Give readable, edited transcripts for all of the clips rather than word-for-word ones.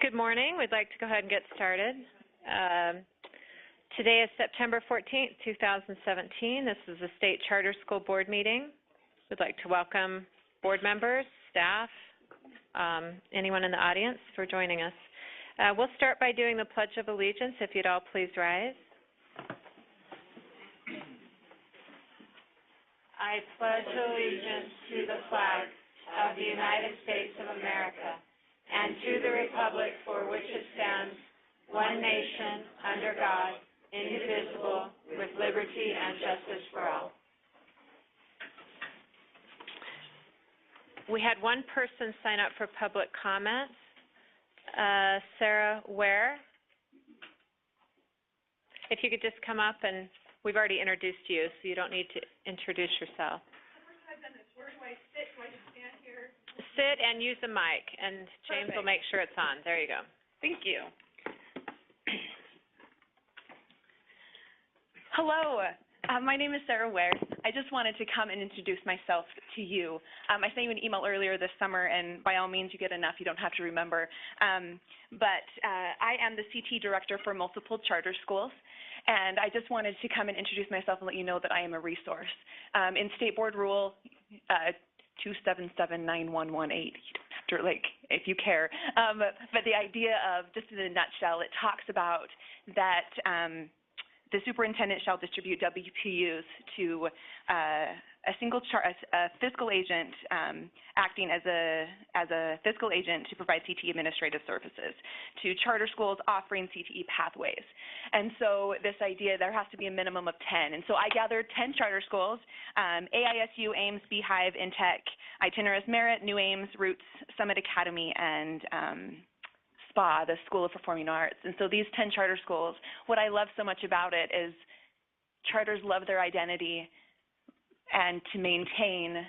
Good morning. We'd like to go ahead and get started. Today is September 14th, 2017. This is the State Charter School Board meeting. We'd like to welcome board members, staff, anyone in the audience for joining us. We'll start by doing the Pledge of Allegiance. If you'd all please rise. I pledge allegiance to the flag of the United States of America and to the republic for which it stands, one nation, under God, indivisible, with liberty and justice for all. We had one person sign up for public comments. Sarah Ware. If you could just come up, and we've already introduced you, so you don't need to introduce yourself. The first I've done this. Where do I sit? Do I just stand here? Sit and use the mic, and James will make sure it's on. There you go. Thank you. Hello. My name is Sarah Ware. I just wanted to come and introduce myself to you. I sent you an email earlier this summer, and by all means, you get enough. You don't have to remember. But I am the CT director for multiple charter schools, and I just wanted to come and introduce myself and let you know that I am a resource. In State Board Rule 2779118, you don't have to, if you care. But the idea of, just in a nutshell, it talks about that the superintendent shall distribute WPUs to a fiscal agent acting as a fiscal agent to provide CTE administrative services to charter schools offering CTE pathways. And so this idea, there has to be a minimum of 10. And so I gathered 10 charter schools, AISU, Ames, Beehive, Intech, Itinerus Merit, New Ames, Roots, Summit Academy, and SPA, the School of Performing Arts. And so these 10 charter schools, what I love so much about it is charters love their identity and to maintain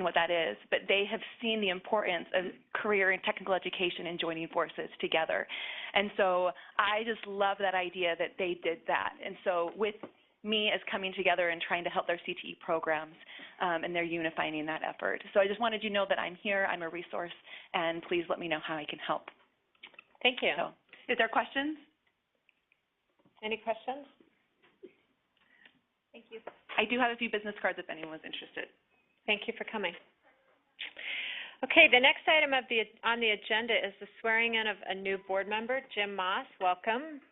what that is, but they have seen the importance of career and technical education and joining forces together. And so I just love that idea that they did that. And so with me as coming together and trying to help their CTE programs, and they're unifying in that effort. So I just wanted you to know that I'm here, I'm a resource, and please let me know how I can help. Thank you. So, is there questions? Any questions? Thank you. I do have a few business cards if anyone was interested. Thank you for coming. Okay, the next item on the agenda is the swearing in of a new board member, Jim Moss. Welcome.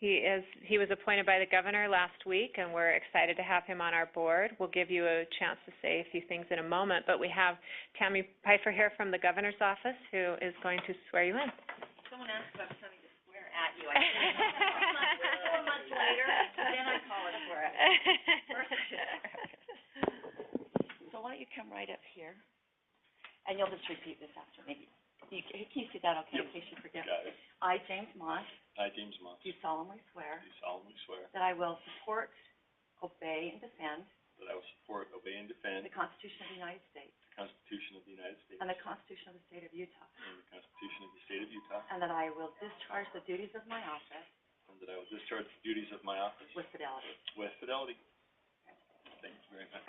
He was appointed by the governor last week, and we're excited to have him on our board. We'll give you a chance to say a few things in a moment, but we have Tammy Pfeiffer here from the governor's office who is going to swear you in. Someone asked about something to swear at you. I think 4 months later, then I call it swear at you. So why don't you come right up here, and you'll just repeat this after me. Can you see that okay, in case you forget? Got it. I, James Moss, Do solemnly swear solemnly swear that I will support, obey, and defend that I will support, obey, and defend the Constitution of the United States the Constitution of the United States and the Constitution of the State of Utah, and the Constitution of the State of Utah, and that I will discharge the duties of my office and that I will discharge the duties of my office with fidelity. with fidelity. Thank you very much.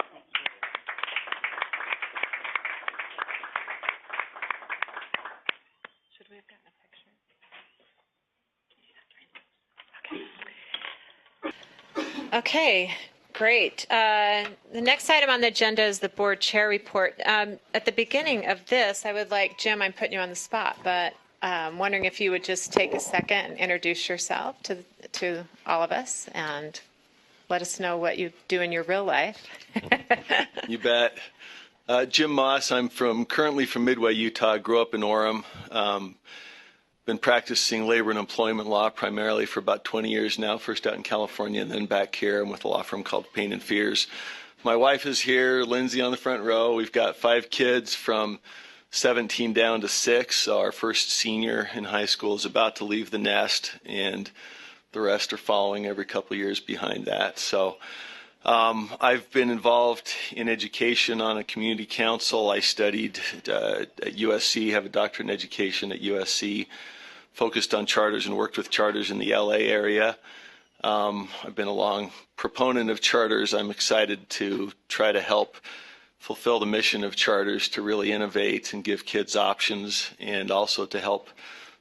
Should we have gotten a picture? Okay, great. The next item on the agenda is the board chair report. At the beginning of this, I would like, Jim, I'm putting you on the spot, but wondering if you would just take a second and introduce yourself to all of us and let us know what you do in your real life. You bet. Jim Moss. I'm currently from Midway, Utah. Grew up in Orem. Been practicing labor and employment law primarily for about 20 years now, first out in California and then back here. I'm with a law firm called Payne and Fears. My wife is here, Lindsay on the front row. We've got 5 kids from 17 down to 6. So our first senior in high school is about to leave the nest, and the rest are following every couple of years behind that. So I've been involved in education on a community council. I studied at USC, have a doctorate in education at USC, focused on charters and worked with charters in the LA area. I've been a long proponent of charters. I'm excited to try to help fulfill the mission of charters to really innovate and give kids options, and also to help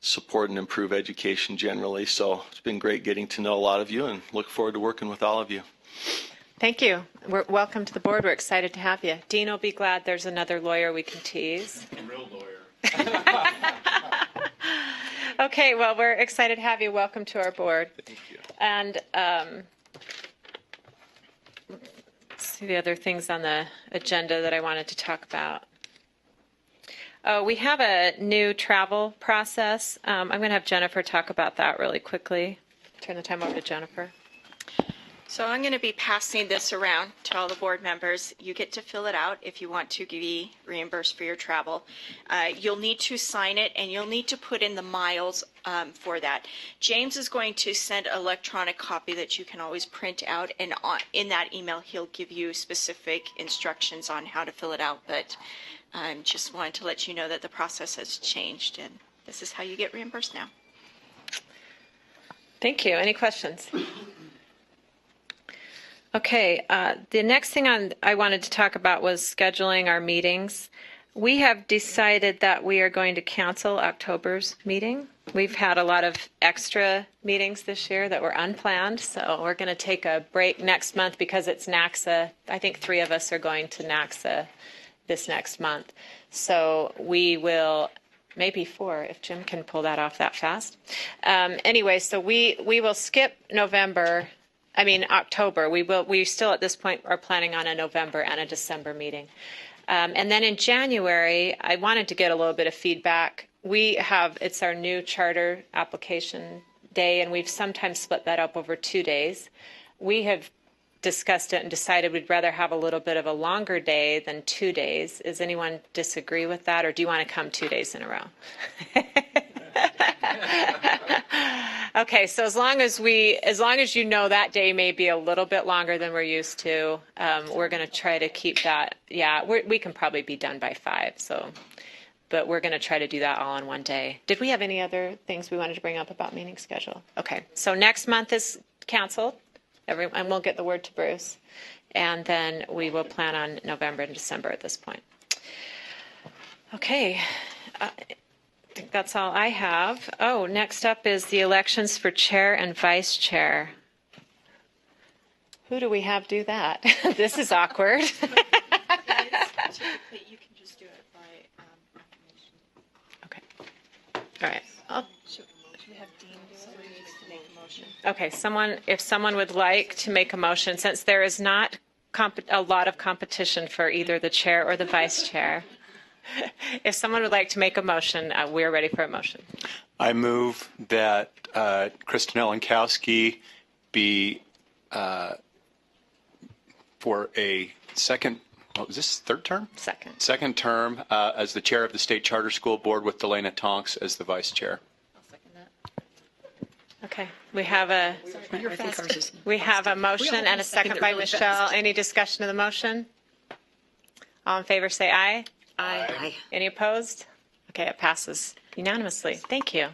support and improve education generally. So it's been great getting to know a lot of you, and look forward to working with all of you. Thank you. Welcome to the board. We're excited to have you. Dean will be glad there's another lawyer we can tease. A real lawyer. Okay, well, we're excited to have you. Welcome to our board. Thank you. And let's see the other things on the agenda that I wanted to talk about. Oh, we have a new travel process. I'm going to have Jennifer talk about that really quickly. Turn the time over to Jennifer. So I'm going to be passing this around to all the board members. You get to fill it out if you want to be reimbursed for your travel. You'll need to sign it, and you'll need to put in the miles for that. James is going to send an electronic copy that you can always print out, and in that email he'll give you specific instructions on how to fill it out. But I just wanted to let you know that the process has changed, and this is how you get reimbursed now. Thank you. Any questions? Okay, the next thing I wanted to talk about was scheduling our meetings. We have decided that we are going to cancel October's meeting. We've had a lot of extra meetings this year that were unplanned, so we're going to take a break next month because it's NACSA. I think 3 of us are going to NACSA this next month. So we will, maybe 4 if Jim can pull that off that fast. Anyway, so we will skip October. We still at this point are planning on a November and a December meeting. And then in January, I wanted to get a little bit of feedback. It's our new charter application day, and we've sometimes split that up over 2 days. We have discussed it and decided we'd rather have a little bit of a longer day than 2 days. Does anyone disagree with that, or do you want to come 2 days in a row? Okay, so as long as you know that day may be a little bit longer than we're used to, we're going to try to keep that. Yeah, we can probably be done by 5. But we're going to try to do that all in one day. Did we have any other things we wanted to bring up about meeting schedule? Okay, so next month is canceled, and we'll get the word to Bruce, and then we will plan on November and December at this point. Okay. I think that's all I have. Oh, next up is the elections for chair and vice chair. Who do we have do that? This is awkward. You can just do it by acclamation. Okay. All right. We have Dean needs to make a motion. Okay. If someone would like to make a motion, since there is not a lot of competition for either the chair or the vice chair. If someone would like to make a motion, we're ready for a motion. I move that Kristen Elankowski be for a second, third term? Second. Second term as the chair of the State Charter School Board, with Delana Tonks as the vice chair. I'll second that. Okay. We have a motion and a second by Michelle. Any discussion of the motion? All in favor say aye. Aye. Any opposed? Okay, it passes unanimously. Thank you.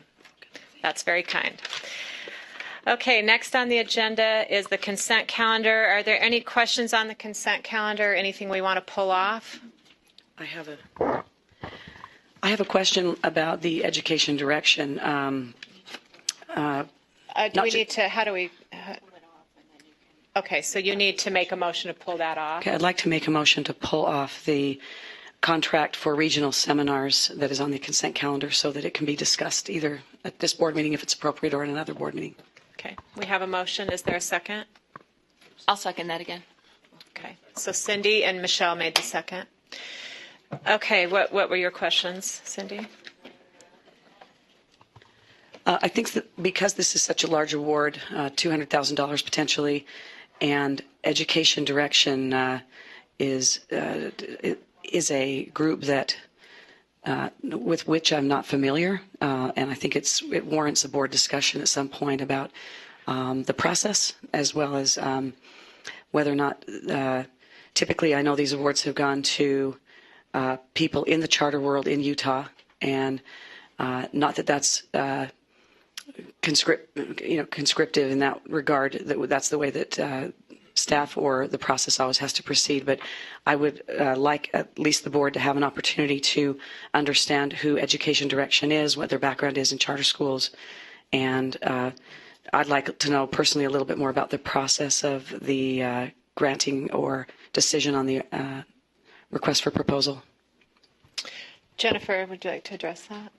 That's very kind. Okay, next on the agenda is the consent calendar. Are there any questions on the consent calendar? Anything we want to pull off? I have a question about the education direction. Okay, so you need to make a motion to pull that off. Okay, I'd like to make a motion to pull off the contract for regional seminars that is on the consent calendar so that it can be discussed either at this board meeting if it's appropriate or in another board meeting. Okay, we have a motion. Is there a second? I'll second that again. Okay, so Cindy and Michelle made the second. Okay, what were your questions, Cindy? I think that because this is such a large award, $200,000 potentially, and education direction is a group that with which I'm not familiar, and I think it warrants a board discussion at some point about the process, as well as whether or not typically I know these awards have gone to people in the charter world in Utah, and not that that's conscriptive in that regard. That's the way that staff, or the process always has to proceed. But I would like at least the board to have an opportunity to understand who Education Direction is, what their background is in charter schools, and I'd like to know personally a little bit more about the process of the granting or decision on the request for proposal. Jennifer, would you like to address that?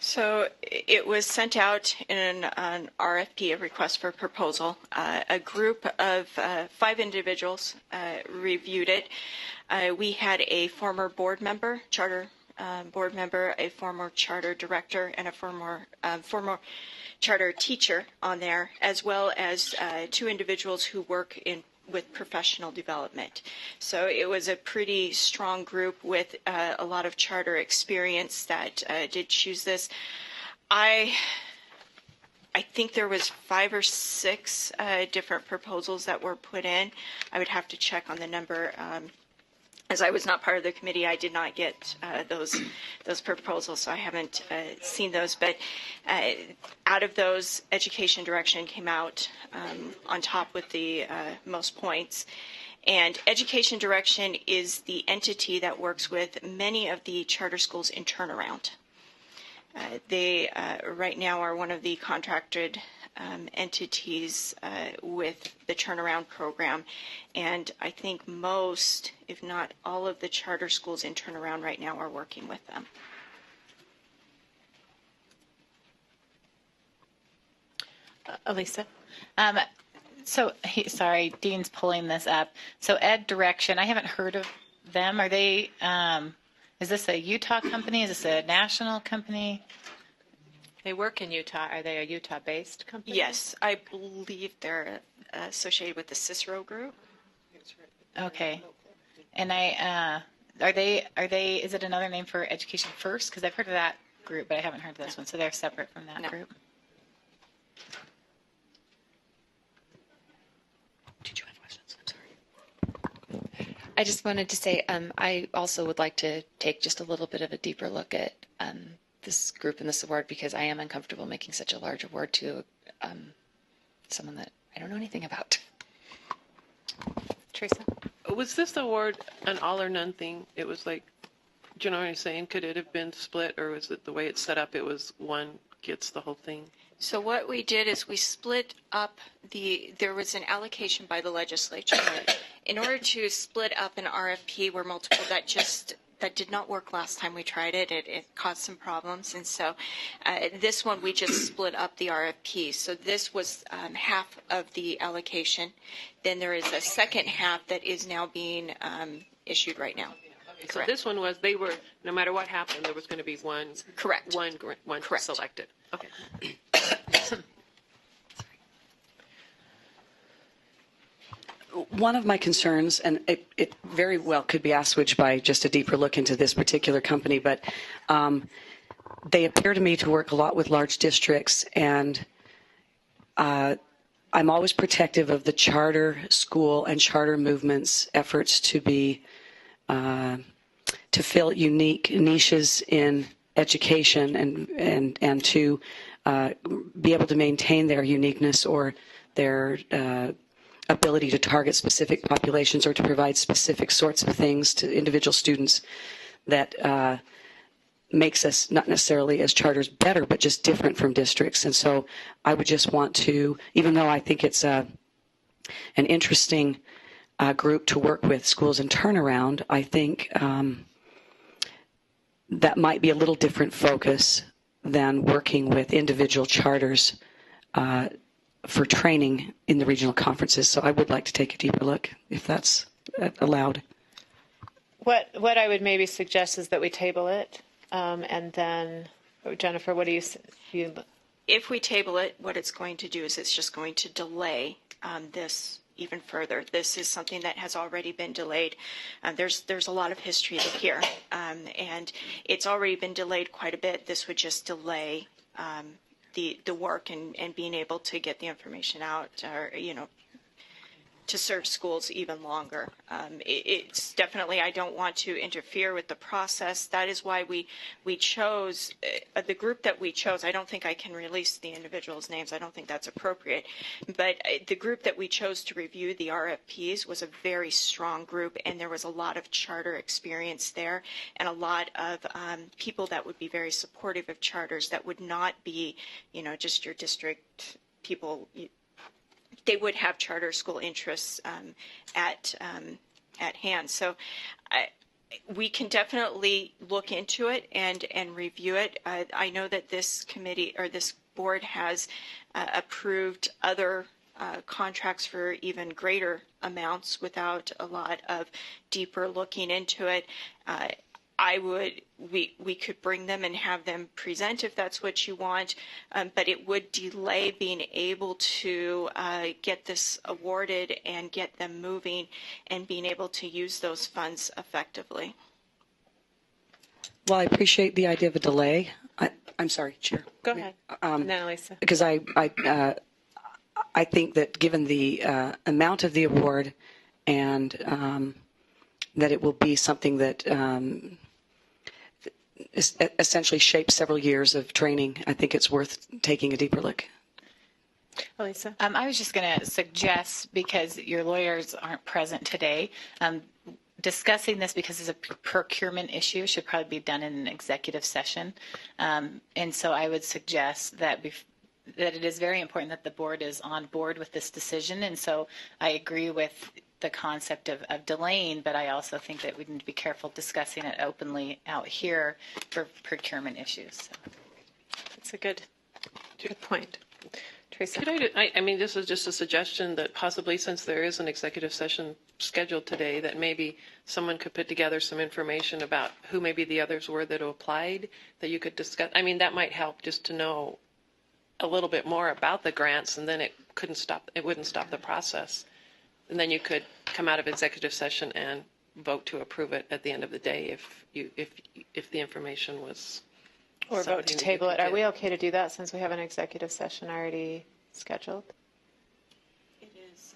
So it was sent out in an RFP, a request for proposal. A group of 5 individuals reviewed it. We had a former board member, charter board member, a former charter director, and a former charter teacher on there, as well as 2 individuals who work with professional development. So it was a pretty strong group with a lot of charter experience that did choose this. I think there was 5 or 6 different proposals that were put in. I would have to check on the number. As I was not part of the committee, I did not get those proposals, so I haven't seen those. But out of those, Education Direction came out on top with the most points. And Education Direction is the entity that works with many of the charter schools in turnaround. They right now are one of the contracted entities with the turnaround program, and I think most, if not all, of the charter schools in turnaround right now are working with them. Elisa? Sorry, Dean's pulling this up. So Ed Direction, I haven't heard of them. Are they, is this a Utah company? Is this a national company? They work in Utah. Are they a Utah-based company? Yes, I believe they're associated with the Cicero Group. Okay. And are they, is it another name for Education First? Because I've heard of that group, but I haven't heard of this one. So they're separate from that group. Did you have questions? I'm sorry. I just wanted to say I also would like to take just a little bit of a deeper look at this group and this award, because I am uncomfortable making such a large award to someone that I don't know anything about. Teresa? Was this award an all or none thing? It was like, do you know what I'm saying? Could it have been split, or was it the way it's set up, it was one gets the whole thing? So what we did is we split up there was an allocation by the legislature. In order to split up an RFP where multiple, that did not work last time we tried it. It caused some problems. And so this one, we just split up the RFP. So this was half of the allocation. Then there is a second half that is now being issued right now. Okay, so this one was, they were, no matter what happened, there was going to be one. Correct. One Correct. selected. Okay. One of my concerns, and it very well could be assuaged by just a deeper look into this particular company, but they appear to me to work a lot with large districts, and I'm always protective of the charter school and charter movement's efforts to be to fill unique niches in education and to be able to maintain their uniqueness or their ability to target specific populations or to provide specific sorts of things to individual students that makes us not necessarily as charters better, but just different from districts. And so I would just want to, even though I think it's an interesting group to work with, schools in turnaround, I think that might be a little different focus than working with individual charters for training in the regional conferences. So I would like to take a deeper look, if that's allowed. What I would maybe suggest is that we table it, and then, Jennifer, what do you? If we table it, what it's going to do is it's just going to delay this even further. This is something that has already been delayed. There's a lot of history here, and it's already been delayed quite a bit. This would just delay the work and being able to get the information out, or serve schools even longer. It's definitely, I don't want to interfere with the process. That is why we chose, the group that we chose, I don't think I can release the individuals' names. I don't think that's appropriate. But the group that we chose to review the RFPs was a very strong group, and there was a lot of charter experience there and a lot of people that would be very supportive of charters that would not be, just your district people. They would have charter school interests at hand. So we can definitely look into it and review it. I know that this committee or this board has approved other contracts for even greater amounts without a lot of deeper looking into it. We could bring them and have them present if that's what you want, but it would delay being able to get this awarded and get them moving and being able to use those funds effectively. Well, I appreciate the idea of a delay. I'm sorry, Chair. Go ahead. Annalisa. Because I think that given the amount of the award and that it will be something that essentially shapes several years of training, I think it's worth taking a deeper look. Elisa? I was just going to suggest, because your lawyers aren't present today, discussing this because it's a procurement issue should probably be done in an executive session. And so I would suggest that that it is very important that the board is on board with this decision. And so I agree with the concept of delaying, but I also think that we need to be careful discussing it openly out here for procurement issues. So. That's a good point. Teresa? I mean, this is just a suggestion that possibly, since there is an executive session scheduled today, that maybe someone could put together some information about who maybe the others were that applied that you could discuss. I mean, that might help just to know a little bit more about the grants, and then it wouldn't stop the process. And then you could come out of executive session and vote to approve it at the end of the day if the information was. Or vote to table it. Are we okay to do that since we have an executive session already scheduled? It is.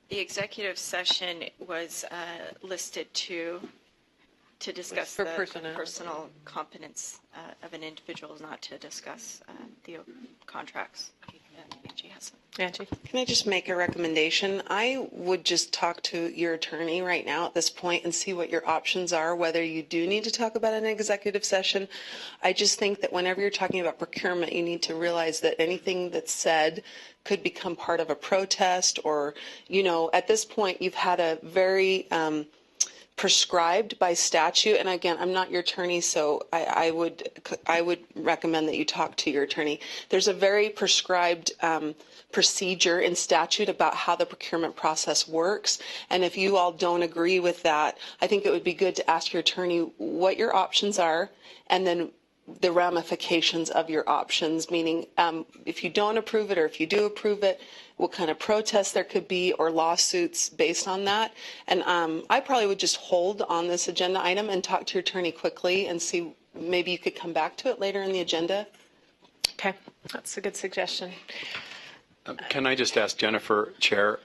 The executive session was listed to discuss the personal competence of an individual, not to discuss the contracts. Angie? Can I just make a recommendation? I would just talk to your attorney right now at this point and see what your options are, whether you do need to talk about an executive session. I just think that whenever you're talking about procurement, you need to realize that anything that's said could become part of a protest or, at this point, you've had a very prescribed by statute, and again, I'm not your attorney, so I would recommend that you talk to your attorney. There's a very prescribed procedure in statute about how the procurement process works, and if you all don't agree with that, I think it would be good to ask your attorney what your options are, and then the ramifications of your options, meaning if you don't approve it or if you do approve it, what kind of protests there could be or lawsuits based on that. And I probably would just hold on this agenda item and talk to your attorney quickly and see maybe you could come back to it later in the agenda. Okay, that's a good suggestion. Can I just ask Jennifer, Chair,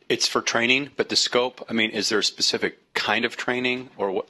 it's for training, but the scope, I mean, is there a specific kind of training or what,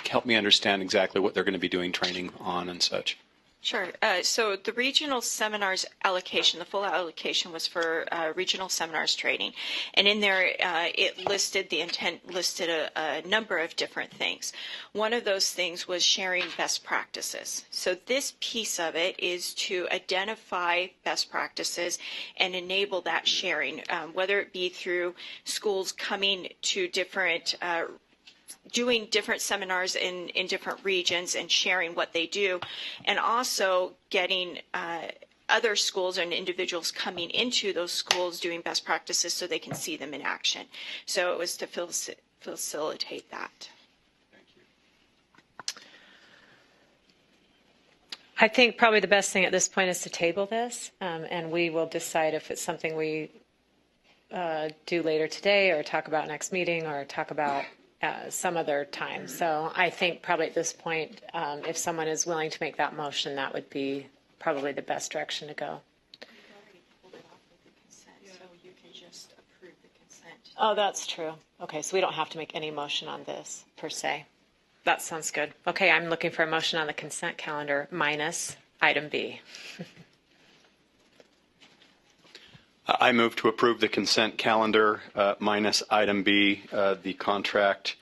help me understand exactly what they're going to be doing training on and such. Sure. So the regional seminars allocation, the full allocation was for regional seminars training. And in there, the intent listed a number of different things. One of those things was sharing best practices. So this piece of it is to identify best practices and enable that sharing, whether it be through schools coming to different doing different seminars in different regions and sharing what they do, and also getting other schools and individuals coming into those schools doing best practices so they can see them in action. So it was to facilitate that. Thank you. I think probably the best thing at this point is to table this, and we will decide if it's something we do later today or talk about next meeting or talk about some other time. So I think probably at this point, if someone is willing to make that motion, that would be probably the best direction to go. So you can just approve Oh, that's true. Okay, so we don't have to make any motion on this, per se. That sounds good. Okay, I'm looking for a motion on the consent calendar minus item B. I move to approve the consent calendar minus item B, the contract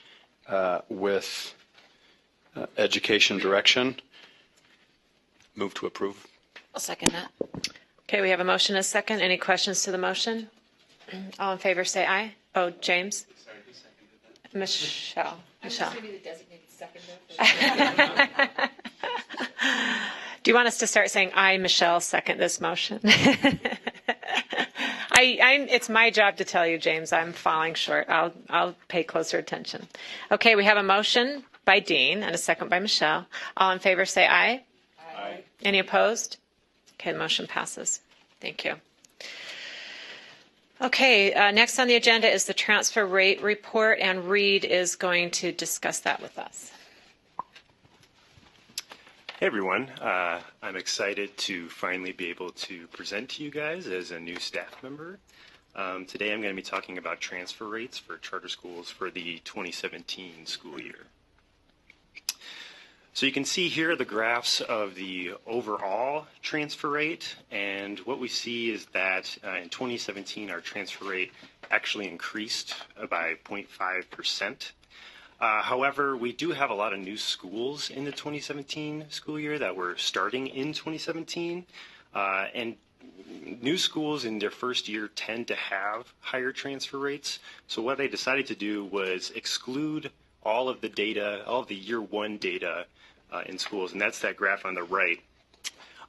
with education direction. Move to approve. I'll second that. Okay, we have a motion and a second. Any questions to the motion? All in favor, say aye. Oh, James? Sorry, who seconded that? Michelle. I'm the designated seconder. Do you want us to start saying, I, Michelle, second this motion? It's my job to tell you, James, I'm falling short. I'll pay closer attention. Okay, we have a motion by Dean and a second by Michelle. All in favor, say aye. Aye. Any opposed? Okay, the motion passes. Thank you. Okay, next on the agenda is the transfer rate report, and Reed is going to discuss that with us. Hey everyone, I'm excited to finally be able to present to you guys as a new staff member. Today I'm going to be talking about transfer rates for charter schools for the 2017 school year. So you can see here the graphs of the overall transfer rate, and what we see is that in 2017 our transfer rate actually increased by 0.5%. However, we do have a lot of new schools in the 2017 school year that were starting in 2017, and new schools in their first year tend to have higher transfer rates. So what they decided to do was exclude all of the data, all of the year one data in schools, and that's that graph on the right.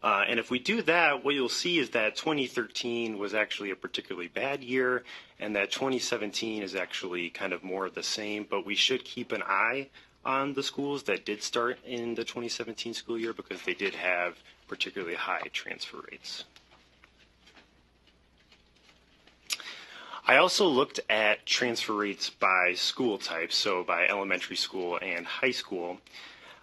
And if we do that, what you'll see is that 2013 was actually a particularly bad year, and that 2017 is actually kind of more of the same, but we should keep an eye on the schools that did start in the 2017 school year because they did have particularly high transfer rates. I also looked at transfer rates by school type, so by elementary school and high school.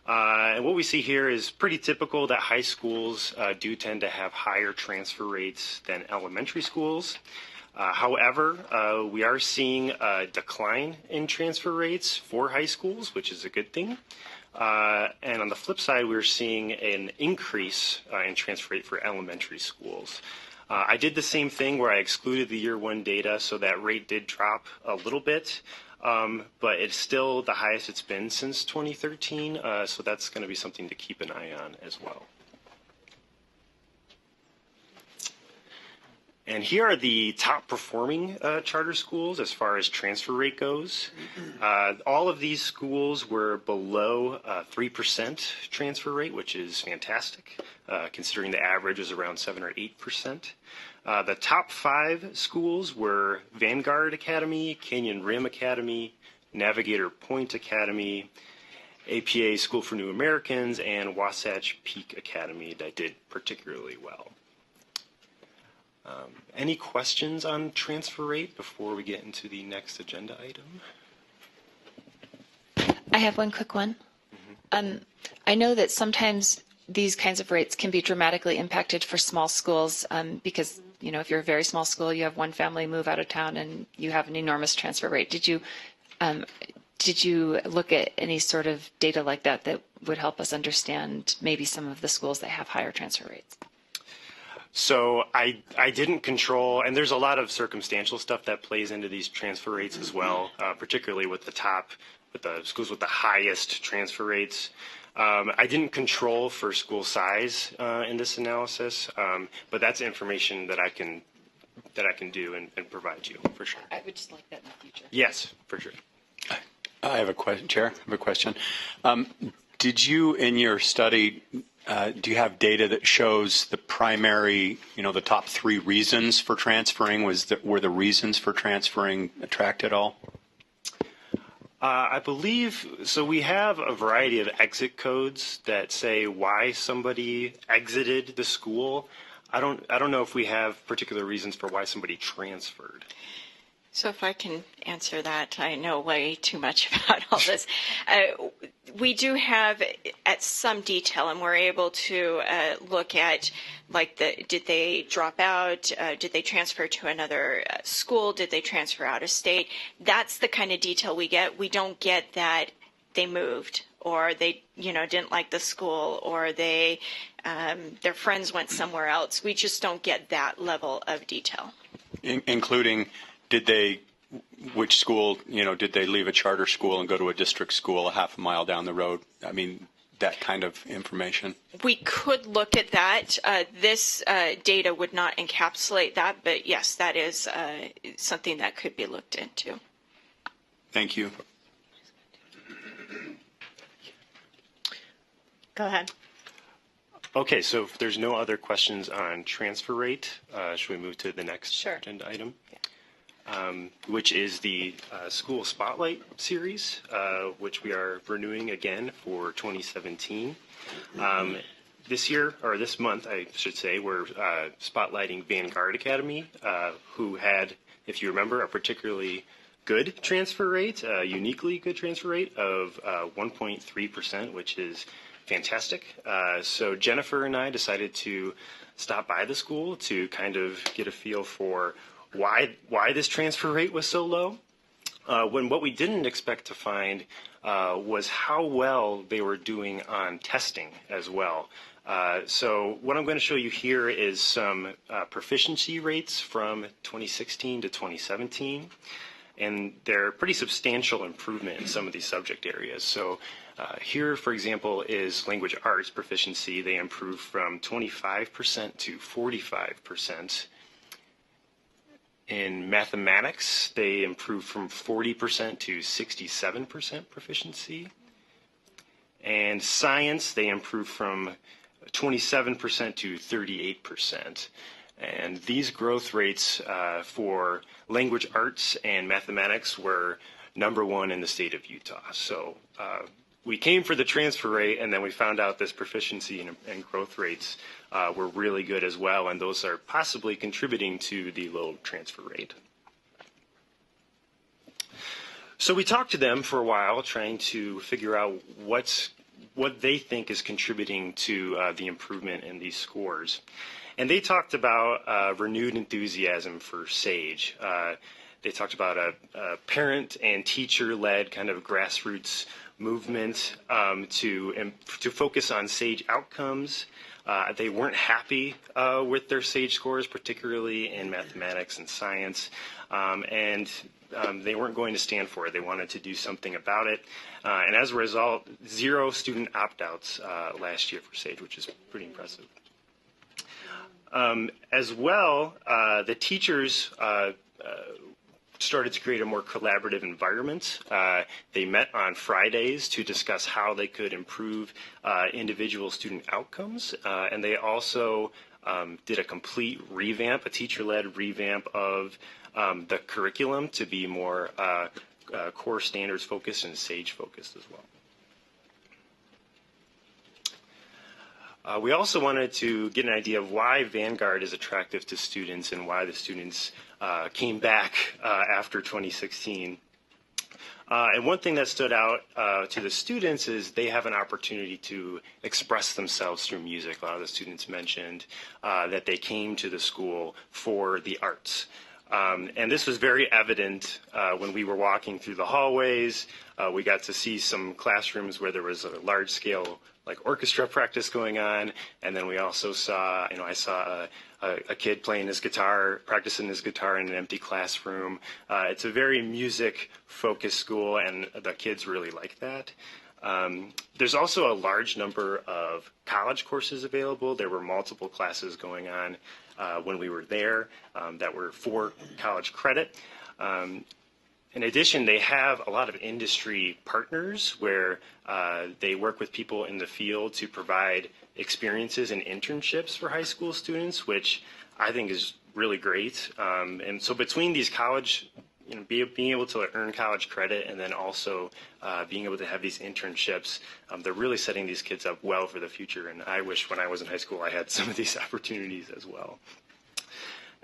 And what we see here is pretty typical that high schools do tend to have higher transfer rates than elementary schools. However, we are seeing a decline in transfer rates for high schools, which is a good thing. And on the flip side, we're seeing an increase in transfer rate for elementary schools. I did the same thing where I excluded the year one data, so that rate did drop a little bit. But it's still the highest it's been since 2013, so that's going to be something to keep an eye on as well. And here are the top performing charter schools as far as transfer rate goes. All of these schools were below 3% transfer rate, which is fantastic, considering the average is around 7 or 8%. The top 5 schools were Vanguard Academy, Canyon Rim Academy, Navigator Point Academy, APA School for New Americans, and Wasatch Peak Academy that did particularly well. Any questions on transfer rate before we get into the next agenda item? I have one quick one. I know that sometimes these kinds of rates can be dramatically impacted for small schools because, you know, if you're a very small school, you have one family move out of town and you have an enormous transfer rate. Did you look at any sort of data like that that would help us understand maybe some of the schools that have higher transfer rates? So I didn't control, and there's a lot of circumstantial stuff that plays into these transfer rates as well, particularly with the schools with the highest transfer rates. I didn't control for school size in this analysis, but that's information that I can do and provide you for sure. I would just like that in the future. Yes, for sure. I have a question, Chair. I have a question. Did you, in your study, do you have data that shows the primary, the top 3 reasons for transferring? Were the reasons for transferring tracked at all? I believe, so we have a variety of exit codes that say why somebody exited the school. I don't know if we have particular reasons for why somebody transferred. So if I can answer that, I know way too much about all this. We do have at some detail, and we're able to look at, like, did they drop out? Did they transfer to another school? Did they transfer out of state? That's the kind of detail we get. We don't get that they moved, or they, didn't like the school, or they, their friends went somewhere else. We just don't get that level of detail. Including, which school, did they leave a charter school and go to a district school a half a mile down the road? I mean, that kind of information. We could look at that. This data would not encapsulate that, but yes, that is something that could be looked into. Thank you. Go ahead. Okay, so if there's no other questions on transfer rate, should we move to the next agenda item? Which is the School Spotlight Series, which we are renewing again for 2017. This year, or this month, I should say, we're spotlighting Vanguard Academy, who had, if you remember, a particularly good transfer rate, a uniquely good transfer rate of 1.3%, which is fantastic. So Jennifer and I decided to stop by the school to kind of get a feel for why this transfer rate was so low. When what we didn't expect to find was how well they were doing on testing as well. So what I'm going to show you here is some proficiency rates from 2016 to 2017. And they're pretty substantial improvement in some of these subject areas. So here, for example, is language arts proficiency. They improved from 25% to 45%. In mathematics, they improved from 40% to 67% proficiency. And science, they improved from 27% to 38%. And these growth rates for language arts and mathematics were #1 in the state of Utah. So we came for the transfer rate, and then we found out this proficiency and growth rates were really good as well, and those are possibly contributing to the low transfer rate. So we talked to them for a while, trying to figure out what they think is contributing to the improvement in these scores. And they talked about renewed enthusiasm for SAGE. They talked about a parent and teacher-led kind of grassroots movement to focus on SAGE outcomes. They weren't happy with their SAGE scores, particularly in mathematics and science, and they weren't going to stand for it. They wanted to do something about it. And as a result, 0 student opt-outs last year for SAGE, which is pretty impressive. As well, the teachers started to create a more collaborative environment. They met on Fridays to discuss how they could improve individual student outcomes. And they also did a complete revamp, a teacher-led revamp of the curriculum to be more core standards focused and SAGE focused as well. We also wanted to get an idea of why Vanguard is attractive to students and why the students came back after 2016. And one thing that stood out to the students is they have an opportunity to express themselves through music. A lot of the students mentioned that they came to the school for the arts. And this was very evident when we were walking through the hallways. We got to see some classrooms where there was a large-scale orchestra practice going on, and then we also saw, I saw a kid playing his guitar, practicing his guitar in an empty classroom. It's a very music-focused school, and the kids really like that. There's also a large number of college courses available. There were multiple classes going on when we were there that were for college credit. In addition, they have a lot of industry partners where they work with people in the field to provide experiences and internships for high school students, which I think is really great. And so between these college, being able to earn college credit and then also being able to have these internships, they're really setting these kids up well for the future. And I wish when I was in high school I had some of these opportunities as well.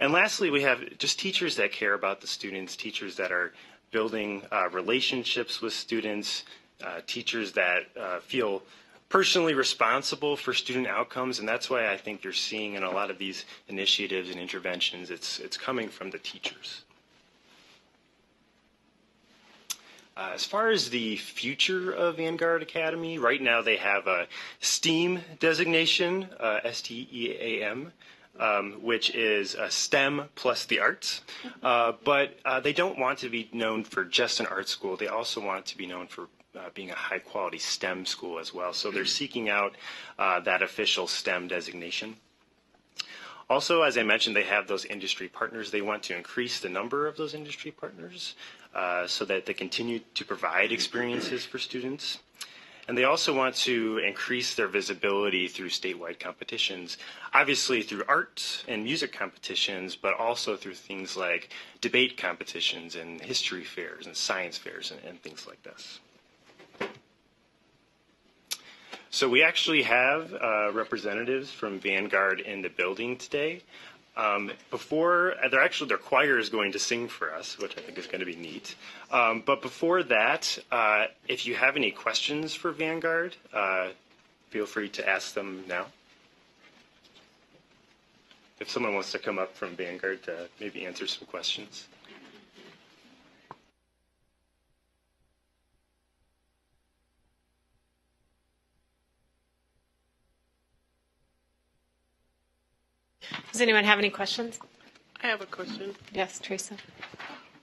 And lastly, we have just teachers that care about the students, teachers that are building relationships with students, teachers that feel personally responsible for student outcomes, and that's why I think you're seeing in a lot of these initiatives and interventions, it's coming from the teachers. As far as the future of Vanguard Academy, right now they have a STEAM designation, STEAM, which is a STEM plus the arts. But they don't want to be known for just an art school. They also want to be known for being a high-quality STEM school as well. So they're seeking out that official STEM designation. Also, as I mentioned, they have those industry partners. They want to increase the number of those industry partners so that they continue to provide experiences for students. And they also want to increase their visibility through statewide competitions, obviously through art and music competitions, but also through things like debate competitions and history fairs and science fairs and things like this. So we actually have representatives from Vanguard in the building today. Their choir is going to sing for us, which I think is going to be neat. But before that, if you have any questions for Vanguard, feel free to ask them now. If someone wants to come up from Vanguard to maybe answer some questions. Does anyone have any questions? I have a question. Yes, Teresa.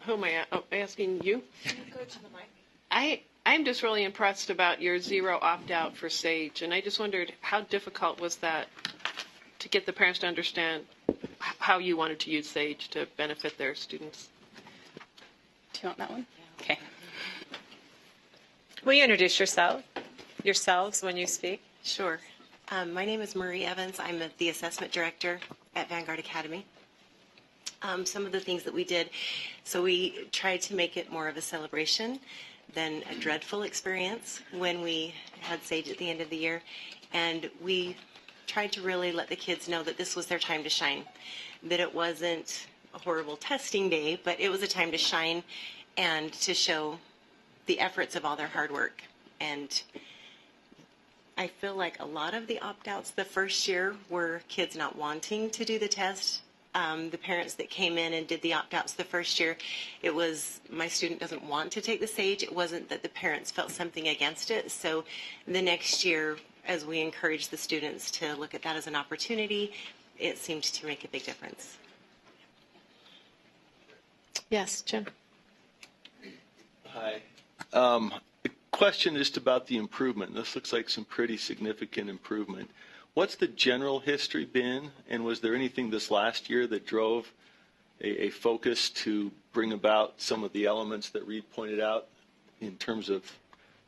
Who am I asking you? Go to the mic. I'm just really impressed about your zero opt-out for SAGE, and I just wondered how difficult was that to get the parents to understand how you wanted to use SAGE to benefit their students? Do you want that one? Okay. Will you introduce yourselves when you speak? Sure. My name is Marie Evans. I'm the assessment director at Vanguard Academy. Some of the things that we did, so we tried to make it more of a celebration than a dreadful experience when we had SAGE at the end of the year. And we tried to really let the kids know that this was their time to shine, that it wasn't a horrible testing day, but it was a time to shine and to show the efforts of all their hard work. And I feel like a lot of the opt-outs the first year were kids not wanting to do the test. The parents that came in and did the opt-outs the first year, it was, my student doesn't want to take the SAGE. It wasn't that the parents felt something against it. So the next year, as we encouraged the students to look at that as an opportunity, it seemed to make a big difference. Yes, Jim. Hi. The question is just about the improvement. This looks like some pretty significant improvement. What's the general history been, and was there anything this last year that drove a focus to bring about some of the elements that Reed pointed out in terms of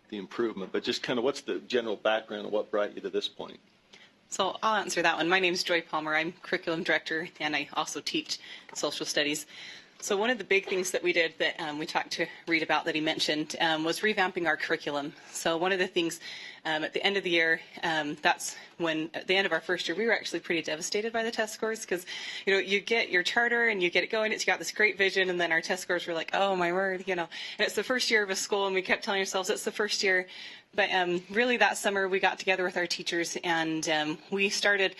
the improvement? But just kind of what's the general background of what brought you to this point? So I'll answer that one. My name is Joy Palmer. I'm curriculum director, and I also teach social studies. So one of the big things that we did that we talked to Reed about that he mentioned was revamping our curriculum. So one of the things at the end of the year, that's when at the end of our first year, we were actually pretty devastated by the test scores because, you know, you get your charter and you get it going. It's got this great vision, and then our test scores were like, oh, my word, you know. And it's the first year of a school, and we kept telling ourselves it's the first year. But really that summer we got together with our teachers and we started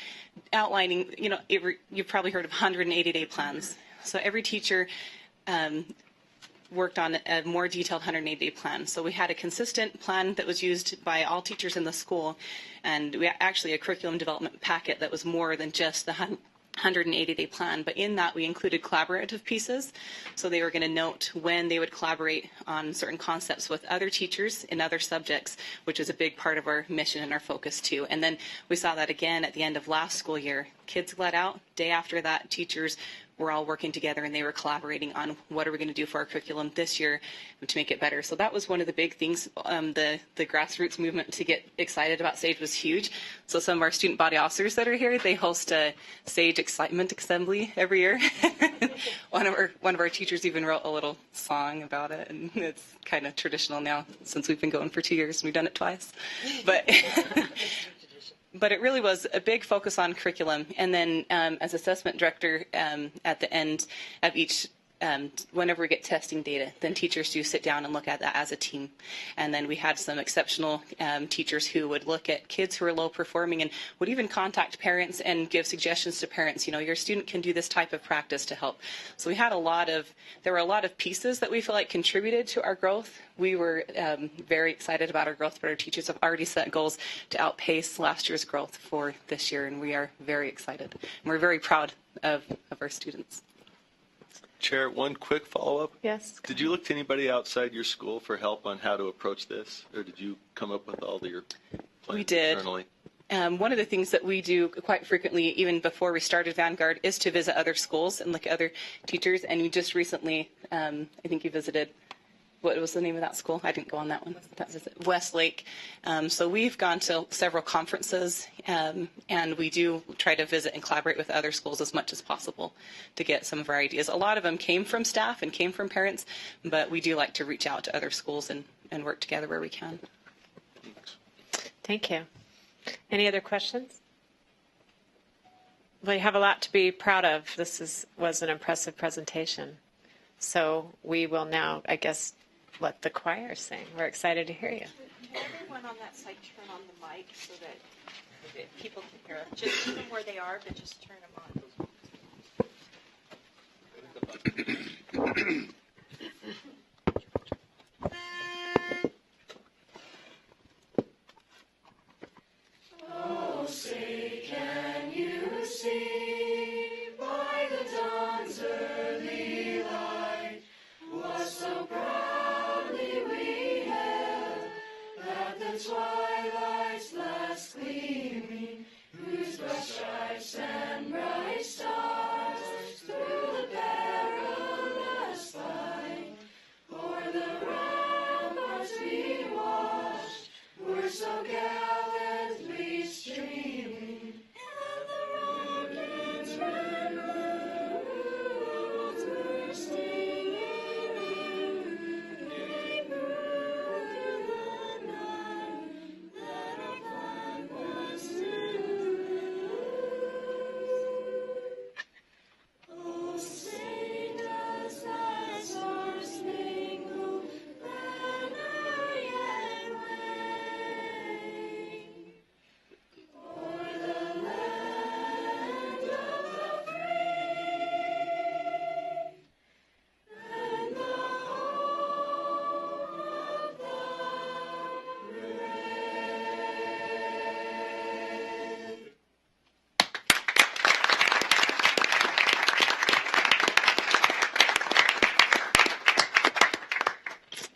outlining, you know, you've probably heard of 180-day plans. So every teacher worked on a more detailed 180-day plan. So we had a consistent plan that was used by all teachers in the school, and we actually a curriculum development packet that was more than just the 180-day plan. But in that, we included collaborative pieces. So they were going to note when they would collaborate on certain concepts with other teachers in other subjects, which is a big part of our mission and our focus too. And then we saw that again at the end of last school year. Kids let out. Day after that, teachers were all working together and they were collaborating on what are we going to do for our curriculum this year to make it better. So that was one of the big things. The grassroots movement to get excited about SAGE was huge. So some of our student body officers that are here, they host a SAGE excitement assembly every year. One of our teachers even wrote a little song about it, and it's kind of traditional now since we've been going for 2 years and we've done it twice. but it really was a big focus on curriculum. And then as assessment director, at the end of each, whenever we get testing data, then teachers do sit down and look at that as a team. And then we had some exceptional teachers who would look at kids who are low performing and would even contact parents and give suggestions to parents. You know, your student can do this type of practice to help. So we had there were a lot of pieces that we feel like contributed to our growth. We were very excited about our growth, but our teachers have already set goals to outpace last year's growth for this year, and we are very excited. And we're very proud of our students. Chair, one quick follow-up. Yes. Did you look to anybody outside your school for help on how to approach this, or did you come up with all your plans We did. internally? One of the things that we do quite frequently, even before we started Vanguard, is to visit other schools and look at other teachers. And we just recently, I think you visited, what was the name of that school? I didn't go on that one. That was Westlake. So we've gone to several conferences, and we do try to visit and collaborate with other schools as much as possible to get some of our ideas. A lot of them came from staff and came from parents, but we do like to reach out to other schools and work together where we can. Thank you. Any other questions? Well, you have a lot to be proud of. This was an impressive presentation. So we will now, I guess, let the choir sing. We're excited to hear you. Can everyone on that side turn on the mic so that people can hear? Just keep them where they are, but just turn them on. Oh, say, can you see by the dawn's early light what so proudly we hailed at the twilight's last gleaming, whose bright stripes and bright stars through the perilous fight o'er the ramparts we watched were so gallantly streaming, and the rocket's red roads were stinging through the night that our flag was to lose. Oh, say does that star-spangled banner yet wave o'er the land of the free and the home of the brave?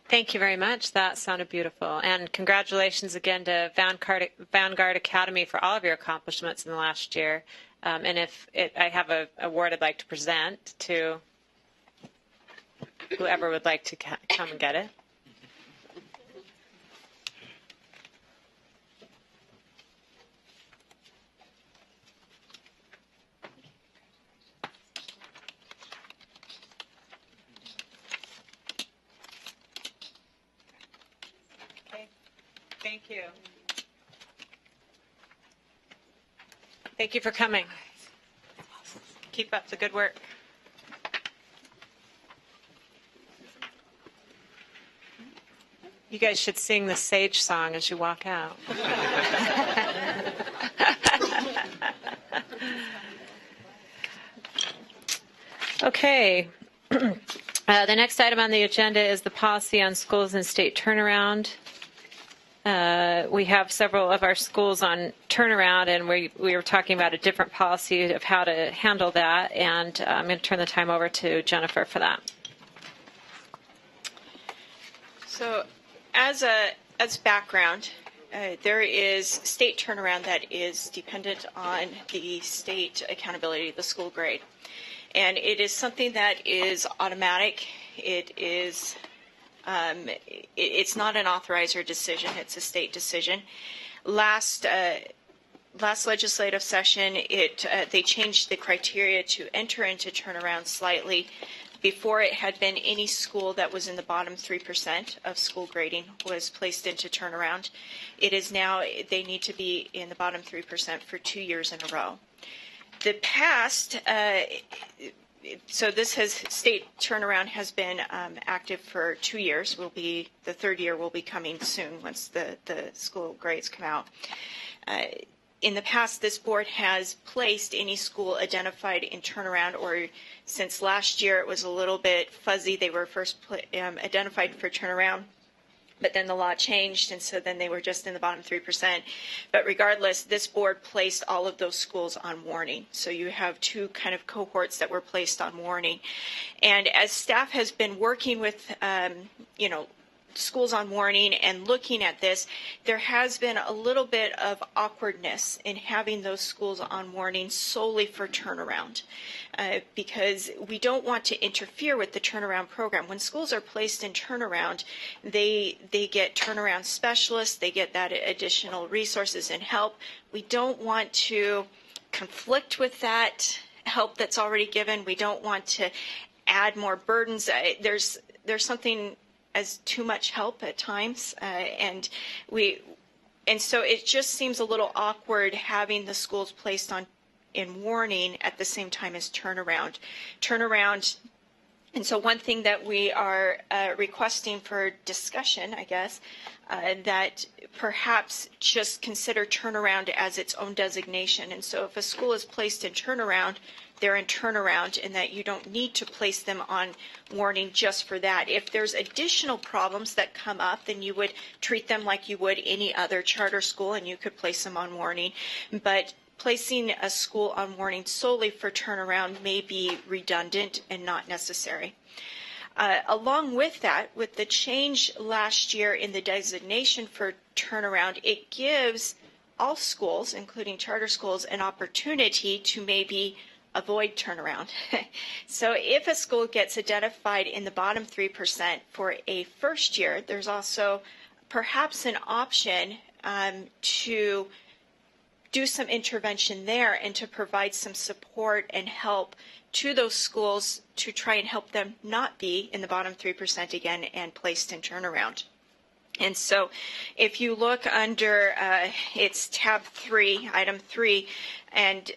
Thank you very much. That sounded beautiful. And congratulations again to Vanguard Academy for all of your accomplishments in the last year. And I have an award I'd like to present to whoever would like to come and get it. Okay. Thank you. Thank you for coming. Keep up the good work. You guys should sing the Sage song as you walk out. Okay. The next item on the agenda is the policy on schools and state turnaround. We have several of our schools on turnaround, and we were talking about a different policy of how to handle that, and I'm going to turn the time over to Jennifer for that. So as background, there is state turnaround that is dependent on the state accountability, the school grade. And it is something that is automatic. It is, it's not an authorizer decision, it's a state decision. Last legislative session, they changed the criteria to enter into turnaround slightly, Before, it had been any school that was in the bottom 3% of school grading was placed into turnaround. It is now, they need to be in the bottom 3% for 2 years in a row. The past, so this has, state turnaround has been active for 2 years. The third year will be coming soon once the school grades come out. In the past, this board has placed any school identified in turnaround, or since last year it was a little bit fuzzy. They were first identified for turnaround, but then the law changed, and so then they were just in the bottom 3%. But regardless, this board placed all of those schools on warning. So you have two kind of cohorts that were placed on warning. And as staff has been working with, schools on warning and looking at this, there has been a little bit of awkwardness in having those schools on warning solely for turnaround, because we don't want to interfere with the turnaround program. When schools are placed in turnaround, they get turnaround specialists, they get that additional resources and help. We don't want to conflict with that help that's already given. We don't want to add more burdens. There's something as too much help at times, and so it just seems a little awkward having the schools placed in warning at the same time as turnaround. And so one thing that we are requesting for discussion, I guess, that perhaps just consider turnaround as its own designation. And so if a school is placed in turnaround, they're in turnaround, and that you don't need to place them on warning just for that. If there's additional problems that come up, then you would treat them like you would any other charter school, and you could place them on warning. But placing a school on warning solely for turnaround may be redundant and not necessary. Along with that, with the change last year in the designation for turnaround, it gives all schools, including charter schools, an opportunity to maybe avoid turnaround. So if a school gets identified in the bottom 3% for a first year, there's also perhaps an option to do some intervention there and to provide some support and help to those schools to try and help them not be in the bottom 3% again and placed in turnaround. And so if you look under, it's tab 3, item 3, and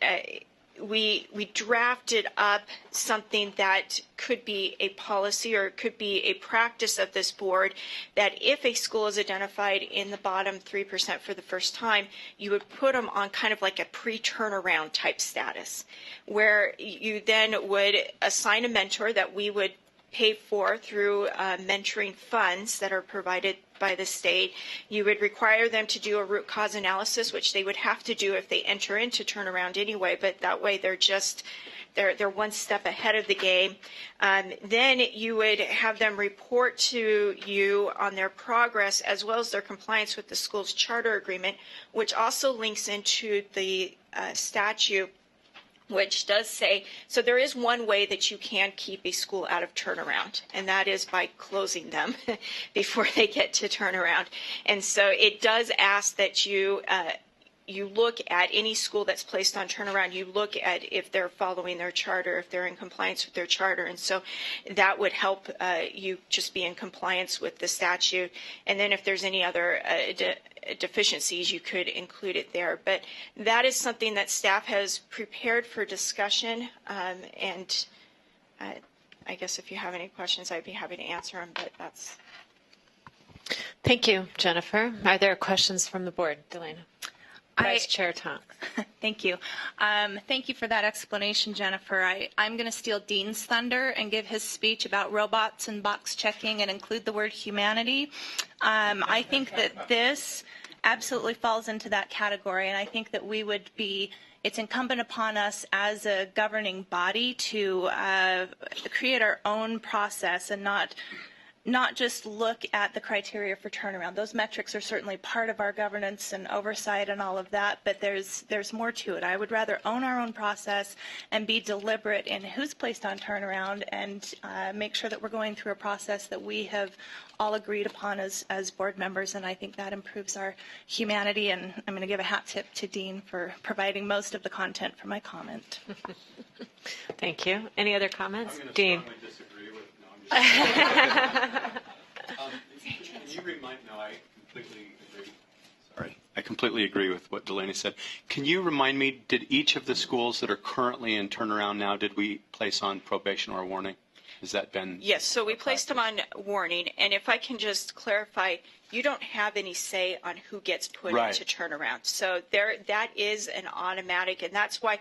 we drafted up something that could be a policy or it could be a practice of this board, that if a school is identified in the bottom 3% for the first time, you would put them on kind of like a pre-turnaround type status, where you then would assign a mentor that we would pay for through mentoring funds that are provided by the state. You would require them to do a root cause analysis, which they would have to do if they enter into turnaround anyway, but that way they're one step ahead of the game. Then you would have them report to you on their progress as well as their compliance with the school's charter agreement, which also links into the statute, which does say, so there is one way that you can keep a school out of turnaround, and that is by closing them before they get to turnaround. And so it does ask that you look at any school that's placed on turnaround, you look at if they're following their charter, if they're in compliance with their charter. And so that would help you just be in compliance with the statute. And then if there's any other deficiencies, you could include it there. But that is something that staff has prepared for discussion. And I guess if you have any questions, I'd be happy to answer them, but that's. Thank you, Jennifer. Are there questions from the board? Delana. Vice Chair Tonks. Thank you. Thank you for that explanation, Jennifer. I'm going to steal Dean's thunder and give his speech about robots and box checking and include the word humanity. I think that this absolutely falls into that category, and I think that it's incumbent upon us as a governing body to create our own process and not just look at the criteria for turnaround. Those metrics are certainly part of our governance and oversight and all of that, but there's more to it. I would rather own our own process and be deliberate in who's placed on turnaround and make sure that we're going through a process that we have all agreed upon as board members, and I think that improves our humanity, and I'm going to give a hat tip to Dean for providing most of the content for my comment. Thank you. Any other comments? Dean. Disagree Can you remind? No, I completely agree. Sorry, I completely agree with what Delaney said. Can you remind me? Did each of the schools that are currently in turnaround now, did we place on probation or warning? Has that been? Yes, so we placed them on warning, and if I can just clarify, you don't have any say on who gets put into turnaround. So that is an automatic, and that's why,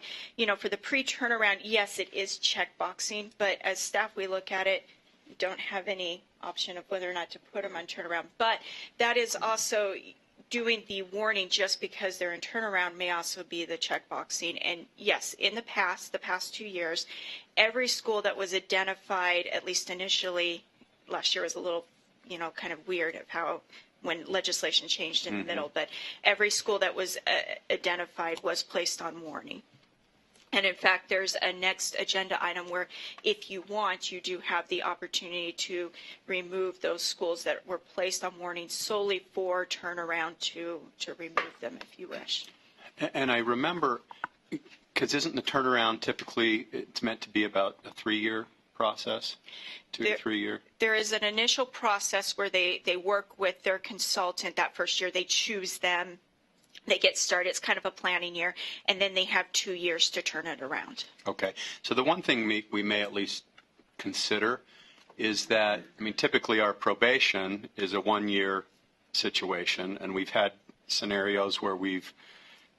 for the pre-turnaround, yes, it is checkboxing, but as staff, we look at it, you don't have any option of whether or not to put them on turnaround. But that is also doing the warning just because they're in turnaround may also be the checkboxing. And yes, in the past 2 years, every school that was identified, at least initially, last year was a little, kind of weird of how when legislation changed in the middle, but every school that was identified was placed on warning. And in fact, there's a next agenda item where if you want, you do have the opportunity to remove those schools that were placed on warning solely for turnaround to remove them if you wish. And I remember, because isn't the turnaround typically, it's meant to be about a 3-year process, 2 to 3 year? There is an initial process where they work with their consultant that first year. They choose them. They get started. It's kind of a planning year, and then they have 2 years to turn it around. Okay. So the one thing we may at least consider is that, typically our probation is a 1-year situation, and we've had scenarios where we've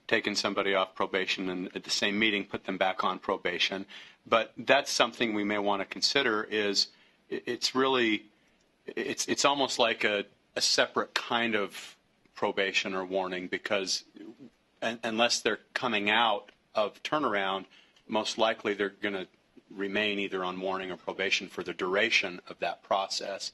taken somebody off probation and at the same meeting put them back on probation. But that's something we may want to consider is it's almost like a separate kind of probation or warning, because unless they're coming out of turnaround, most likely they're going to remain either on warning or probation for the duration of that process,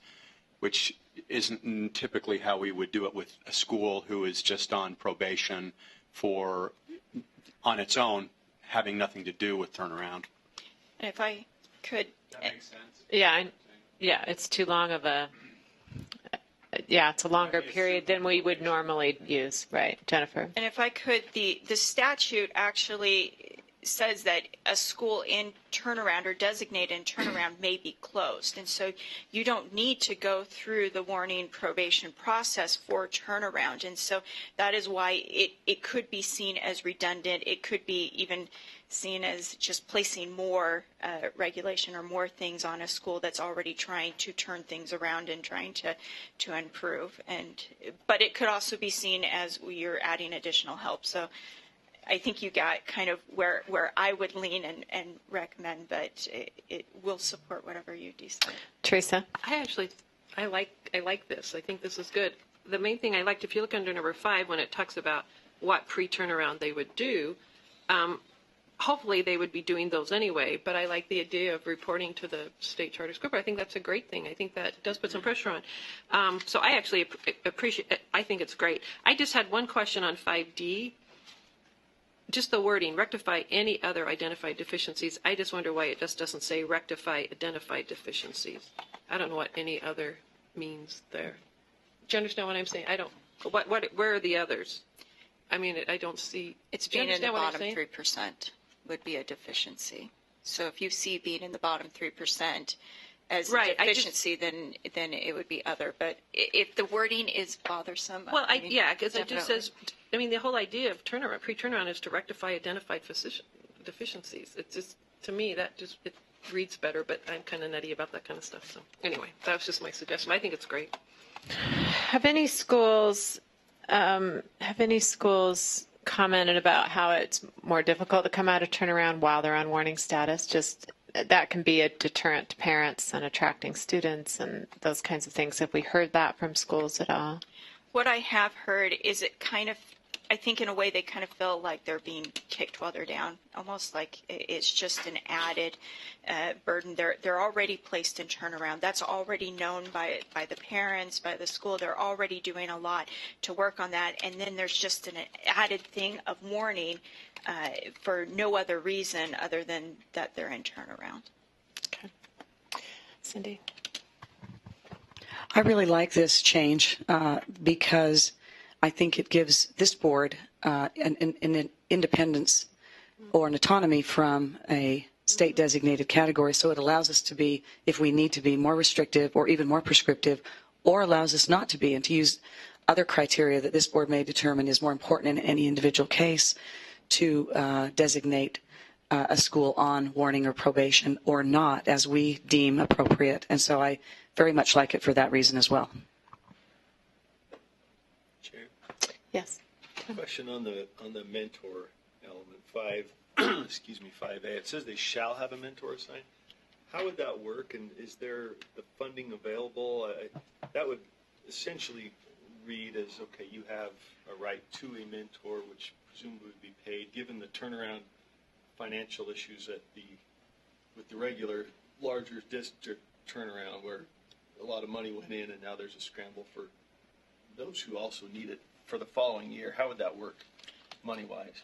which isn't typically how we would do it with a school who is just on probation on its own, having nothing to do with turnaround. And if I could... That makes sense? Yeah, it's too long of a... Yeah, it's a longer period than we would normally use, right, Jennifer? And if I could, the statute actually says that a school in turnaround or designated in turnaround may be closed. And so you don't need to go through the warning probation process for turnaround. And so that is why it could be seen as redundant. It could be even seen as just placing more regulation or more things on a school that's already trying to turn things around and trying to improve. But it could also be seen as you're adding additional help. So I think you got kind of where I would lean and recommend, but it will support whatever you decide. Teresa? I like this. I think this is good. The main thing I liked, if you look under number 5, when it talks about what pre-turnaround they would do, hopefully they would be doing those anyway, but I like the idea of reporting to the state charter school. I think that's a great thing. I think that does put some pressure on. So I actually appreciate it. I think it's great. I just had one question on 5D. Just the wording, rectify any other identified deficiencies. I just wonder why it just doesn't say rectify identified deficiencies. I don't know what any other means there. Do you understand what I'm saying? I don't. Where are the others? I don't see. It's being in the bottom 3% would be a deficiency. So if you see being in the bottom 3% as a deficiency, then it would be other. But if the wording is bothersome, because it just says. The whole idea of pre-turnaround is to rectify identified deficiencies. It's just, to me, it reads better, but I'm kind of nutty about that kind of stuff. So anyway, that was just my suggestion. I think it's great. Have any schools commented about how it's more difficult to come out of turnaround while they're on warning status? Just that can be a deterrent to parents and attracting students and those kinds of things. Have we heard that from schools at all? What I have heard is it kind of, I think in a way they kind of feel like they're being kicked while they're down, almost like it's just an added burden. They're already placed in turnaround. That's already known by the parents, by the school. They're already doing a lot to work on that. And then there's just an added thing of warning for no other reason other than that they're in turnaround. Okay. Cindy? I really like this change because I think it gives this board an independence or an autonomy from a state designated category. So it allows us to be, if we need to be, more restrictive or even more prescriptive, or allows us not to be, and to use other criteria that this board may determine is more important in any individual case to designate a school on warning or probation or not, as we deem appropriate. And so I very much like it for that reason as well. Chair, Yes. question on the mentor element 5A. It says they shall have a mentor assigned. How would that work? And is there the funding available? That would essentially read as, okay, you have a right to a mentor, which presumably would be paid, given the turnaround financial issues with the regular larger district turnaround, where a lot of money went in and now there's a scramble for those who also need it for the following year. How would that work money-wise?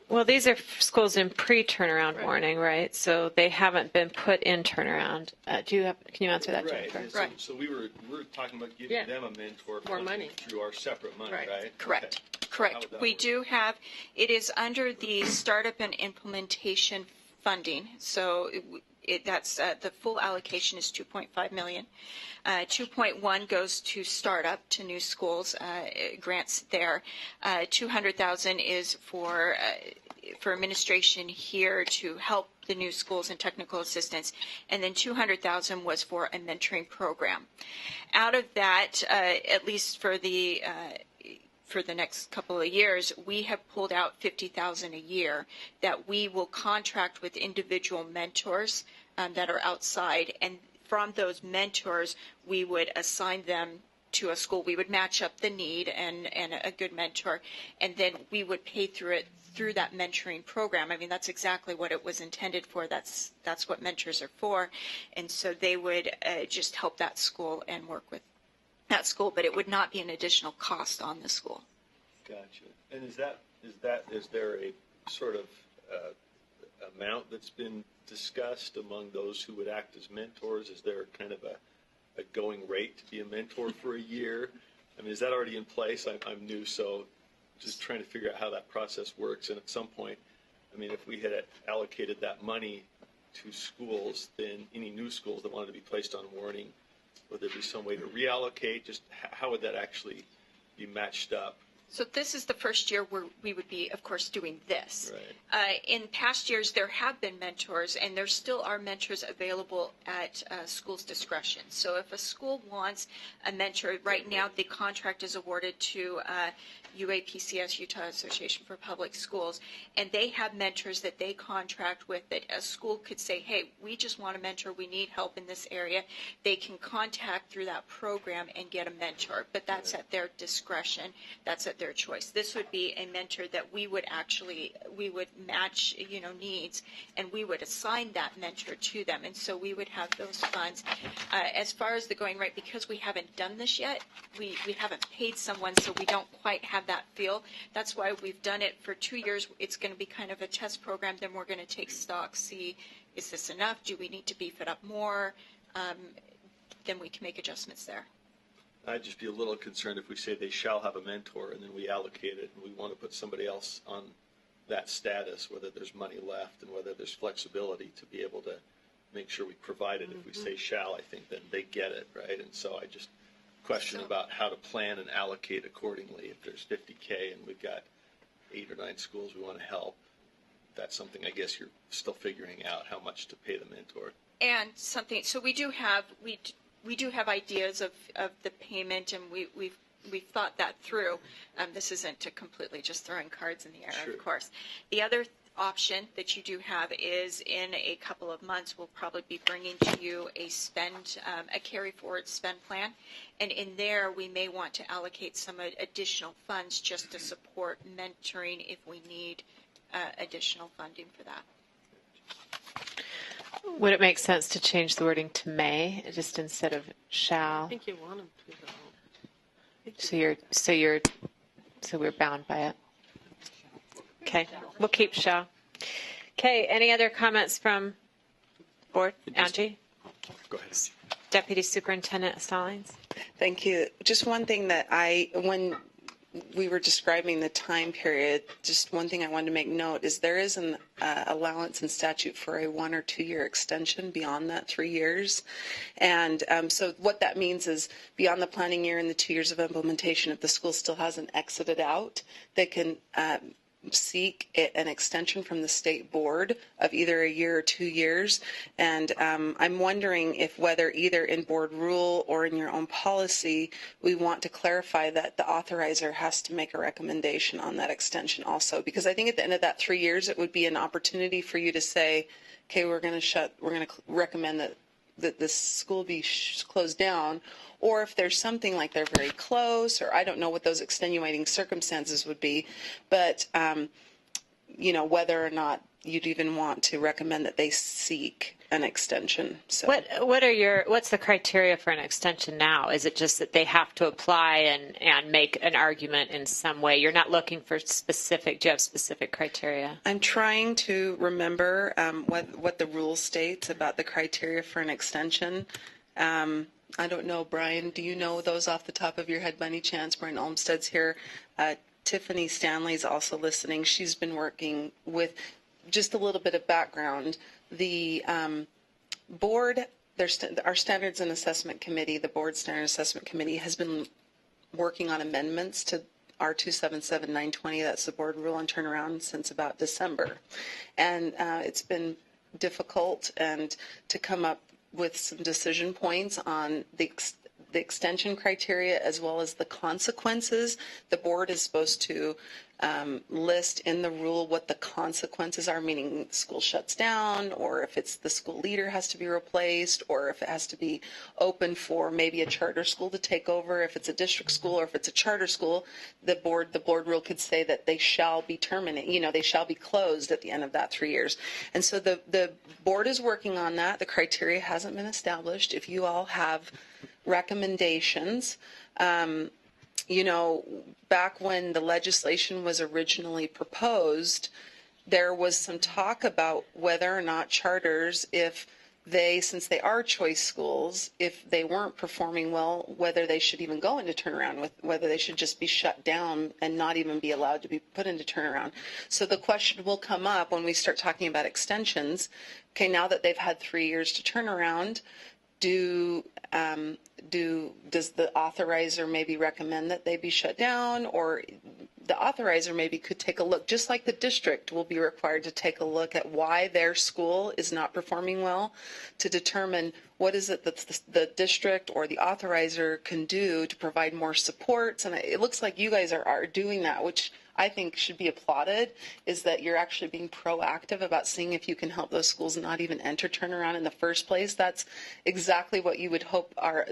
Well, these are schools in pre-turnaround warning, right? So they haven't been put in turnaround. Can you answer that, Right. Jennifer? Yeah, so we were talking about giving them a mentor More money through our separate money, right? Correct. Okay. Correct. We do have, it is under the startup and implementation funding. So that's the full allocation is $2.5 million. 2.1 goes to startup, to new schools, grants there. 200,000 is for administration here to help the new schools and technical assistance, and then 200,000 was for a mentoring program. Out of that, at least for the next couple of years, we have pulled out 50,000 a year that we will contract with individual mentors that are outside, and from those mentors, we would assign them to a school. We would match up the need and a good mentor, and then we would pay through that mentoring program. I mean, that's exactly what it was intended for. That's what mentors are for, and so they would just help that school and work with that school, but it would not be an additional cost on the school. Gotcha. And is there a sort of amount that's been discussed among those who would act as mentors? Is there kind of a going rate to be a mentor for a year? I mean, is that already in place? I'm new, so just trying to figure out how that process works. And at some point, I mean, if we had allocated that money to schools, then any new schools that wanted to be placed on warning, would there be some way to reallocate? Just how would that actually be matched up? So this is the first year where we would be, of course, doing this. Right. In past years, there have been mentors, and there still are mentors available at school's discretion. So if a school wants a mentor, right now the contract is awarded to UAPCS, Utah Association for Public Schools, and they have mentors that they contract with that a school could say, hey, we just want a mentor, we need help in this area. They can contact through that program and get a mentor, but that's at their discretion. That's at their choice. This would be a mentor that we would match, needs, and we would assign that mentor to them, and so we would have those funds. As far as the going rate, because we haven't done this yet, we haven't paid someone, so we don't quite have that feel. That's why we've done it for 2 years. It's going to be kind of a test program. Then we're going to take stock, see, is this enough? Do we need to beef it up more? Then we can make adjustments there. I'd just be a little concerned if we say they shall have a mentor and then we allocate it and we want to put somebody else on that status, whether there's money left and whether there's flexibility to be able to make sure we provide it. If we say shall, I think then they get it, right? And so I just question about how to plan and allocate accordingly. If there's 50K and we've got 8 or 9 schools we want to help, that's something I guess you're still figuring out how much to pay the mentor. And something, so we do have ideas of the payment, and we've thought that through. This isn't to completely just throwing cards in the air, Sure. Of course. The other option that you do have is in a couple of months, we'll probably be bringing to you a carry forward spend plan. And in there, we may want to allocate some additional funds just to support mentoring if we need additional funding for that. Would it make sense to change the wording to may, just instead of shall? I think you want them to, though. So we're bound by it. Okay, we'll keep shall. Okay, any other comments from board? Angie? Go ahead. Deputy Superintendent Stallings? Thank you. Just one thing that when we were describing the time period, just one thing I wanted to make note is there is an allowance in statute for a 1 or 2 year extension beyond that 3 years. And so what that means is beyond the planning year and the 2 years of implementation, if the school still hasn't exited out, they can seek an extension from the state board of either a year or 2 years. And I'm wondering if whether either in board rule or in your own policy, we want to clarify that the authorizer has to make a recommendation on that extension also. Because I think at the end of that 3 years, it would be an opportunity for you to say, okay, we're going to recommend that this school be closed down. Or if there's something like they're very close, or I don't know what those extenuating circumstances would be, but, whether or not you'd even want to recommend that they seek an extension. So What's the criteria for an extension now? Is it just that they have to apply and make an argument in some way? You're not looking for do you have specific criteria? I'm trying to remember what the rule states about the criteria for an extension. I don't know, Brian, do you know those off the top of your head by any chance? Brian Olmstead's here. Tiffany Stanley's also listening. She's been working with just a little bit of background. The board, our Standards and Assessment Committee, the Board Standards Assessment Committee has been working on amendments to R277920, that's the board rule on turnaround, since about December. And it's been difficult and to come up with some decision points on the extension criteria as well as the consequences. The board is supposed to list in the rule what the consequences are, meaning the school shuts down, or if it's the school leader has to be replaced, or if it has to be open for maybe a charter school to take over. If it's a district school or if it's a charter school, the board rule could say that they shall be terminated, they shall be closed at the end of that 3 years. And so the board is working on that. The criteria hasn't been established. If you all have recommendations, back when the legislation was originally proposed, there was some talk about whether or not charters, since they are choice schools, if they weren't performing well, whether they should even go into turnaround, whether they should just be shut down and not even be allowed to be put into turnaround. So the question will come up when we start talking about extensions. Okay, now that they've had 3 years to turn around, does the authorizer maybe recommend that they be shut down, or the authorizer maybe could take a look, just like the district will be required to take a look at why their school is not performing well, to determine what is it that the district or the authorizer can do to provide more supports. And it looks like you guys are doing that, which I think should be applauded, is that you're actually being proactive about seeing if you can help those schools not even enter turnaround in the first place. That's exactly what you would hope your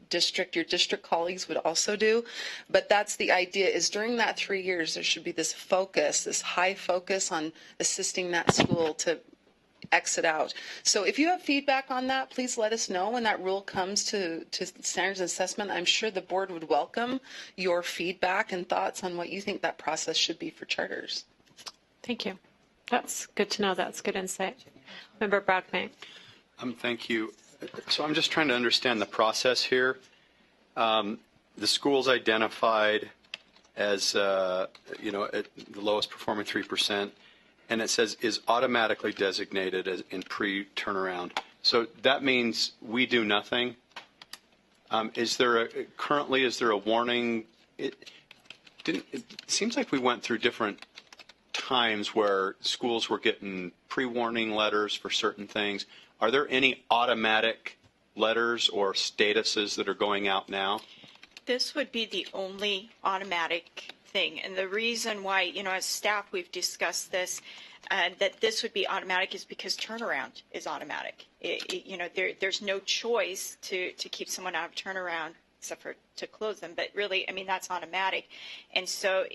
district colleagues would also do. But that's the idea, is during that 3 years, there should be this focus, this high focus on assisting that school to exit out. So if you have feedback on that, please let us know when that rule comes to standards and assessment. I'm sure the board would welcome your feedback and thoughts on what you think that process should be for charters. Thank you. That's good to know. That's good insight. Member Brockbank. Thank you. So I'm just trying to understand the process here. The school's identified as, at the lowest performing 3%. And it says is automatically designated as in pre-turnaround. So that means we do nothing. Is there a warning? It seems like we went through different times where schools were getting pre-warning letters for certain things. Are there any automatic letters or statuses that are going out now? This would be the only automatic thing. And the reason why, as staff, we've discussed this, that this would be automatic is because turnaround is automatic. There's no choice to keep someone out of turnaround except for to close them. But really, that's automatic. And so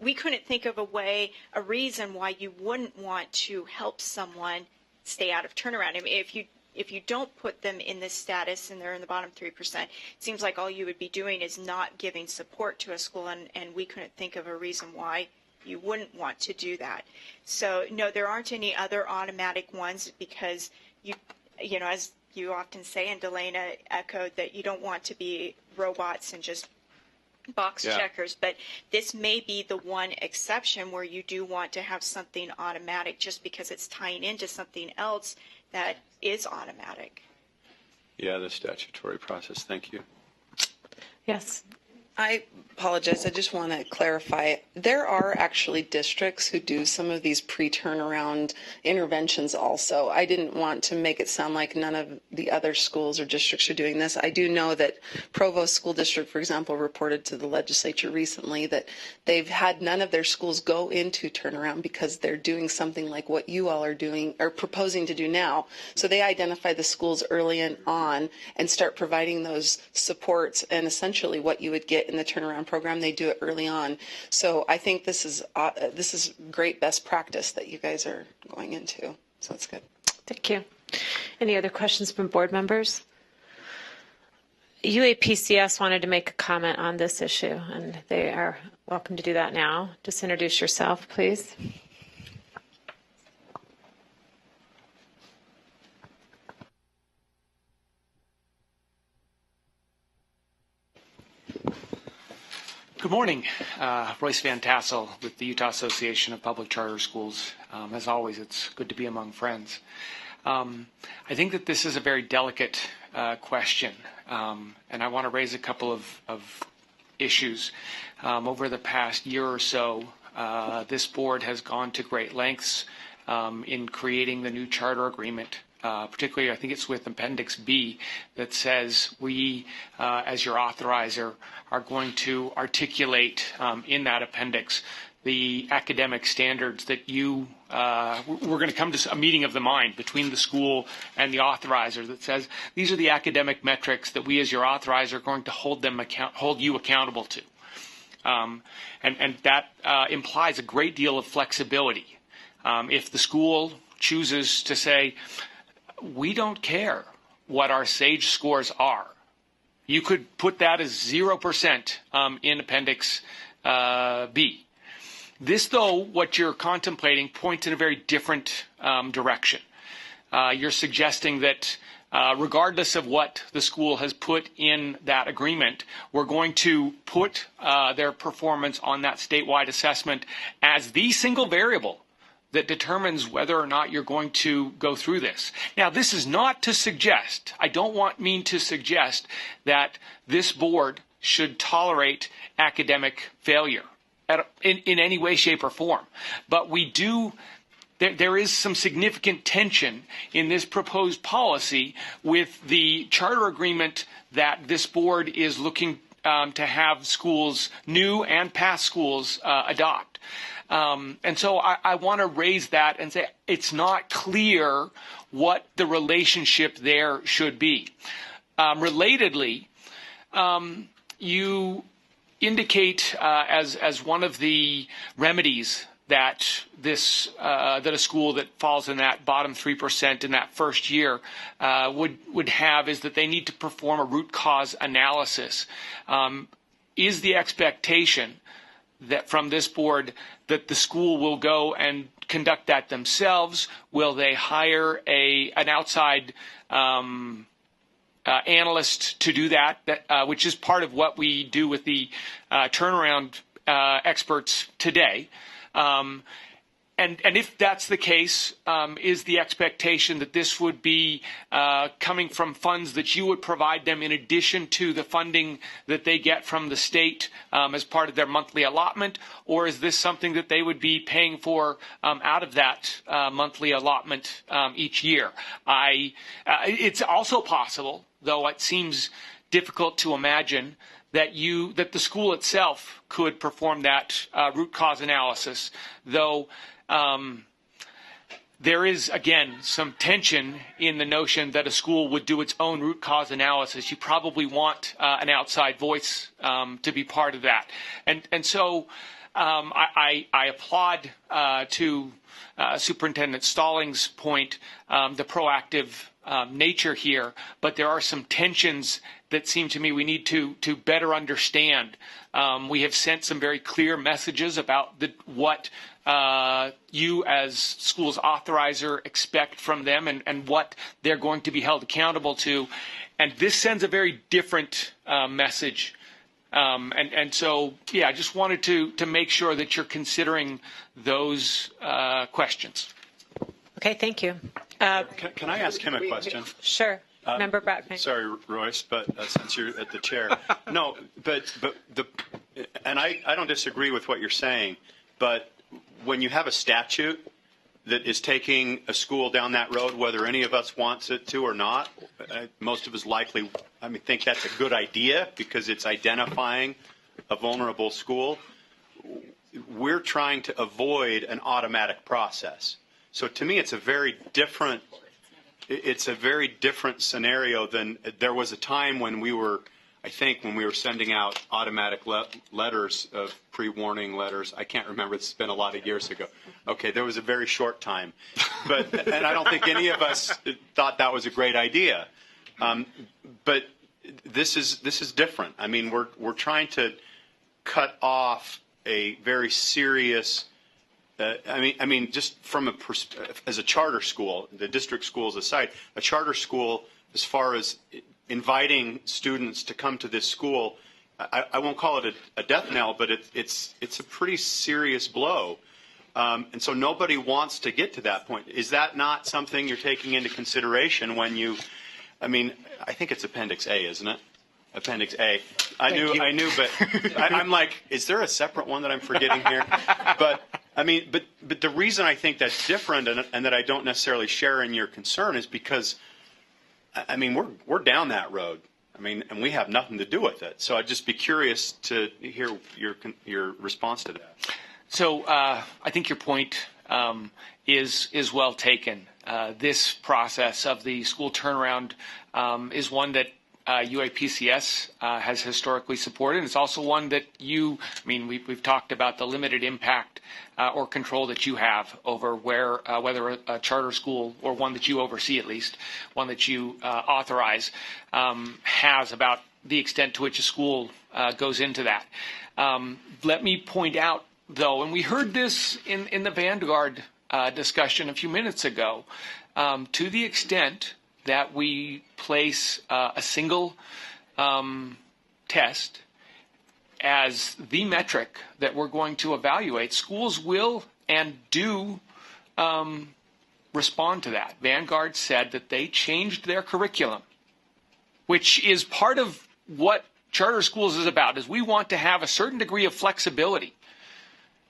we couldn't think of a reason why you wouldn't want to help someone stay out of turnaround. If you don't put them in this status and they're in the bottom 3%, it seems like all you would be doing is not giving support to a school, and we couldn't think of a reason why you wouldn't want to do that. So, no, there aren't any other automatic ones because as you often say, and Delana echoed, that you don't want to be robots and just box Yeah. checkers, but this may be the one exception where you do want to have something automatic just because it's tying into something else that is automatic. Yeah, the statutory process. Thank you. Yes. I apologize. I just want to clarify. There are actually districts who do some of these pre-turnaround interventions also. I didn't want to make it sound like none of the other schools or districts are doing this. I do know that Provo School District, for example, reported to the legislature recently that they've had none of their schools go into turnaround because they're doing something like what you all are doing or proposing to do now. So they identify the schools early on and start providing those supports, and essentially what you would get in the turnaround program, they do it early on. So I think this is great best practice that you guys are going into. So it's good. Thank you. Any other questions from board members? UAPCS wanted to make a comment on this issue, and they are welcome to do that now. Just introduce yourself, please. Good morning. Royce Van Tassel with the Utah Association of Public Charter Schools. As always, it's good to be among friends. I think that this is a very delicate question, and I want to raise a couple of issues. Over the past year or so, this board has gone to great lengths in creating the new charter agreement. Particularly, I think it's with Appendix B that says we, as your authorizer, are going to articulate in that appendix the academic standards that you, we're going to come to a meeting of the mind between the school and the authorizer that says these are the academic metrics that we as your authorizer are going to hold you accountable to. And that implies a great deal of flexibility. If the school chooses to say, we don't care what our SAGE scores are, you could put that as 0% in Appendix B. This, though, what you're contemplating points in a very different direction. You're suggesting that regardless of what the school has put in that agreement, we're going to put their performance on that statewide assessment as the single variable that determines whether or not you're going to go through this. Now, this is not to suggest, I don't mean to suggest that this board should tolerate academic failure in any way, shape, or form. But we do, there is some significant tension in this proposed policy with the charter agreement that this board is looking to have schools, new and past schools, adopt. And so I want to raise that and say it's not clear what the relationship there should be. Relatedly, you indicate as one of the remedies that that a school that falls in that bottom 3% in that first year would have is that they need to perform a root cause analysis. Is the expectation that from this board that the school will go and conduct that themselves? Will they hire an outside analyst to do that, which is part of what we do with the turnaround experts today? And if that's the case, is the expectation that this would be coming from funds that you would provide them in addition to the funding that they get from the state as part of their monthly allotment, or is this something that they would be paying for out of that monthly allotment each year? It's also possible, though it seems difficult to imagine, that the school itself could perform that root cause analysis, though there is, again, some tension in the notion that a school would do its own root cause analysis. You probably want an outside voice to be part of that. And so I applaud to Superintendent Stallings' point the proactive nature here, but there are some tensions that seem to me we need to better understand. We have sent some very clear messages about what you as schools authorizer expect from them and what they're going to be held accountable to. And this sends a very different message And so, yeah, I just wanted to make sure that you're considering those questions. Okay, thank you. Can I ask him a question? Sure. Member Brockman. Sorry, Royce, but since you're at the chair. No, and I don't disagree with what you're saying, but when you have a statute that is taking a school down that road, whether any of us wants it to or not, most of us likely, think that's a good idea because it's identifying a vulnerable school. We're trying to avoid an automatic process. So to me, it's a very different scenario than there was a time when we were sending out automatic letters of pre-warning letters. I can't remember. It's been a lot of years ago. Okay, there was a very short time. And I don't think any of us thought that was a great idea. But this is different. We're trying to cut off a very serious just from as a charter school, the district schools aside, a charter school, as far as inviting students to come to this school, I won't call it a death knell, but it's a pretty serious blow. And so nobody wants to get to that point. Is that not something you're taking into consideration when you, I think it's Appendix A, isn't it? Appendix A. I knew, but I'm like, is there a separate one that I'm forgetting here? But the reason I think that's different and that I don't necessarily share in your concern is because, we're down that road. And we have nothing to do with it. So I'd just be curious to hear your response to that. So I think your point is well taken. This process of the school turnaround is one that UAPCS has historically supported. It's also one that we've talked about the limited impact or control that you have over whether a charter school or one that you oversee, at least one that you authorize, has about the extent to which a school goes into that. Let me point out, though, and we heard this in the Vanguard discussion a few minutes ago, to the extent that we place a single test as the metric that we're going to evaluate, schools will and do respond to that. Vanguard said that they changed their curriculum, which is part of what charter schools is about, is we want to have a certain degree of flexibility.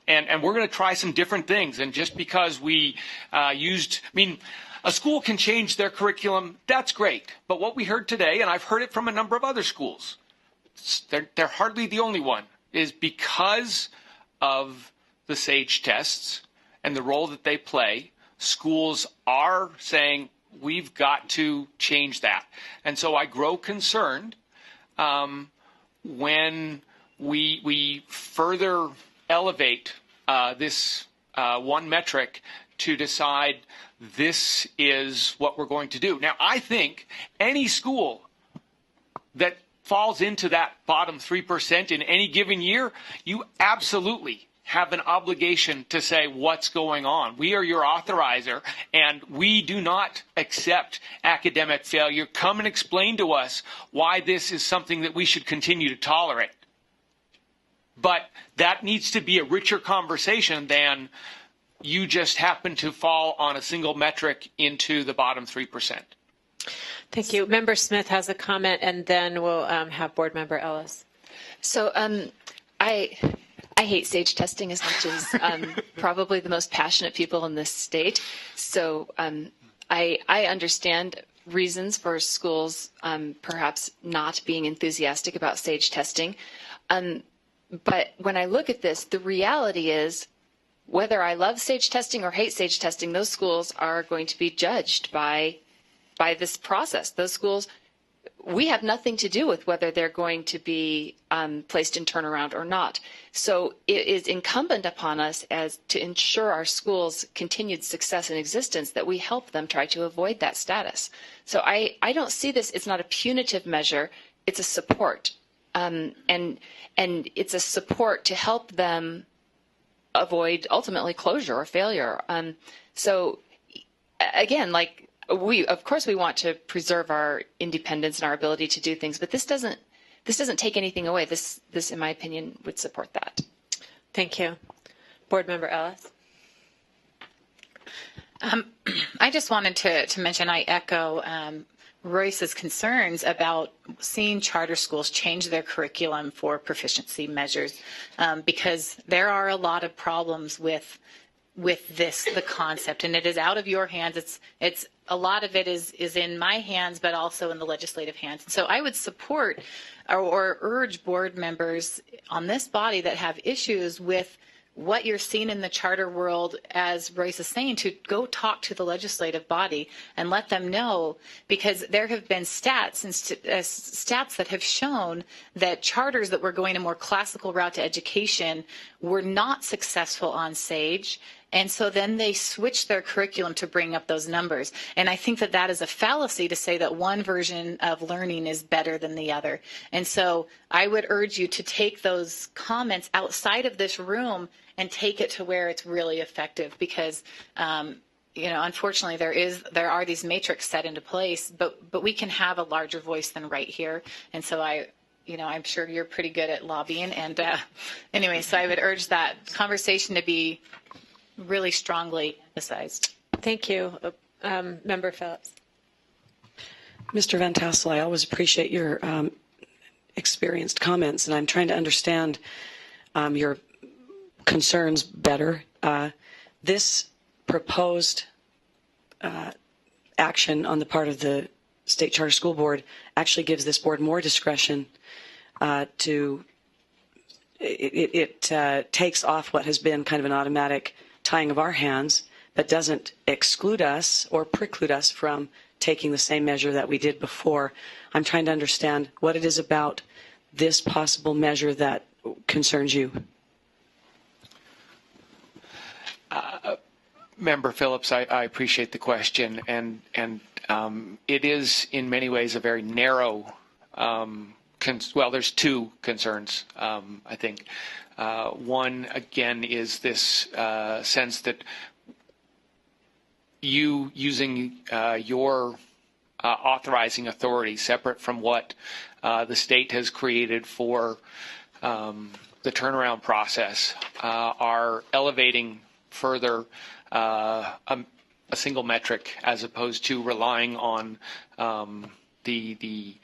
And we're going to try some different things. And just because we a school can change their curriculum, that's great. But what we heard today, and I've heard it from a number of other schools, they're hardly the only one, is because of the SAGE tests and the role that they play, schools are saying, we've got to change that. And so I grow concerned when we further elevate this one metric to decide this is what we're going to do. Now, I think any school that falls into that bottom 3% in any given year, you absolutely have an obligation to say what's going on. We are your authorizer, and we do not accept academic failure. Come and explain to us why this is something that we should continue to tolerate. But that needs to be a richer conversation than you just happen to fall on a single metric into the bottom 3%. Thank you. Member Smith has a comment, and then we'll have Board Member Ellis. So I hate SAGE testing as much as probably the most passionate people in this state. So I understand reasons for schools perhaps not being enthusiastic about SAGE testing. But when I look at this, the reality is whether I love SAGE testing or hate SAGE testing, those schools are going to be judged by this process. Those schools, we have nothing to do with whether they're going to be placed in turnaround or not. So it is incumbent upon us as to ensure our schools' continued success and existence that we help them try to avoid that status. So I don't see this, it's not a punitive measure, it's a support. And it's a support to help them avoid ultimately closure or failure. So again, of course we want to preserve our independence and our ability to do things, but this doesn't this doesn't take anything away. This, in my opinion, would support that. Thank you. Board Member Ellis. I just wanted to mention, I echo Royce's concerns about seeing charter schools change their curriculum for proficiency measures, because there are a lot of problems with the concept, and it is out of your hands. It's a lot of it is in my hands, but also in the legislative hands. And so I would support or urge board members on this body that have issues with what you're seeing in the charter world, as Royce is saying, to go talk to the legislative body and let them know, because there have been stats that have shown that charters that were going a more classical route to education were not successful on SAGE. And so then they switched their curriculum to bring up those numbers. And I think that is a fallacy to say that one version of learning is better than the other. And so I would urge you to take those comments outside of this room and take it to where it's really effective, because unfortunately there are these matrix set into place, but we can have a larger voice than right here. And so I'm sure you're pretty good at lobbying. And anyway, so I would urge that conversation to be really strongly emphasized. Thank you. Member Phillips. Mr. Van Tassel, I always appreciate your experienced comments, and I'm trying to understand your concerns better. This proposed action on the part of the State Charter School Board actually gives this board more discretion it takes off what has been kind of an automatic tying of our hands, but doesn't exclude us or preclude us from taking the same measure that we did before. I'm trying to understand what it is about this possible measure that concerns you. Member Phillips, I appreciate the question, and it is in many ways a very narrow. There's two concerns, I think. One, again, is this sense that you using your authorizing authority separate from what the state has created for the turnaround process are elevating further a single metric as opposed to relying on the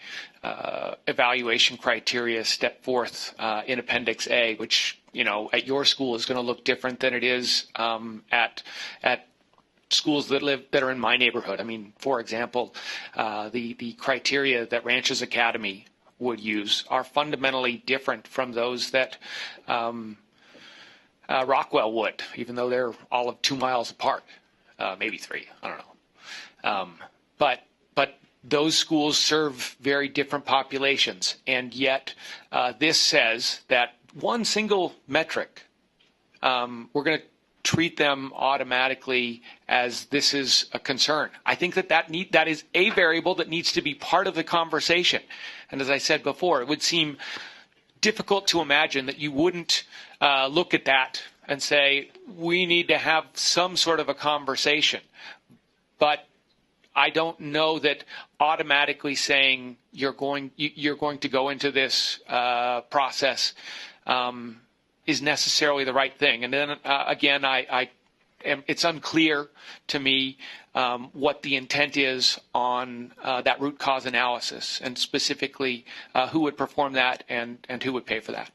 evaluation criteria set forth in Appendix A, which at your school is going to look different than it is at schools that are in my neighborhood. I mean, for example, the criteria that Ranches Academy would use are fundamentally different from those that Rockwell would, even though they're all of 2 miles apart, maybe 3. I don't know. But those schools serve very different populations, and yet this says that one single metric, we're going to treat them automatically as this is a concern. I think that is a variable that needs to be part of the conversation. And as I said before, it would seem difficult to imagine that you wouldn't look at that and say, we need to have some sort of a conversation. But I don't know that automatically saying you're going to go into this process is necessarily the right thing. And then again, it's unclear to me what the intent is on that root cause analysis, and specifically who would perform that and who would pay for that.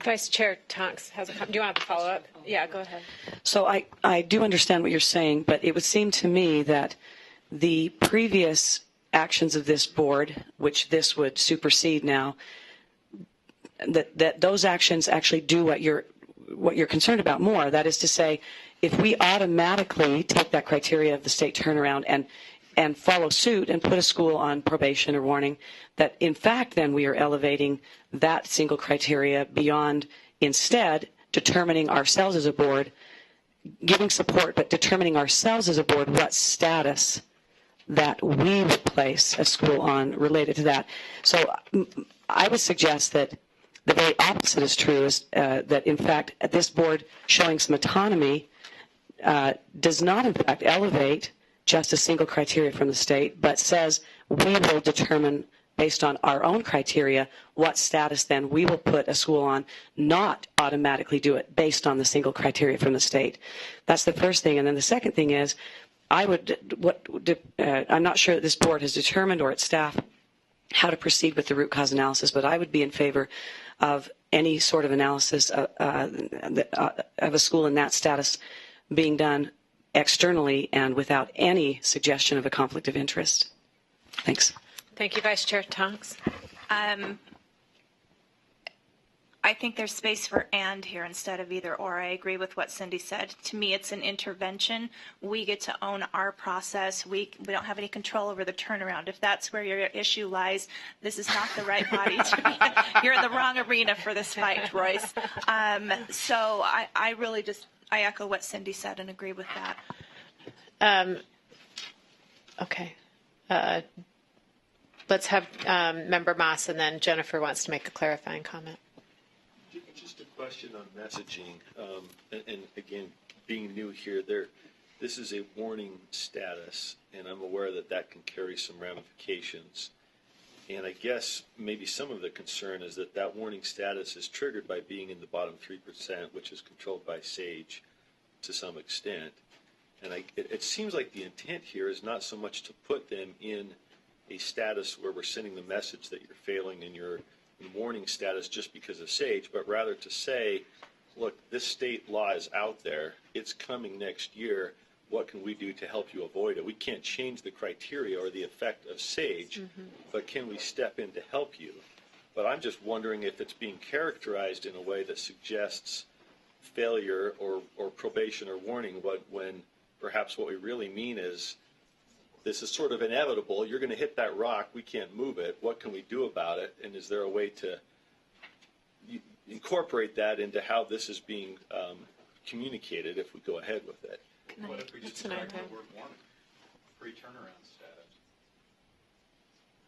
Vice Chair Tonks has do you want to follow up? Yeah, go ahead. So I do understand what you're saying, but it would seem to me that the previous actions of this board, which this would supersede now, that those actions actually do what you're concerned about more. That is to say, if we automatically take that criteria of the state turnaround and follow suit and put a school on probation or warning, that in fact then we are elevating that single criteria beyond instead determining ourselves as a board, giving support, but determining ourselves as a board what status that we would place a school on related to that. So I would suggest that the very opposite is true, is that in fact at this board showing some autonomy does not in fact elevate just a single criteria from the state, but says we will determine based on our own criteria, what status then we will put a school on, not automatically do it based on the single criteria from the state. That's the first thing. And then the second thing is, I'm not sure that this board has determined, or its staff, how to proceed with the root cause analysis, but I would be in favor of any sort of analysis of a school in that status being done externally and without any suggestion of a conflict of interest. Thanks. Thank you, Vice Chair Tonks. I think there's space for and here instead of either or. I agree with what Cindy said. To me, it's an intervention. We get to own our process. We don't have any control over the turnaround. If that's where your issue lies, this is not the right body to be in. You're in the wrong arena for this fight, Royce. So I really I echo what Cindy said and agree with that. Okay. Let's have Member Moss, and then Jennifer wants to make a clarifying comment. Just a question on messaging, and again, being new here, this is a warning status, and I'm aware that that can carry some ramifications. And I guess maybe some of the concern is that that warning status is triggered by being in the bottom 3%, which is controlled by SAGE to some extent. And it seems like the intent here is not so much to put them in a status where we're sending the message that you're failing in your warning status just because of SAGE, but rather to say, look, this state law is out there. It's coming next year. What can we do to help you avoid it? We can't change the criteria or the effect of SAGE, but can we step in to help you? But I'm just wondering if it's being characterized in a way that suggests failure or probation or warning, when perhaps what we really mean is this is sort of inevitable. You're going to hit that rock. We can't move it. What can we do about it? And is there a way to incorporate that into how this is being communicated if we go ahead with it? What if we just start the word warning? Pre-turnaround status.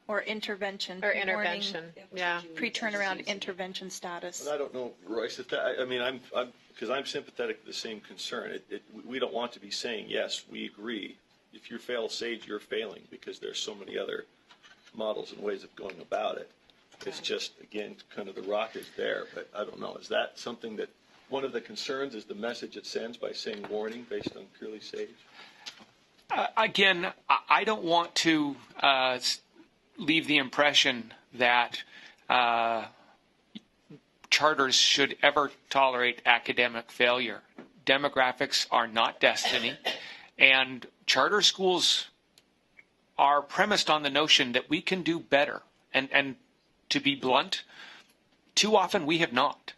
Or intervention. Or intervention, yeah. Pre-turnaround intervention status. But I don't know, Royce, if that, I mean, because I'm sympathetic to the same concern. We don't want to be saying, yes, we agree. If you fail SAGE, you're failing, because there's so many other models and ways of going about it. It's just, again, kind of the rock is there, but I don't know. Is that something that one of the concerns is the message it sends by saying warning based on purely SAGE? Again, I don't want to leave the impression that charters should ever tolerate academic failure. Demographics are not destiny, and charter schools are premised on the notion that we can do better. And to be blunt, too often we have not.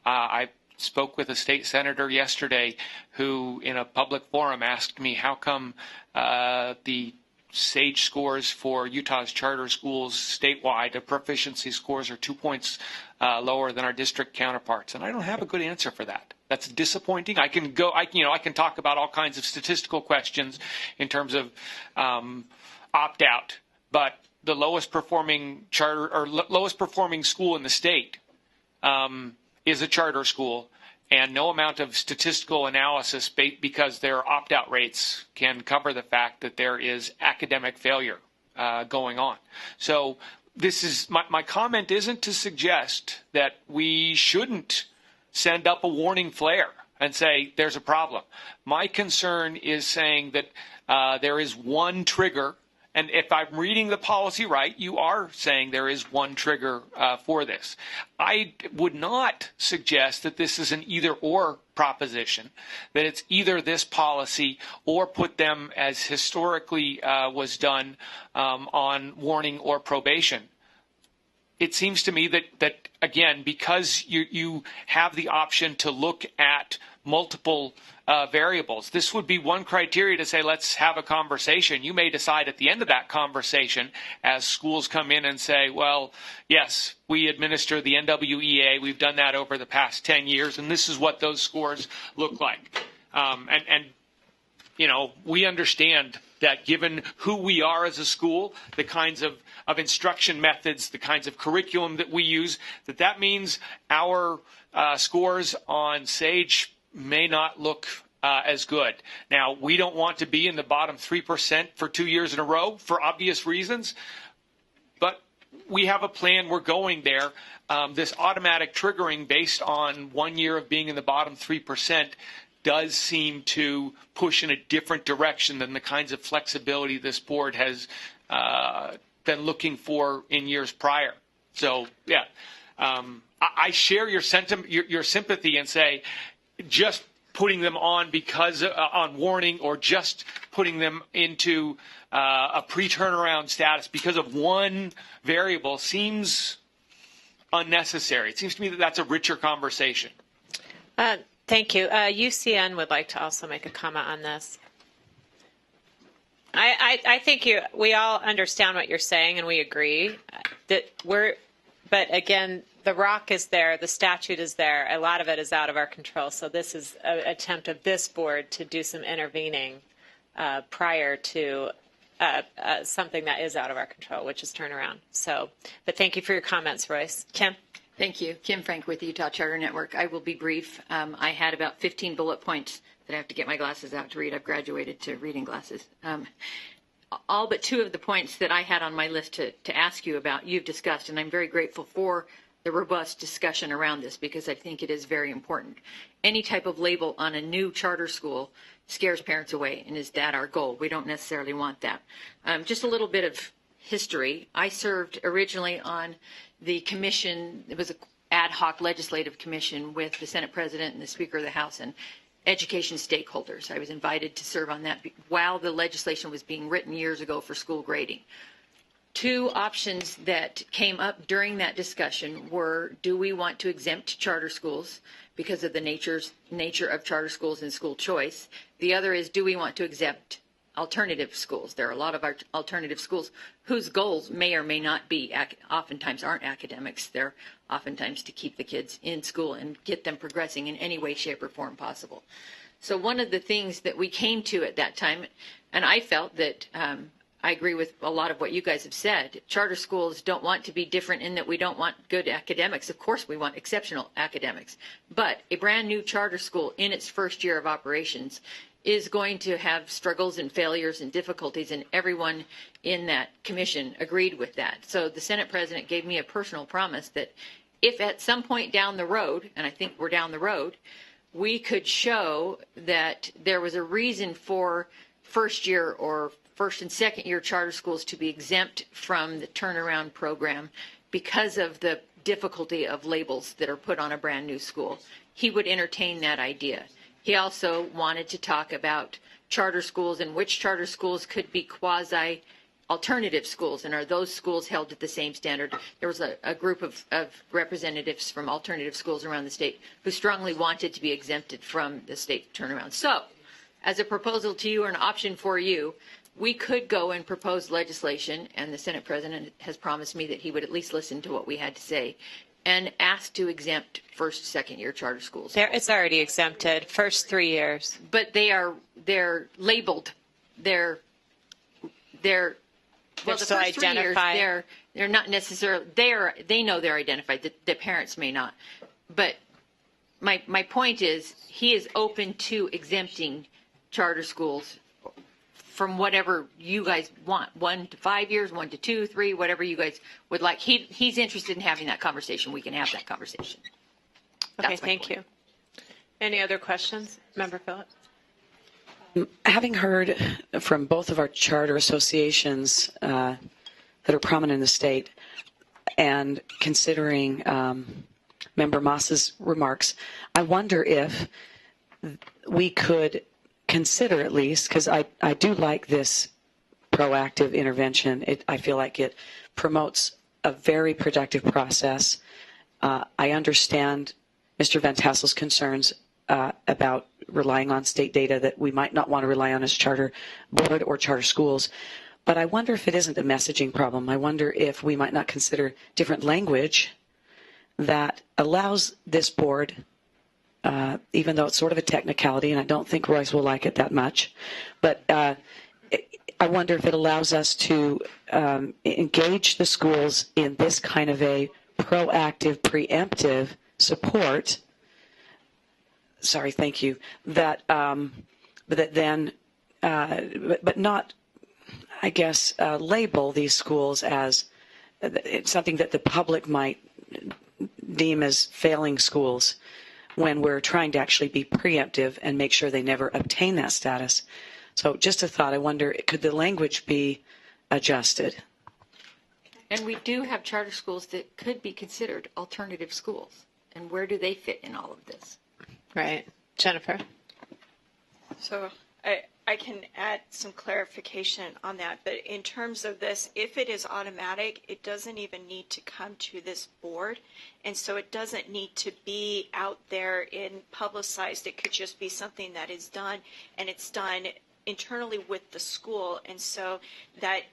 I spoke with a state senator yesterday who, in a public forum, asked me how come the SAGE scores for Utah's charter schools statewide, the proficiency scores are 2 points lower than our district counterparts. And I don't have a good answer for that. That's disappointing. I can talk about all kinds of statistical questions in terms of opt-out, but the lowest performing charter or lowest performing school in the state is a charter school, and no amount of statistical analysis, because their opt-out rates, can cover the fact that there is academic failure going on. So this is my comment isn't to suggest that we shouldn't send up a warning flare and say there's a problem. My concern is saying that there is one trigger. And if I'm reading the policy right, you are saying there is one trigger for this. I would not suggest that this is an either-or proposition, that it's either this policy or put them, as historically was done, on warning or probation. It seems to me that again, because you have the option to look at multiple variables. This would be one criteria to say, let's have a conversation. You may decide at the end of that conversation, as schools come in and say, well, yes, we administer the NWEA. We've done that over the past 10 years, and this is what those scores look like. And we understand that given who we are as a school, the kinds of instruction methods, the kinds of curriculum that we use, that means our scores on SAGE may not look as good. Now, we don't want to be in the bottom 3% for 2 years in a row for obvious reasons, but we have a plan. We're going there. This automatic triggering based on 1 year of being in the bottom 3% does seem to push in a different direction than the kinds of flexibility this board has been looking for in years prior. So, yeah, I share your sentiment, your sympathy, and say just putting them on because on warning, or just putting them into a pre-turnaround status because of one variable seems unnecessary. It seems to me that that's a richer conversation. Thank you. UCN would like to also make a comment on this. I think we all understand what you're saying, and we agree but again, the rock is there, the statute is there, a lot of it is out of our control. So this is an attempt of this board to do some intervening prior to something that is out of our control, which is turnaround. So, but thank you for your comments, Royce. Kim? Thank you. Kim Frank with the Utah Charter Network. I will be brief. I had about 15 bullet points that I have to get my glasses out to read. I've graduated to reading glasses. All but 2 of the points that I had on my list to ask you about, you've discussed, and I'm very grateful for the robust discussion around this because I think it is very important. Any type of label on a new charter school scares parents away, and is that our goal? We don't necessarily want that. Just a little bit of history. I served originally on the commission. It was an ad hoc legislative commission with the Senate President and the Speaker of the House and education stakeholders. I was invited to serve on that while the legislation was being written years ago for school grading. 2 options that came up during that discussion were, do we want to exempt charter schools because of the nature of charter schools and school choice? The other is, do we want to exempt alternative schools? There are a lot of our alternative schools whose goals may or may not be, oftentimes aren't academics. They're oftentimes to keep the kids in school and get them progressing in any way, shape, or form possible. So one of the things that we came to at that time, and I felt that I agree with a lot of what you guys have said, charter schools don't want to be different in that we don't want good academics. Of course we want exceptional academics. But a brand new charter school in its first year of operations is going to have struggles and failures and difficulties, and everyone in that commission agreed with that. So the Senate President gave me a personal promise that if at some point down the road, and I think we're down the road, we could show that there was a reason for first year or first and second year charter schools to be exempt from the turnaround program because of the difficulty of labels that are put on a brand new school, he would entertain that idea. He also wanted to talk about charter schools and which charter schools could be quasi-alternative schools, and are those schools held to the same standard. There was a group of representatives from alternative schools around the state who strongly wanted to be exempted from the state turnaround. So, as a proposal to you or an option for you, we could go and propose legislation, and the Senate President has promised me that he would at least listen to what we had to say, and ask to exempt first, second year charter schools. It's already exempted, first 3 years. But they're labeled. They're well, the still first 3 years, identified. they're not necessarily, they know they're identified, the parents may not. But my point is, he is open to exempting charter schools from whatever you guys want, 1 to 5 years, 1 to 2, 3, whatever you guys would like. He's interested in having that conversation. We can have that conversation. Okay, thank you. Any other questions? Member Phillips? Having heard from both of our charter associations that are prominent in the state, and considering Member Moss's remarks, I wonder if we could consider, at least, because I do like this proactive intervention. I feel like it promotes a very productive process. I understand Mr. Van Tassel's concerns about relying on state data that we might not want to rely on as charter board or charter schools. But I wonder if it isn't a messaging problem. I wonder if we might not consider different language that allows this board, even though it's sort of a technicality, and I don't think Royce will like it that much, but I wonder if it allows us to engage the schools in this kind of a proactive, preemptive support. Sorry, thank you. That then, but not, I guess, label these schools as it's something that the public might deem as failing schools when we're trying to actually be preemptive and make sure they never obtain that status. So just a thought, I wonder, could the language be adjusted? And we do have charter schools that could be considered alternative schools. And where do they fit in all of this? Right. Jennifer? So I can add some clarification on that, but in terms of this, if it is automatic, it doesn't even need to come to this board, and so it doesn't need to be out there and publicized. It could just be something that is done, and it's done internally with the school, and so that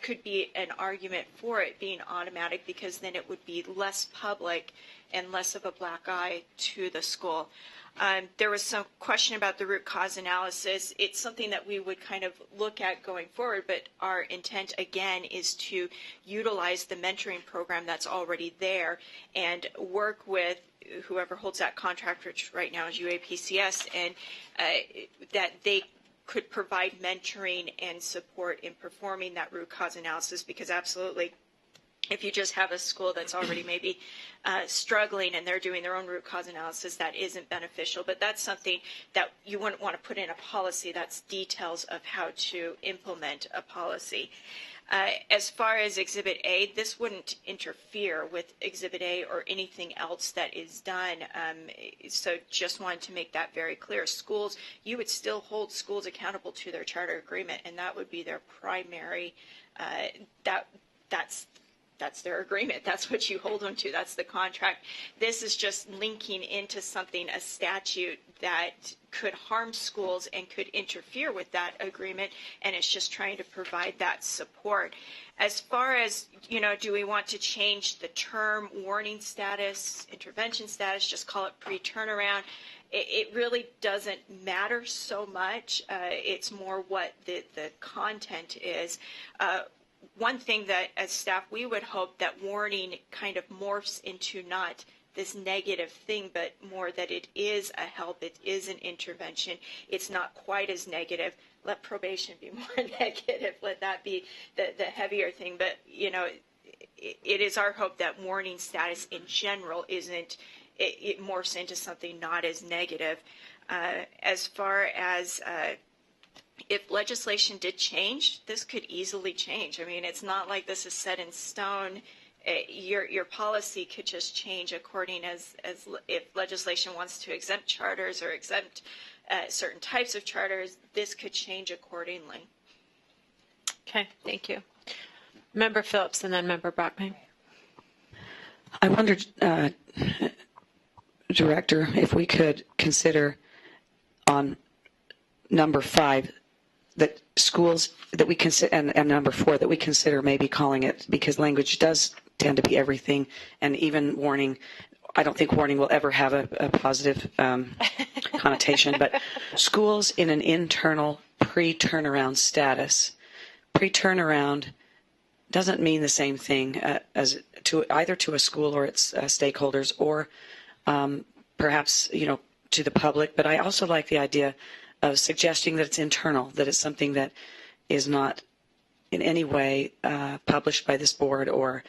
could be an argument for it being automatic, because then it would be less public and less of a black eye to the school. There was some question about the root cause analysis. It's something that we would kind of look at going forward, but our intent, again, is to utilize the mentoring program that's already there and work with whoever holds that contract, which right now is UAPCS, and that they could provide mentoring and support in performing that root cause analysis, because absolutely, if you just have a school that's already maybe struggling and they're doing their own root cause analysis, that isn't beneficial. But that's something that you wouldn't want to put in a policy. That's details of how to implement a policy. As far as Exhibit A, this wouldn't interfere with Exhibit A or anything else that is done. So just wanted to make that very clear. Schools, you would still hold schools accountable to their charter agreement, and that would be their primary, that's their agreement. That's what you hold them to. That's the contract. This is just linking into something, a statute that could harm schools and could interfere with that agreement, and it's just trying to provide that support. As far as, do we want to change the term warning status, intervention status, just call it pre-turnaround? It really doesn't matter so much. It's more what the content is. One thing that as staff we would hope that warning kind of morphs into not this negative thing, but more that it is a help, it is an intervention. It's not quite as negative. Let probation be more negative. Let that be the heavier thing. But, it is our hope that warning status in general isn't, it morphs into something not as negative. As far as if legislation did change, this could easily change. I mean, it's not like this is set in stone. Your policy could just change according as if legislation wants to exempt charters or exempt certain types of charters, this could change accordingly. Okay, thank you. Member Phillips and then Member Brockman. I wondered, Director, if we could consider on number 5 that schools that we consider, and number 4 that we consider maybe calling it, because language does tend to be everything, and even warning. I don't think warning will ever have a positive connotation, but schools in an internal pre-turnaround status. Pre-turnaround doesn't mean the same thing as to either to a school or its stakeholders, or perhaps to the public. But I also like the idea of suggesting that it's internal, that it's something that is not in any way published by this board, or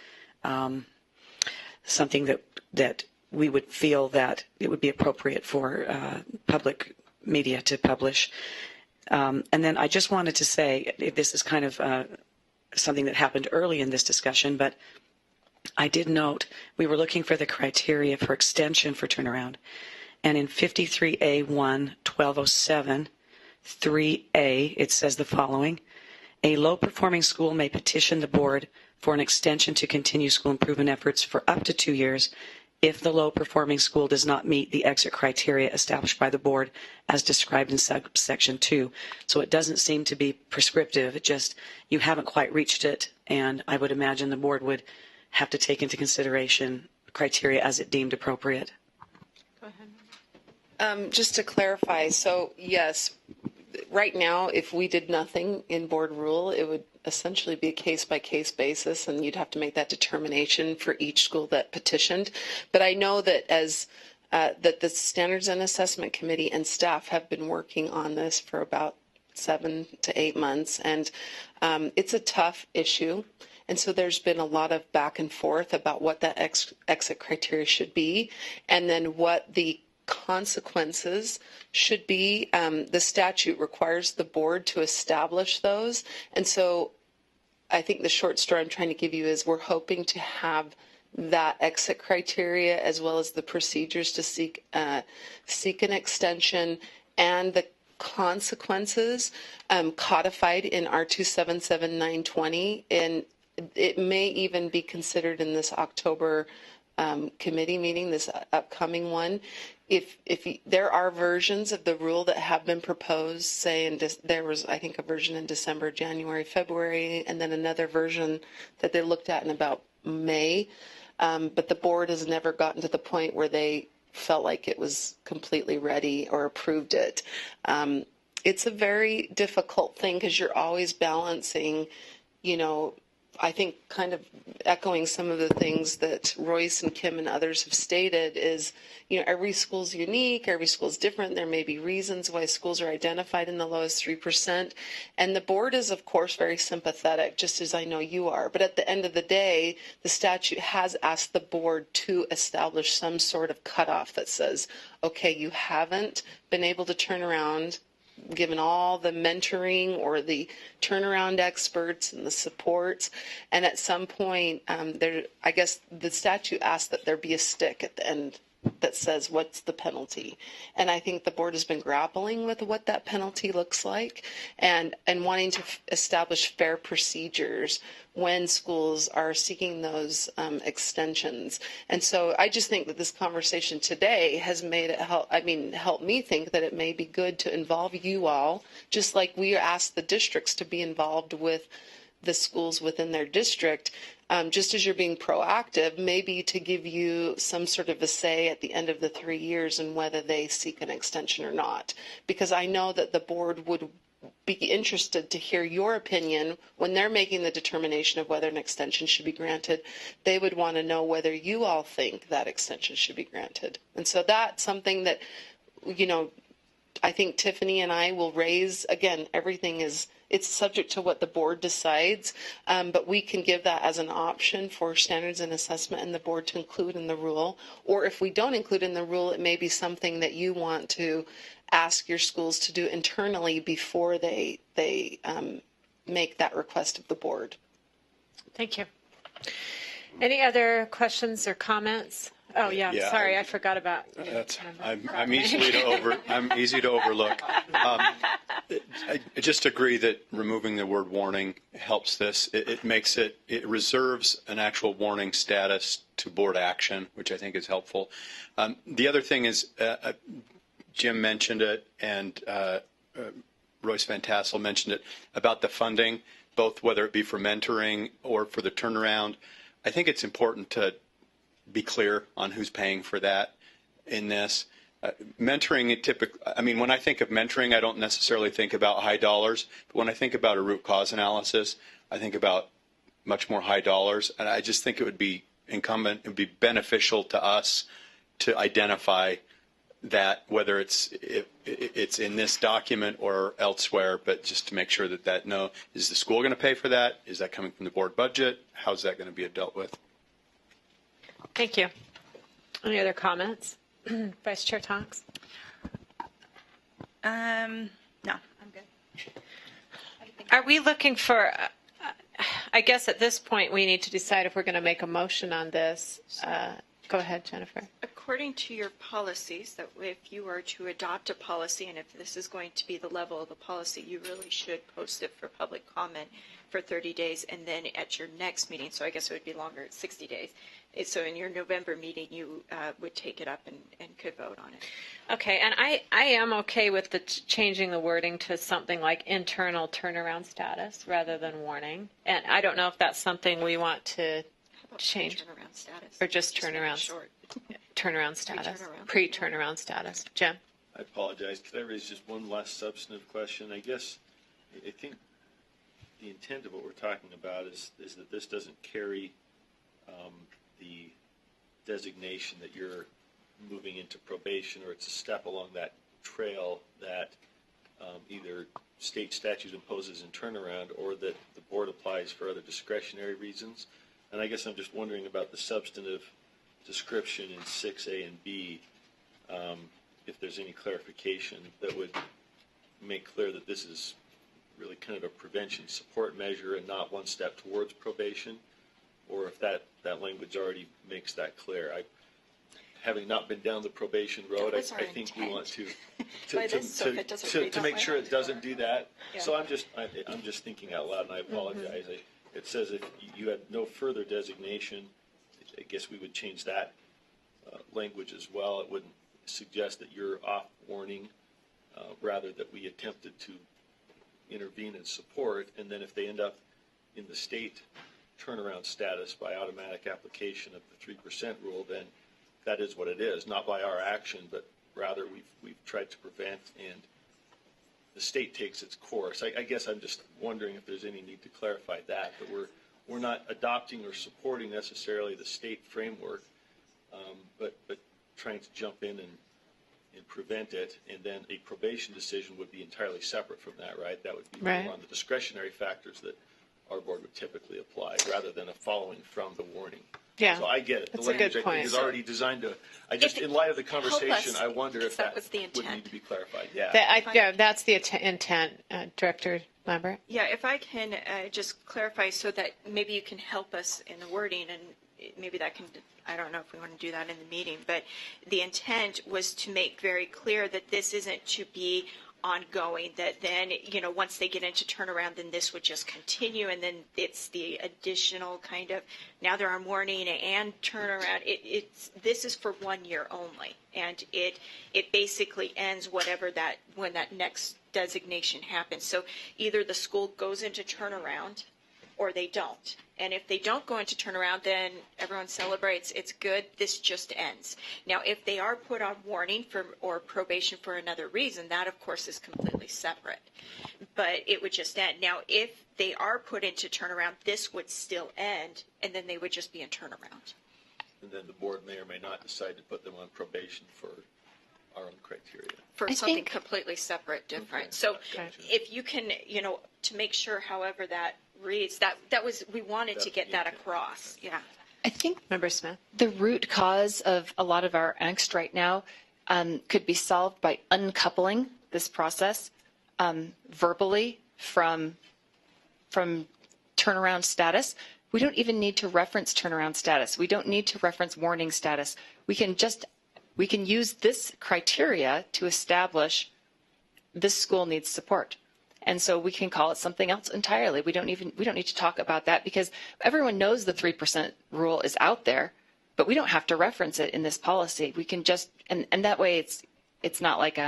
something that we would feel that it would be appropriate for public media to publish. And then I just wanted to say, this is kind of something that happened early in this discussion, but I did note we were looking for the criteria for extension for turnaround. And in 53A1 1207 3A, it says the following: a low-performing school may petition the board for an extension to continue school improvement efforts for up to 2 years if the low-performing school does not meet the exit criteria established by the board as described in subsection 2. So it doesn't seem to be prescriptive. It just, you haven't quite reached it, and I would imagine the board would have to take into consideration criteria as it deemed appropriate. Go ahead. Just to clarify, so yes, right now, if we did nothing in board rule, it would essentially be a case-by-case basis, and you'd have to make that determination for each school that petitioned. But I know that that the Standards and Assessment Committee and staff have been working on this for about 7 to 8 months, and it's a tough issue. And so there's been a lot of back and forth about what that exit criteria should be, and then what the consequences should be. The statute requires the board to establish those. And so I think the short story I'm trying to give you is we're hoping to have that exit criteria as well as the procedures to seek an extension and the consequences codified in R277920, and it may even be considered in this October committee meeting, this upcoming one. If there are versions of the rule that have been proposed, say there was, I think, a version in December, January, February, and then another version that they looked at in about May, but the board has never gotten to the point where they felt like it was completely ready or approved it. It's a very difficult thing because you're always balancing, I think kind of echoing some of the things that Royce and Kim and others have stated is, every school's unique, every school's different. There may be reasons why schools are identified in the lowest 3%. And the board is, of course, very sympathetic, just as I know you are. But at the end of the day, the statute has asked the board to establish some sort of cutoff that says, okay, you haven't been able to turn around given all the mentoring or the turnaround experts and the supports. And at some point, I guess the statute asks that there be a stick at the end that says what's the penalty. And I think the board has been grappling with what that penalty looks like and wanting to establish fair procedures when schools are seeking those extensions. And so I just think that this conversation today has made it help me think that it may be good to involve you all, just like we asked the districts to be involved with the schools within their district. Just as you're being proactive, maybe to give you some sort of a say at the end of the 3 years and whether they seek an extension or not. Because I know that the board would be interested to hear your opinion when they're making the determination of whether an extension should be granted. They would want to know whether you all think that extension should be granted. And so that's something that, I think Tiffany and I will raise. Again, it's subject to what the board decides, but we can give that as an option for standards and assessment and the board to include in the rule. Or if we don't include in the rule, it may be something that you want to ask your schools to do internally before they make that request of the board. Thank you. Any other questions or comments? Oh yeah, sorry, I forgot about. I'm easy to overlook. I just agree that removing the word warning helps this. It reserves an actual warning status to board action, which I think is helpful. The other thing is, Jim mentioned it, and Royce Van Tassel mentioned it about the funding, both whether it be for mentoring or for the turnaround. I think it's important to be clear on who's paying for that in this. Mentoring, when I think of mentoring, I don't necessarily think about high dollars. But when I think about a root cause analysis, I think about much more high dollars. And I just think it would be beneficial to us to identify that, whether it's in this document or elsewhere, but just to make sure that is the school going to pay for that? Is that coming from the board budget? How's that going to be dealt with? Thank you. Any other comments? Vice Chair Tonks? No, I'm good. Are we looking for, I guess at this point we need to decide if we're going to make a motion on this. Go ahead, Jennifer. According to your policies, that if you are to adopt a policy, and if this is going to be the level of the policy, you really should post it for public comment for 30 days, and then at your next meeting, so I guess it would be longer, it's 60 days. So in your November meeting, you would take it up and could vote on it. Okay, and I am okay with changing the wording to something like internal turnaround status rather than warning. And I don't know if that's something we want to change. Turnaround status. Or just turnaround status. Pre-turnaround status. Jim? I apologize. Could I raise just one last substantive question? I think the intent of what we're talking about is that this doesn't carry the designation that you're moving into probation, or it's a step along that trail that either state statute imposes in turnaround or that the board applies for other discretionary reasons. And I guess I'm just wondering about the substantive description in 6A and B, if there's any clarification that would make clear that this is really kind of a prevention support measure and not one step towards probation, or if that language already makes that clear. Having not been down the probation road, I think we want to make sure it doesn't do that. Yeah. So I'm just thinking out loud, and I apologize. It says if you had no further designation, I guess we would change that language as well. It wouldn't suggest that you're off warning, rather that we attempted to intervene and support, and then if they end up in the state turnaround status by automatic application of the 3% rule, then that is what it is, not by our action, but rather we've tried to prevent, and the state takes its course. I guess I'm just wondering if there's any need to clarify that we're not adopting or supporting necessarily the state framework, but trying to jump in and prevent it, and then a probation decision would be entirely separate from that, right? That would be Right. more on the discretionary factors that our board would typically apply, rather than a following from the warning. Yeah. So I get it. The That's a good language, I point. think, is already designed to, in light of the conversation, I wonder if that was the would intent. need to be clarified. Yeah. Yeah, that's the intent, Director Lambert. Yeah, if I can just clarify so that maybe you can help us in the wording, and maybe that can, I don't know if we want to do that in the meeting, but the intent was to make very clear that this isn't to be ongoing, that then, once they get into turnaround, then this would just continue, and then it's the additional kind of, now they're on warning and turnaround. This is for 1 year only, and it basically ends when that next designation happens. So either the school goes into turnaround or they don't. And if they don't go into turnaround, then everyone celebrates. It's good. This just ends. Now, if they are put on warning or probation for another reason, that, of course, is completely separate. But it would just end. Now, if they are put into turnaround, this would still end, and then they would just be in turnaround. And then the board may or may not decide to put them on probation for our own criteria. For something completely separate, different. Okay. So Gotcha. if you can, to make sure, however that reads, that was, we wanted to get that across. Yeah. I think Member Smith. the root cause of a lot of our angst right now could be solved by uncoupling this process verbally from turnaround status. We don't even need to reference turnaround status. We don't need to reference warning status. We can use this criteria to establish this school needs support. And so we can call it something else entirely. We don't need to talk about that because everyone knows the 3% rule is out there, but we don't have to reference it in this policy. We can just, and that way it's not like,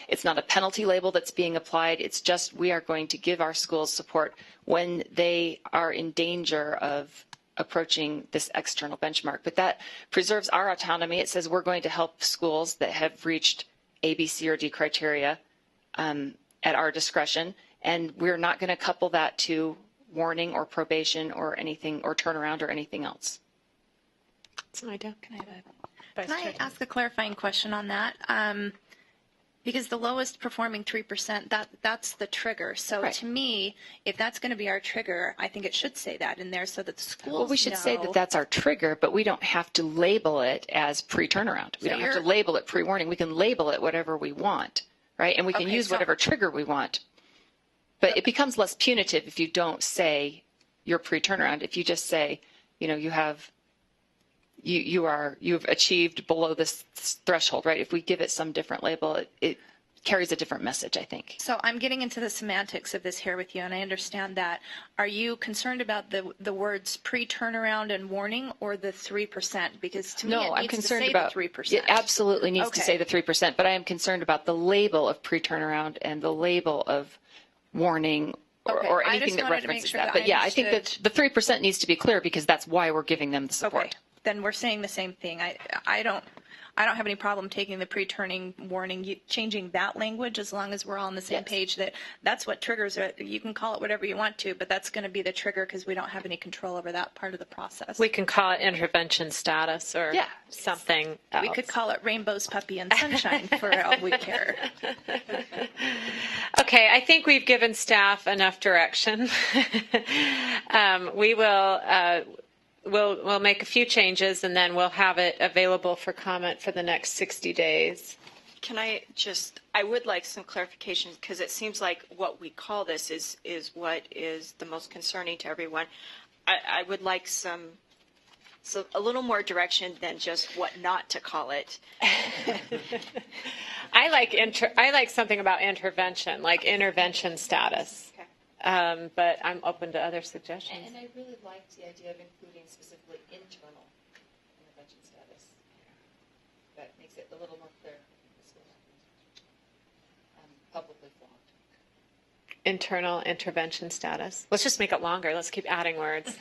it's not a penalty label that's being applied. It's just, we are going to give our schools support when they are in danger of approaching this external benchmark. But that preserves our autonomy. It says we're going to help schools that have reached A, B, C, or D criteria at our discretion, and we're not going to couple that to warning or probation or anything, or turnaround or anything else. That's an idea. Can I ask a clarifying question on that? Because the lowest performing 3%, that's the trigger. So Right. to me, if that's going to be our trigger, I think it should say that in there so that the schools Well, we should say know. that that's our trigger, but we don't have to label it as pre-turnaround. We So don't have to you're- label it pre-warning. We can label it whatever we want, right? And we can Okay, use so- whatever trigger we want. But it becomes less punitive if you don't say you're pre-turnaround. If you just say, you've achieved below this threshold, right? If we give it some different label, it carries a different message, I think. So I'm getting into the semantics of this here with you, and I understand that. Are you concerned about the words pre-turnaround and warning, or the 3%? Because to me, No, it I'm needs concerned to say about the 3%. It absolutely needs to Okay. say the 3%, but I am concerned about the label of pre-turnaround and the label of warning Okay, or I anything just that wanted to make references sure that. that But I yeah, I think that understood. the 3% needs to be clear because that's why we're giving them the support. Okay, then we're saying the same thing. I I don't have any problem taking the pre-turning warning, changing that language as long as we're all on the same page that that's what triggers it. You can call it whatever you want to, but that's going to be the trigger because we don't have any control over that part of the process. We can call it intervention status or something else. We could call it Rainbows, Puppy, and Sunshine for all we care. Okay, I think we've given staff enough direction. We will we'll make a few changes and then we'll have it available for comment for the next 60 days. Can I would like some clarification because it seems like what we call this is what is the most concerning to everyone. I would like a little more direction than just what not to call it. I like something about intervention, like intervention status. But I'm open to other suggestions. And I really liked the idea of including specifically internal intervention status. That makes it a little more clear. Publicly flogged. Internal intervention status. Let's just make it longer. Let's keep adding words.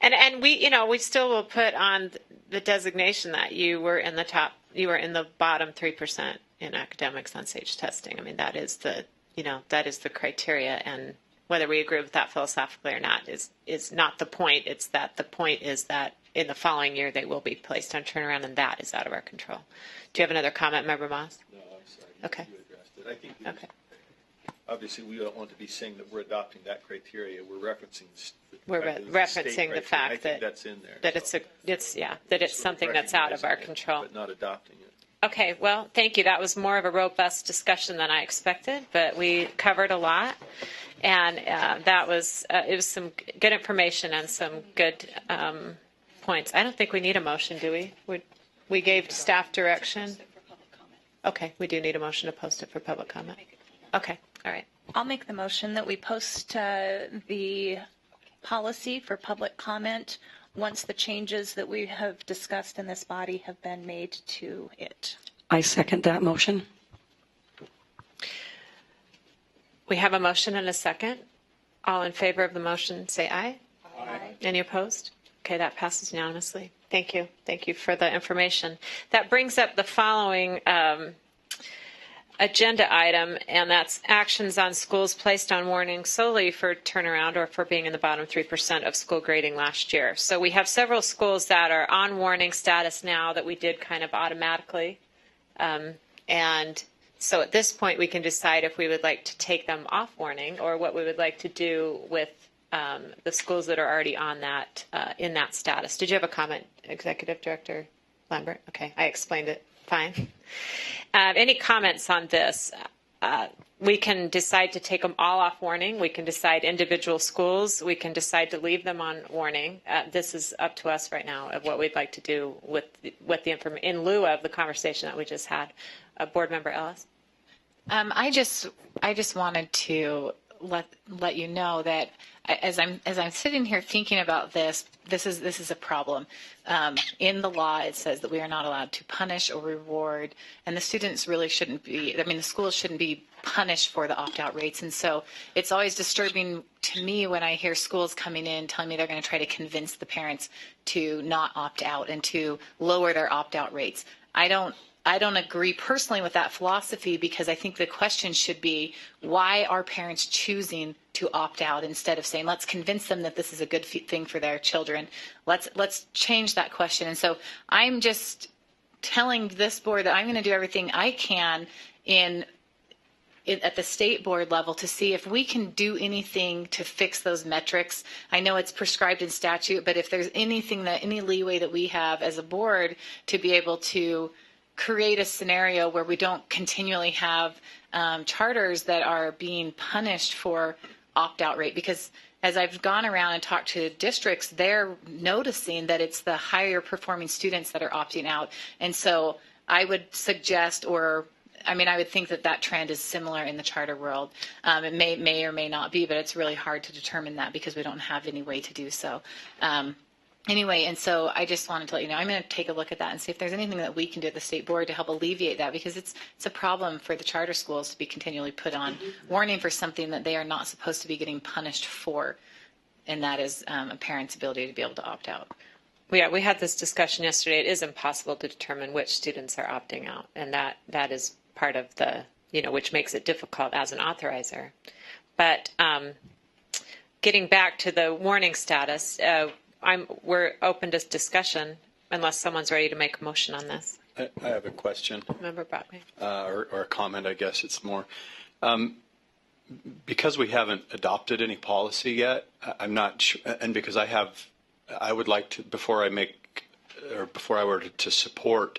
And we still will put on the designation that you were in the bottom 3% in academics on SAGE testing. I mean, that is the criteria, and whether we agree with that philosophically or not is not the point. It's that the point is that in the following year they will be placed on turnaround, and that is out of our control. Do you have another comment, Member Moss? No, I'm sorry. Okay. You addressed it. I think obviously we don't want to be saying that we're adopting that criteria. We're referencing referencing the fact I think that's in there. That it's something that's out of our control. But not adopting it. Okay, well, thank you. That was more of a robust discussion than I expected, but we covered a lot, and it was some good information and some good points. I don't think we need a motion, do we? We gave staff direction. Okay, we do need a motion to post it for public comment. Okay, all right. I'll make the motion that we post the policy for public comment once the changes that we have discussed in this body have been made to it. I second that motion. We have a motion and a second. All in favor of the motion, say aye. Aye. Any opposed? Okay, that passes unanimously. Thank you. Thank you for the information. That brings up the following agenda item, and that's actions on schools placed on warning solely for turnaround or for being in the bottom 3% of school grading last year. So we have several schools that are on warning status now that we did kind of automatically. And so at this point, we can decide if we would like to take them off warning or what we would like to do with the schools that are already on that in that status. Did you have a comment, Executive Director Lambert? Okay, I explained it fine. Any comments on this? We can decide to take them all off warning. We can decide individual schools. We can decide to leave them on warning. This is up to us right now of what we'd like to do with the information in lieu of the conversation that we just had. Board Member Ellis. I just wanted to let you know that as I'm sitting here thinking about this is a problem. In the law, it says that we are not allowed to punish or reward, and the students really shouldn't be. I mean, the schools shouldn't be punished for the opt-out rates, and so it's always disturbing to me when I hear schools coming in telling me they're going to try to convince the parents to not opt out and to lower their opt-out rates. I don't agree personally with that philosophy because I think the question should be, why are parents choosing to opt out instead of saying, let's convince them that this is a good thing for their children? Let's change that question. And so I'm just telling this board that I'm going to do everything I can at the state board level to see if we can do anything to fix those metrics. I know it's prescribed in statute, but if there's any leeway that we have as a board to be able to create a scenario where we don't continually have charters that are being punished for opt-out rate, because as I've gone around and talked to districts, they're noticing that it's the higher performing students that are opting out. And so I would suggest, I would think that trend is similar in the charter world. It may or may not be, but it's really hard to determine that because we don't have any way to do so. Anyway, and so I just wanted to let you know, I'm going to take a look at that and see if there's anything that we can do at the state board to help alleviate that, because it's a problem for the charter schools to be continually put on warning for something that they are not supposed to be getting punished for, and that is a parent's ability to be able to opt out. we had this discussion yesterday. It is impossible to determine which students are opting out, and that is part of the, which makes it difficult as an authorizer. But getting back to the warning status, we're open to discussion unless someone's ready to make a motion on this. I have a question. Member Brotman. Or a comment, I guess it's more. Because we haven't adopted any policy yet, I'm not sure, and because I would like to, before I were to support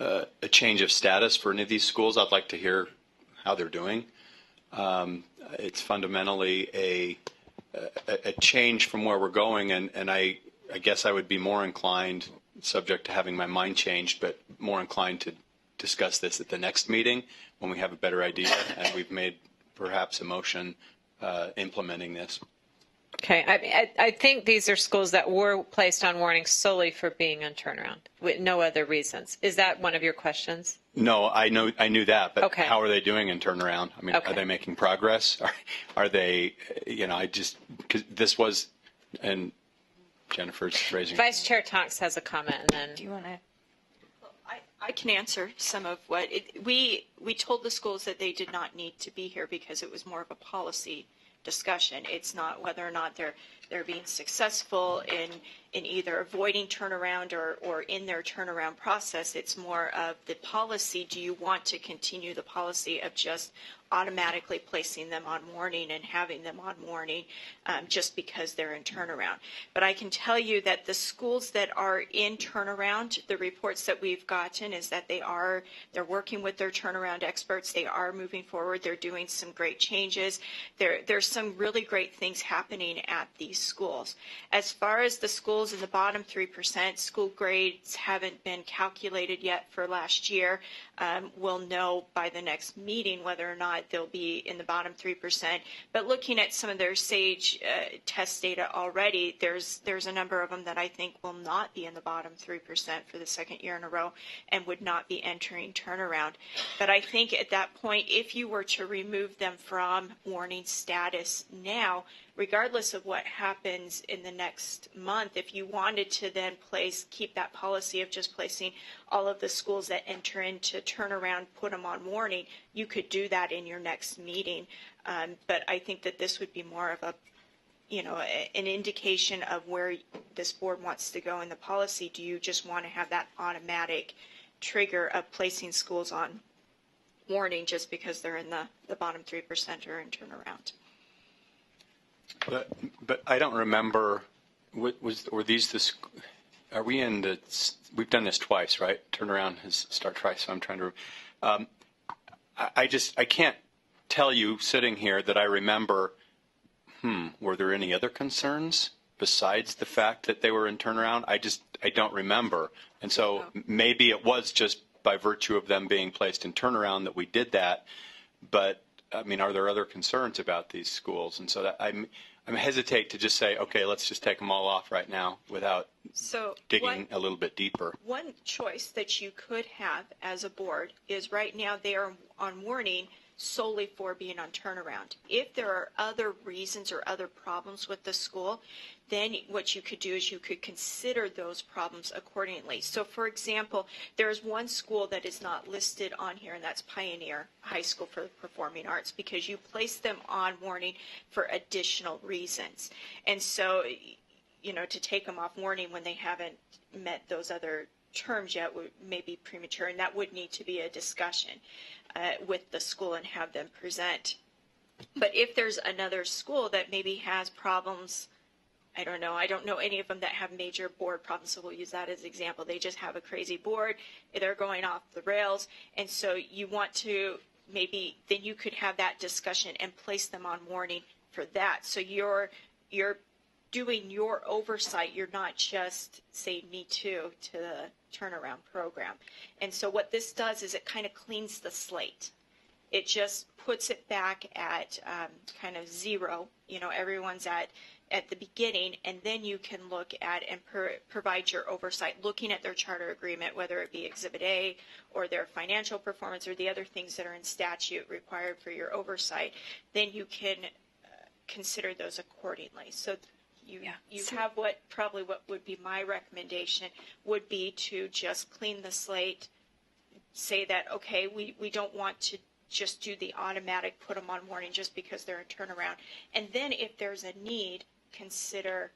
a change of status for any of these schools, I'd like to hear how they're doing. It's fundamentally a change from where we're going, and I guess I would be more inclined, subject to having my mind changed, but more inclined to discuss this at the next meeting when we have a better idea and we've made perhaps a motion implementing this. Okay, I think these are schools that were placed on warning solely for being on turnaround, with no other reasons. Is that one of your questions? No, I knew that, but okay. How are they doing in turnaround? I mean, okay. Are they making progress? Are they, because this was, and Jennifer's raising. Vice Chair Tonks has a comment, and then. Do you want to? I can answer some of what we told the schools that they did not need to be here because it was more of a policy discussion. It's not whether or not they're being successful in either avoiding turnaround or in their turnaround process. It's more of the policy. Do you want to continue the policy of just automatically placing them on warning and having them on warning just because they're in turnaround? But I can tell you that the schools that are in turnaround, the reports that we've gotten is that they're working with their turnaround experts. They are moving forward. They're doing some great changes. There's some really great things happening at these schools. As far as the schools in the bottom 3%, school grades haven't been calculated yet for last year. We'll know by the next meeting whether or not they'll be in the bottom 3%. But looking at some of their SAGE test data already, there's a number of them that I think will not be in the bottom 3% for the second year in a row and would not be entering turnaround. But I think at that point, if you were to remove them from warning status now, regardless of what happens in the next month, if you wanted to then keep that policy of just placing all of the schools that enter into turnaround, put them on warning, you could do that in your next meeting. But I think that this would be more of an indication of where this board wants to go in the policy. Do you just want to have that automatic trigger of placing schools on warning just because they're in the bottom 3% or in turnaround? But I don't remember. Are we in the? We've done this twice, right? Turnaround has started twice. So I'm trying to. I can't tell you sitting here that I remember. Were there any other concerns besides the fact that they were in turnaround? I don't remember, and so maybe it was just by virtue of them being placed in turnaround that we did that, but. I mean, are there other concerns about these schools? And so that I'm hesitate to just say, okay, let's just take them all off right now without digging a little bit deeper. One choice that you could have as a board is right now they are on warning solely for being on turnaround. If there are other reasons or other problems with the school, then what you could do is you could consider those problems accordingly. So, for example, there's one school that is not listed on here, and that's Pioneer High School for the Performing Arts, because you place them on warning for additional reasons. And so, to take them off warning when they haven't met those other terms yet may be premature, and that would need to be a discussion with the school and have them present. But if there's another school that maybe has problems, I don't know any of them that have major board problems, so we'll use that as an example. They just have a crazy board, they're going off the rails, and so you want to then you could have that discussion and place them on warning for that. So you're doing your oversight. You're not just saying me too to the turnaround program. And so what this does is it kind of cleans the slate. It just puts it back at kind of zero. Everyone's at the beginning, and then you can look at and provide your oversight, looking at their charter agreement, whether it be Exhibit A or their financial performance or the other things that are in statute required for your oversight. Then you can consider those accordingly. So You have probably what would be my recommendation would be to just clean the slate, say that, okay, we don't want to just do the automatic put them on warning just because they're in turnaround. And then if there's a need, consider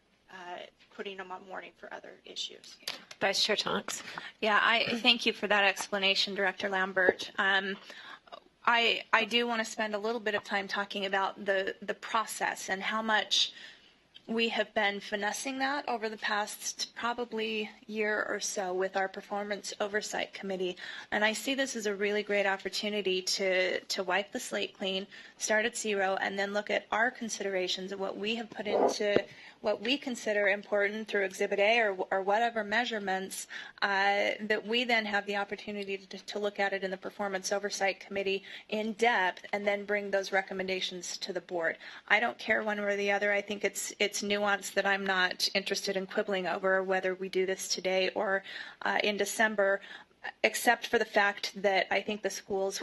putting them on warning for other issues. Vice Chair Tonks. Yeah, I thank you for that explanation, Director Lambert. I do want to spend a little bit of time talking about the process and how much we have been finessing that over the past probably year or so with our Performance Oversight Committee. And I see this as a really great opportunity to wipe the slate clean, start at zero, and then look at our considerations of what we have put into what we consider important through Exhibit A or whatever measurements, that we then have the opportunity to look at it in the Performance Oversight Committee in depth and then bring those recommendations to the board. I don't care one way or the other. I think it's nuance that I'm not interested in quibbling over whether we do this today or in December, except for the fact that I think the schools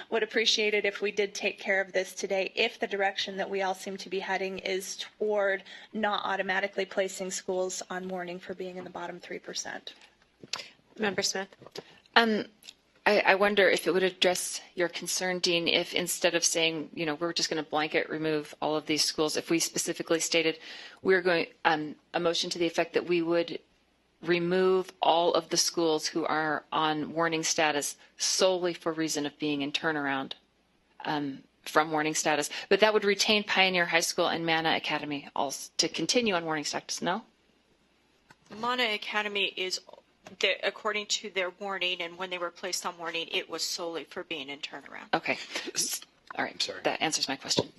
would appreciate it if we did take care of this today, if the direction that we all seem to be heading is toward not automatically placing schools on warning for being in the bottom 3%. Member Smith. I wonder if it would address your concern, Dean, if instead of saying, we're just going to blanket remove all of these schools, if we specifically stated we're going, a motion to the effect that we would remove all of the schools who are on warning status solely for reason of being in turnaround from warning status. But that would retain Pioneer High School and Mana Academy also to continue on warning status, no? Mana Academy is, according to their warning, and when they were placed on warning, it was solely for being in turnaround. Okay. All right. Sorry. That answers my question.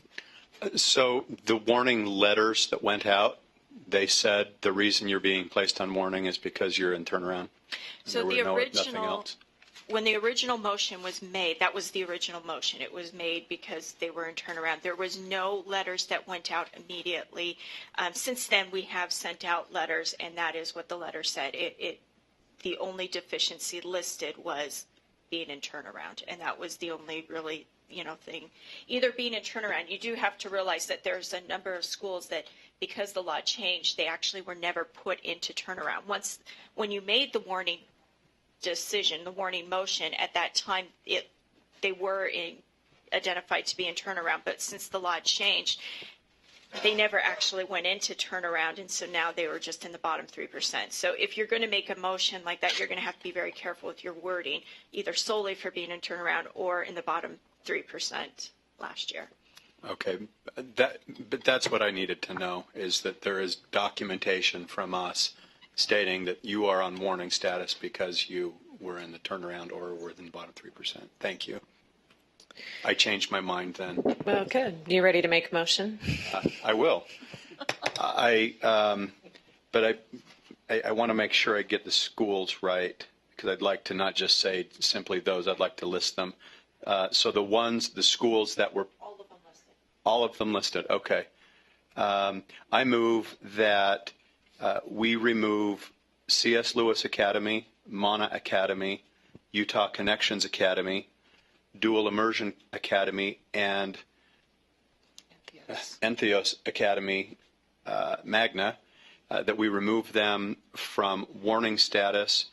So the warning letters that went out, they said the reason you're being placed on warning is because you're in turnaround. So the original, when the original motion was made, that was the original motion. It was made because they were in turnaround. There was no letters that went out immediately. Since then, we have sent out letters, and that is what the letter said. The only deficiency listed was being in turnaround, and that was the only really thing. Either being in turnaround, you do have to realize that there's a number of schools that, because the law changed, they actually were never put into turnaround. When you made the warning decision, the warning motion, at that time, they were identified to be in turnaround, but since the law changed, they never actually went into turnaround, and so now they were just in the bottom 3%. So if you're going to make a motion like that, you're going to have to be very careful with your wording, either solely for being in turnaround or in the bottom 3% last year. Okay, but that's what I needed to know, is that there is documentation from us stating that you are on warning status because you were in the turnaround or were in the bottom 3%. Thank you. I changed my mind then. Well, good. You ready to make a motion? I will. But I want to make sure I get the schools right, because I'd like to not just say simply those. I'd like to list them. So the schools that were all of them listed. Okay. I move that we remove C.S. Lewis Academy, Mana Academy, Utah Connections Academy, Dual Immersion Academy, and Entheos Academy, Magna, that we remove them from warning status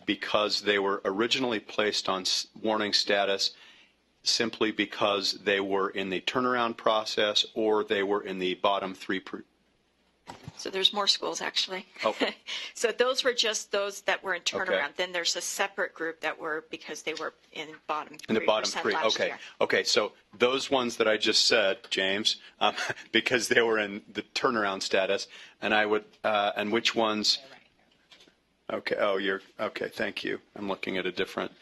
because they were originally placed on warning status simply because they were in the turnaround process or they were in the bottom 3%. So there's more schools, actually. Oh. So those were just those that were in turnaround. Okay. Then there's a separate group that were because they were in bottom 3% In the bottom 3, last okay. year. Okay, so those ones that I just said, James, because they were in the turnaround status, and I would, and which ones? Okay, okay, thank you. I'm looking at a different,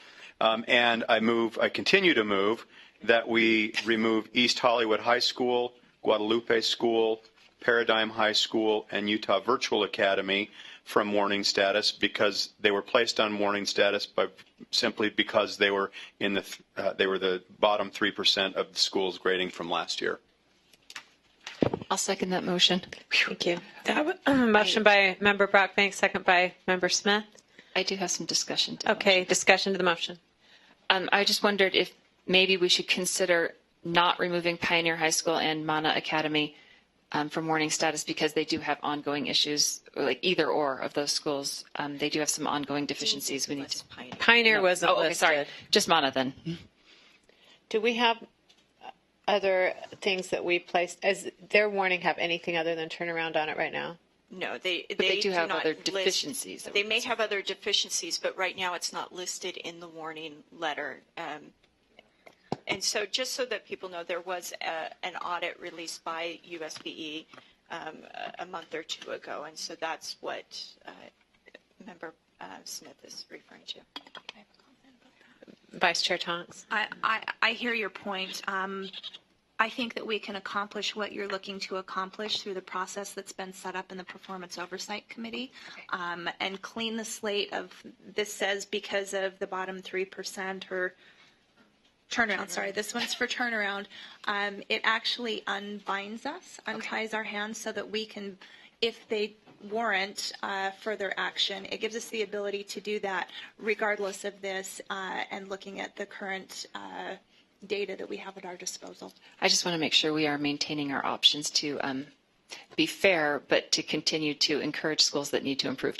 and I continue to move that we remove East Hollywood High School, Guadalupe School, Paradigm High School, and Utah Virtual Academy from warning status because they were placed on warning status simply because they were they were the bottom 3% of the school's grading from last year. I'll second that motion. Thank you. Motion by Member Brockbank, second by Member Smith. I do have some discussion. Okay, discussion to the motion. I just wondered if maybe we should consider not removing Pioneer High School and Mana Academy from warning status because they do have ongoing issues, like either or of those schools. They do have some ongoing deficiencies. We need to. Pioneer wasn't okay, listed. sorry. Just Mana then. Do we have other things that we placed? Does their warning have anything other than turnaround on it right now? No, they do have not other list- deficiencies. They may have other deficiencies, but right now it's not listed in the warning letter. And so just so that people know, there was an audit released by USBE a month or two ago, and so that's what Member Smith is referring to. Vice Chair Tonks? I hear your point. I think that we can accomplish what you're looking to accomplish through the process that's been set up in the Performance Oversight Committee, and clean the slate of, this says because of the bottom 3% or turnaround, sorry, this one's for turnaround. It actually unbinds us, unties our hands so that we can, if they warrant further action, it gives us the ability to do that regardless of this and looking at the current data that we have at our disposal. I just want to make sure we are maintaining our options to be fair, but to continue to encourage schools that need to improve.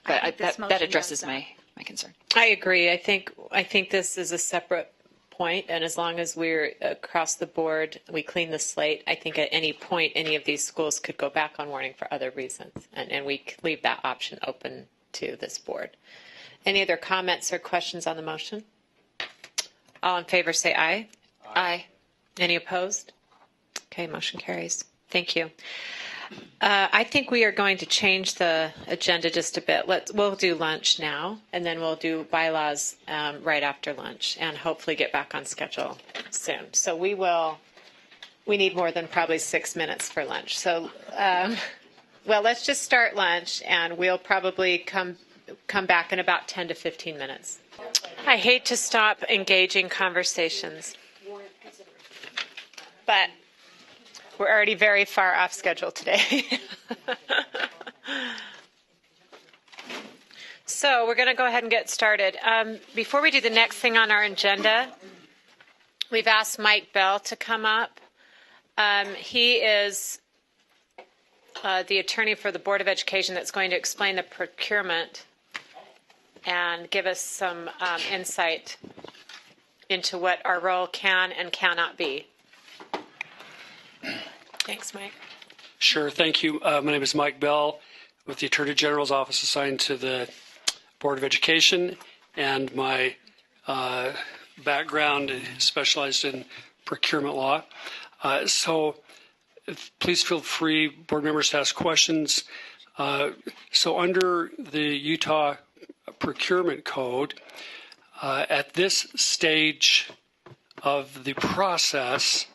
But that addresses my concern. I agree. I think this is a separate point, and as long as we're across the board, we clean the slate, I think at any point any of these schools could go back on warning for other reasons, and we leave that option open to this board. Any other comments or questions on the motion? All in favor say aye. Aye. Any opposed? Okay, motion carries. Thank you. I think we are going to change the agenda just a bit. We'll do lunch now, and then we'll do bylaws right after lunch, and hopefully get back on schedule soon. So we need more than probably 6 minutes for lunch. So, well, let's just start lunch, and we'll probably come back in about 10 to 15 minutes. I hate to stop engaging conversations, but we're already very far off schedule today. So we're going to go ahead and get started. Before we do the next thing on our agenda, we've asked Mike Bell to come up. He is the attorney for the Board of Education that's going to explain the procurement and give us some insight into what our role can and cannot be. Thanks, Mike. Sure, thank you. My name is Mike Bell with the Attorney General's Office assigned to the Board of Education, and my background is specialized in procurement law. So please feel free, board members, to ask questions. So under the Utah Procurement Code, at this stage of the process,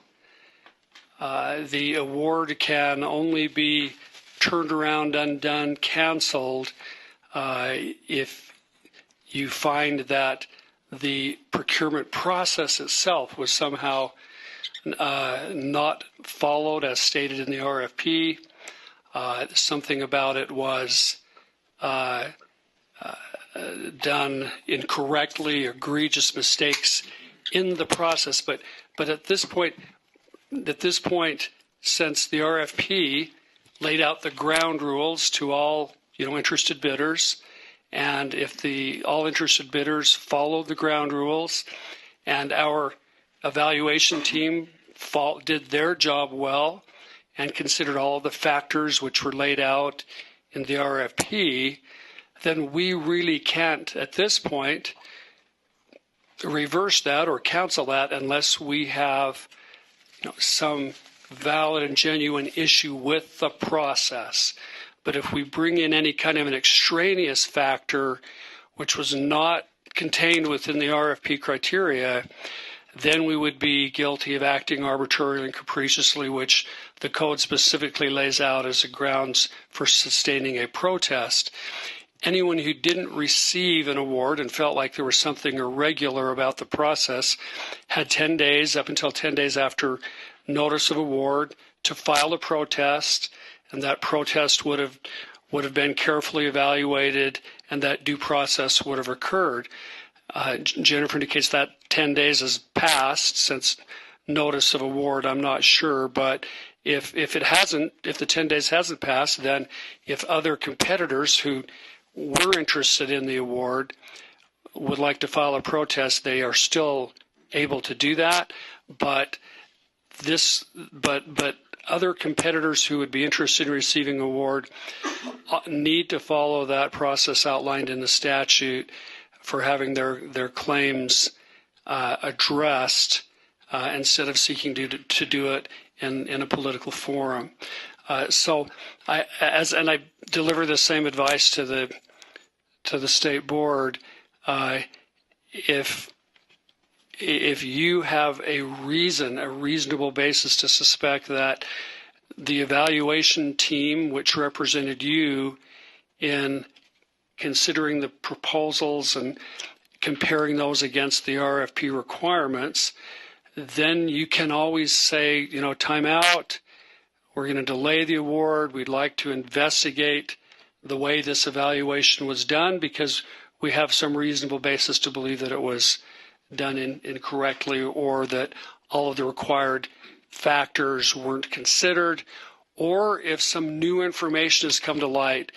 the award can only be turned around, undone, canceled if you find that the procurement process itself was somehow not followed as stated in the RFP. Something about it was done incorrectly, egregious mistakes in the process. But at this point, since the RFP laid out the ground rules to all interested bidders, and if all interested bidders followed the ground rules, and our evaluation team did their job well and considered all of the factors which were laid out in the RFP, then we really can't at this point reverse that or cancel that unless we have some valid and genuine issue with the process. But if we bring in any kind of an extraneous factor which was not contained within the RFP criteria, then we would be guilty of acting arbitrarily and capriciously, which the code specifically lays out as a grounds for sustaining a protest. Anyone who didn't receive an award and felt like there was something irregular about the process had 10 days, up until 10 days after notice of award, to file a protest, and that protest would have been carefully evaluated, and that due process would have occurred. Jennifer indicates that 10 days has passed since notice of award. I'm not sure, but if the 10 days hasn't passed, then if other competitors who were interested in the award would like to file a protest, they are still able to do that. But other competitors who would be interested in receiving an award need to follow that process outlined in the statute for having their claims addressed instead of seeking to do it in a political forum. So I deliver the same advice to the state board. If you have a reasonable basis to suspect that the evaluation team, which represented you in considering the proposals and comparing those against the RFP requirements, then you can always say, time out. We're going to delay the award. We'd like to investigate the way this evaluation was done because we have some reasonable basis to believe that it was done incorrectly or that all of the required factors weren't considered, or if some new information has come to light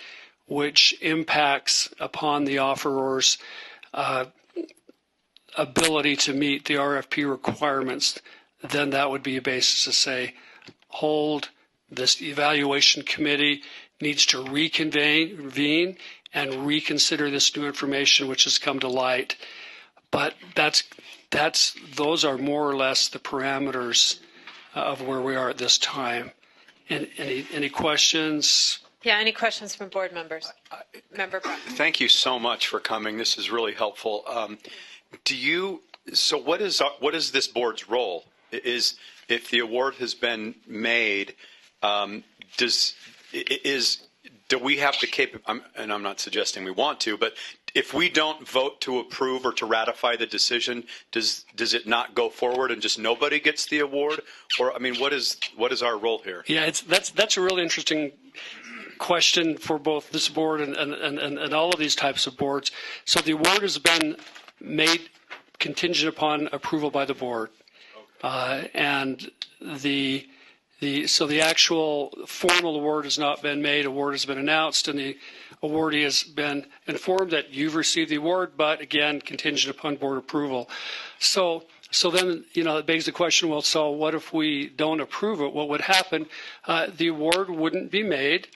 which impacts upon the offeror's ability to meet the RFP requirements, then that would be a basis to say, hold, this evaluation committee needs to reconvene and reconsider this new information which has come to light. But those are more or less the parameters of where we are at this time. And any questions? Yeah, any questions from board members? Member Brown. Thank you so much for coming. This is really helpful. So what is this board's role? Is if the award has been made, do we have the and I'm not suggesting we want to, but if we don't vote to approve or to ratify the decision, does it not go forward and just nobody gets the award? Or what is our role here? Yeah, that's a really interesting question for both this board and all of these types of boards. So the award has been made contingent upon approval by the board, and so the actual formal award has not been made. Award has been announced, and the awardee has been informed that you've received the award, but again, contingent upon board approval. So then, it begs the question, well, so what if we don't approve it? What would happen? The award wouldn't be made.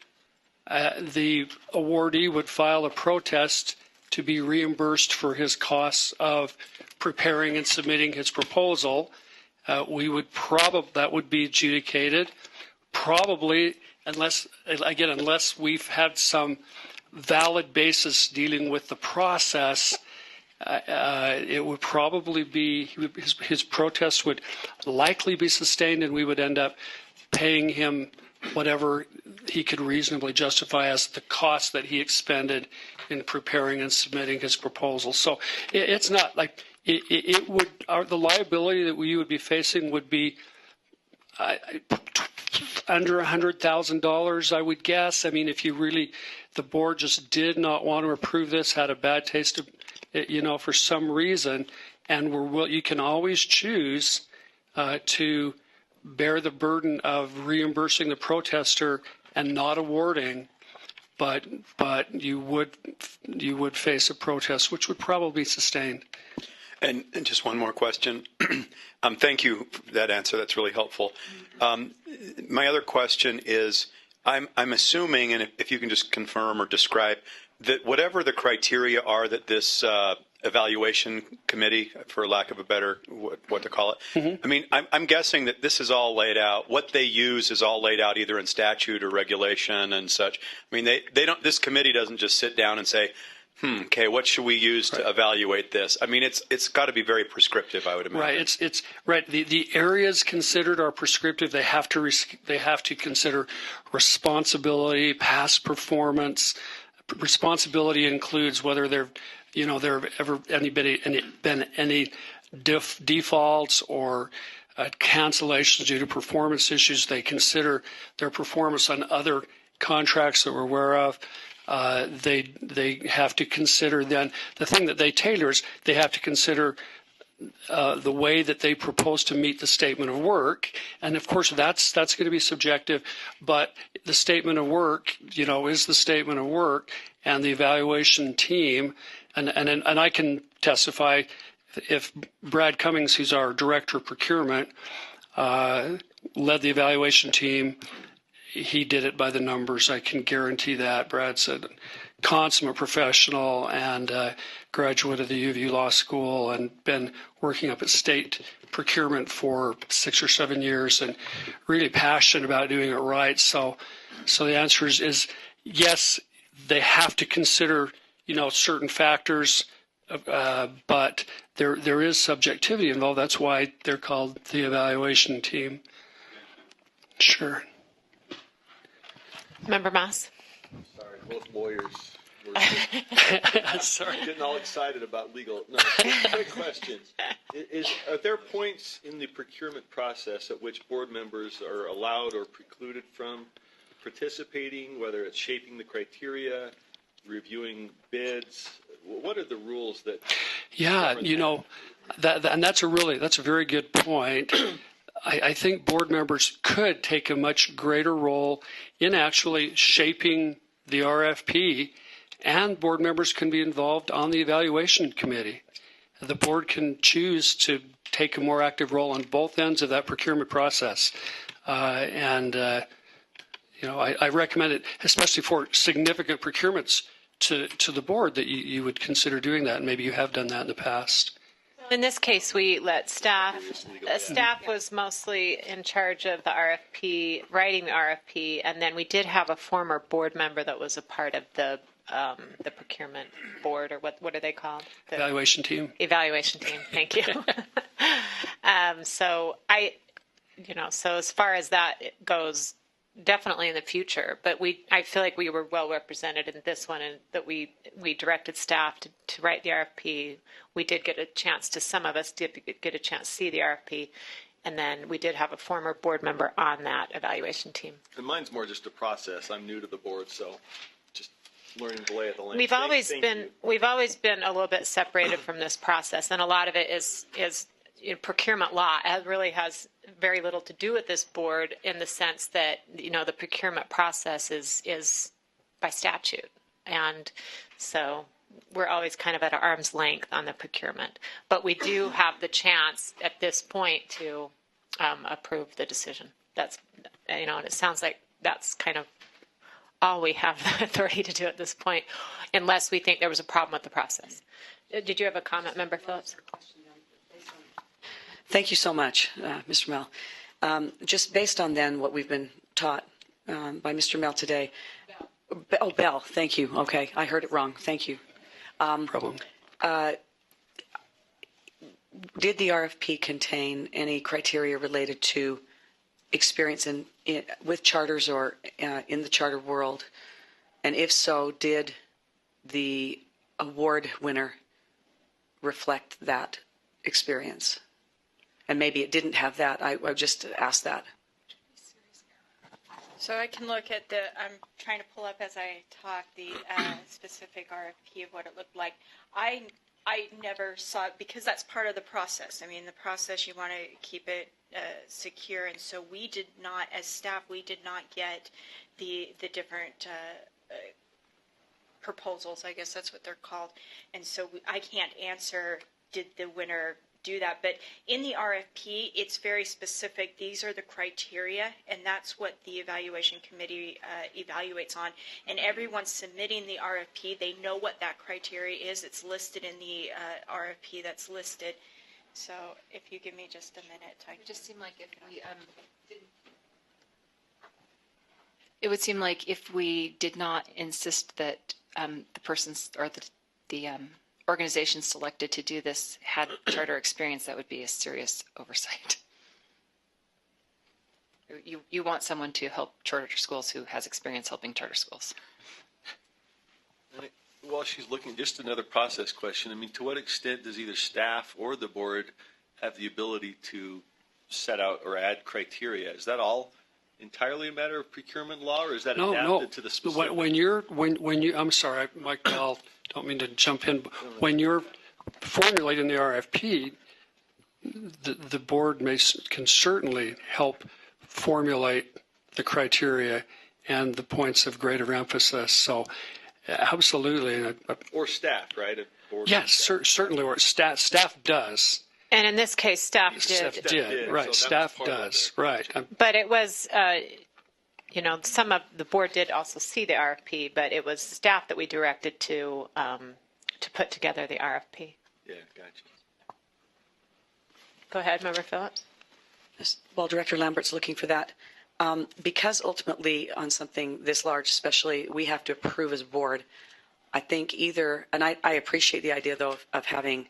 The awardee would file a protest to be reimbursed for his costs of preparing and submitting his proposal. That would be adjudicated, probably unless we've had some valid basis dealing with the process. It would probably be his protest would likely be sustained, and we would end up paying him whatever he could reasonably justify as the cost that he expended in preparing and submitting his proposal. So it's not like it would. The liability that we would be facing would be under $100,000, I would guess. If the board just did not want to approve this, had a bad taste of it, for some reason, and you can always choose to bear the burden of reimbursing the protester and not awarding, but you would face a protest, which would probably be sustained. And just one more question. Thank you for that answer. That's really helpful. My other question is, I'm assuming, and if you can just confirm or describe, that whatever the criteria are that this evaluation committee, for lack of a better what to call it, I'm guessing that this is all laid out. What they use is all laid out either in statute or regulation and such. They don't. This committee doesn't just sit down and say, okay, what should we use to evaluate this? It's got to be very prescriptive, I would imagine. Right. It's right. The areas considered are prescriptive. They have to consider responsibility, past performance. Responsibility includes whether there have ever been any defaults or cancellations due to performance issues. They consider their performance on other contracts that we're aware of. They have to consider then the thing that they tailor is they have to consider the way that they propose to meet the statement of work. And of course, that's going to be subjective, but the statement of work, is the statement of work, and the evaluation team, and I can testify if Brad Cummings, who's our director of procurement, led the evaluation team, he did it by the numbers. I can guarantee that. Brad said, consummate professional and graduate of the U of U Law School and been working up at state procurement for 6 or 7 years and really passionate about doing it right. So the answer is yes, they have to consider, certain factors, but there is subjectivity involved. That's why they're called the evaluation team. Sure. Member Moss. Sorry, both lawyers were Sorry. getting all excited about legal. No, quick question. Are there points in the procurement process at which board members are allowed or precluded from participating, whether it's shaping the criteria, reviewing bids? What are the rules that? Yeah, and that's a very good point. I think board members could take a much greater role in actually shaping the RFP, and board members can be involved on the evaluation committee. The board can choose to take a more active role on both ends of that procurement process. I recommend it, especially for significant procurements, to the board that you would consider doing that, and maybe you have done that in the past. In this case, we let staff was mostly in charge of the RFP, writing the RFP, and then we did have a former board member that was a part of the procurement board, or what are they called? The evaluation team. Evaluation team. Thank you. So as far as that goes, definitely in the future, but I feel like we were well represented in this one, and that we directed staff to write the RFP. We did get a chance some of us did get a chance to see the RFP, and then we did have a former board member on that evaluation team. And mine's more just a process. I'm new to the board, so just learning the lay of the land. We've always been a little bit separated from this process, and a lot of it is procurement law. It really has very little to do with this board, in the sense that the procurement process is by statute, and so we're always kind of at arm's length on the procurement. But we do have the chance at this point to approve the decision. That's and it sounds like that's kind of all we have the authority to do at this point, unless we think there was a problem with the process. Did you have a comment, Member Phillips? Thank you so much, Mr. Mell. Just based on then what we've been taught by Mr. Mell today. Bell, thank you. Okay, I heard it wrong. Thank you. Problem. Did the RFP contain any criteria related to experience with charters or in the charter world? And if so, did the award winner reflect that experience? And maybe it didn't have that. I just asked that. So I can look at I'm trying to pull up as I talk the specific RFP of what it looked like. I never saw it, because that's part of the process. I mean, the process, you want to keep it secure, and so we did not, as staff, we did not get the different proposals. I guess that's what they're called, and so I can't answer, did the winner do that? But in the RFP, it's very specific. These are the criteria, and that's what the evaluation committee evaluates on. And everyone submitting the RFP, they know what that criteria is. It's listed in the RFP that's listed. So if you give me just a minute. It just seemed like if we it would seem like if we did not insist that the persons or the organization selected to do this had charter experience, that would be a serious oversight. You want someone to help charter schools who has experience helping charter schools. While she's looking, just another process question. I mean, to what extent does either staff or the board have the ability to set out or add criteria? Is that all entirely a matter of procurement law, or is that adapted to the specific? When you, I'm sorry, Mike, I don't mean to jump in. When you're formulating the RFP, the board can certainly help formulate the criteria and the points of greater emphasis. So absolutely. Or staff, right? Yes, certainly. Or staff does. And in this case, staff did. Staff did, right. So staff does, right. But it was, some of the board did also see the RFP, but it was staff that we directed to put together the RFP. Yeah, gotcha. Go ahead, Member Phillips. While Director Lambert's looking for that, because ultimately on something this large, especially, we have to approve as a board, I think either, and I appreciate the idea, though, of having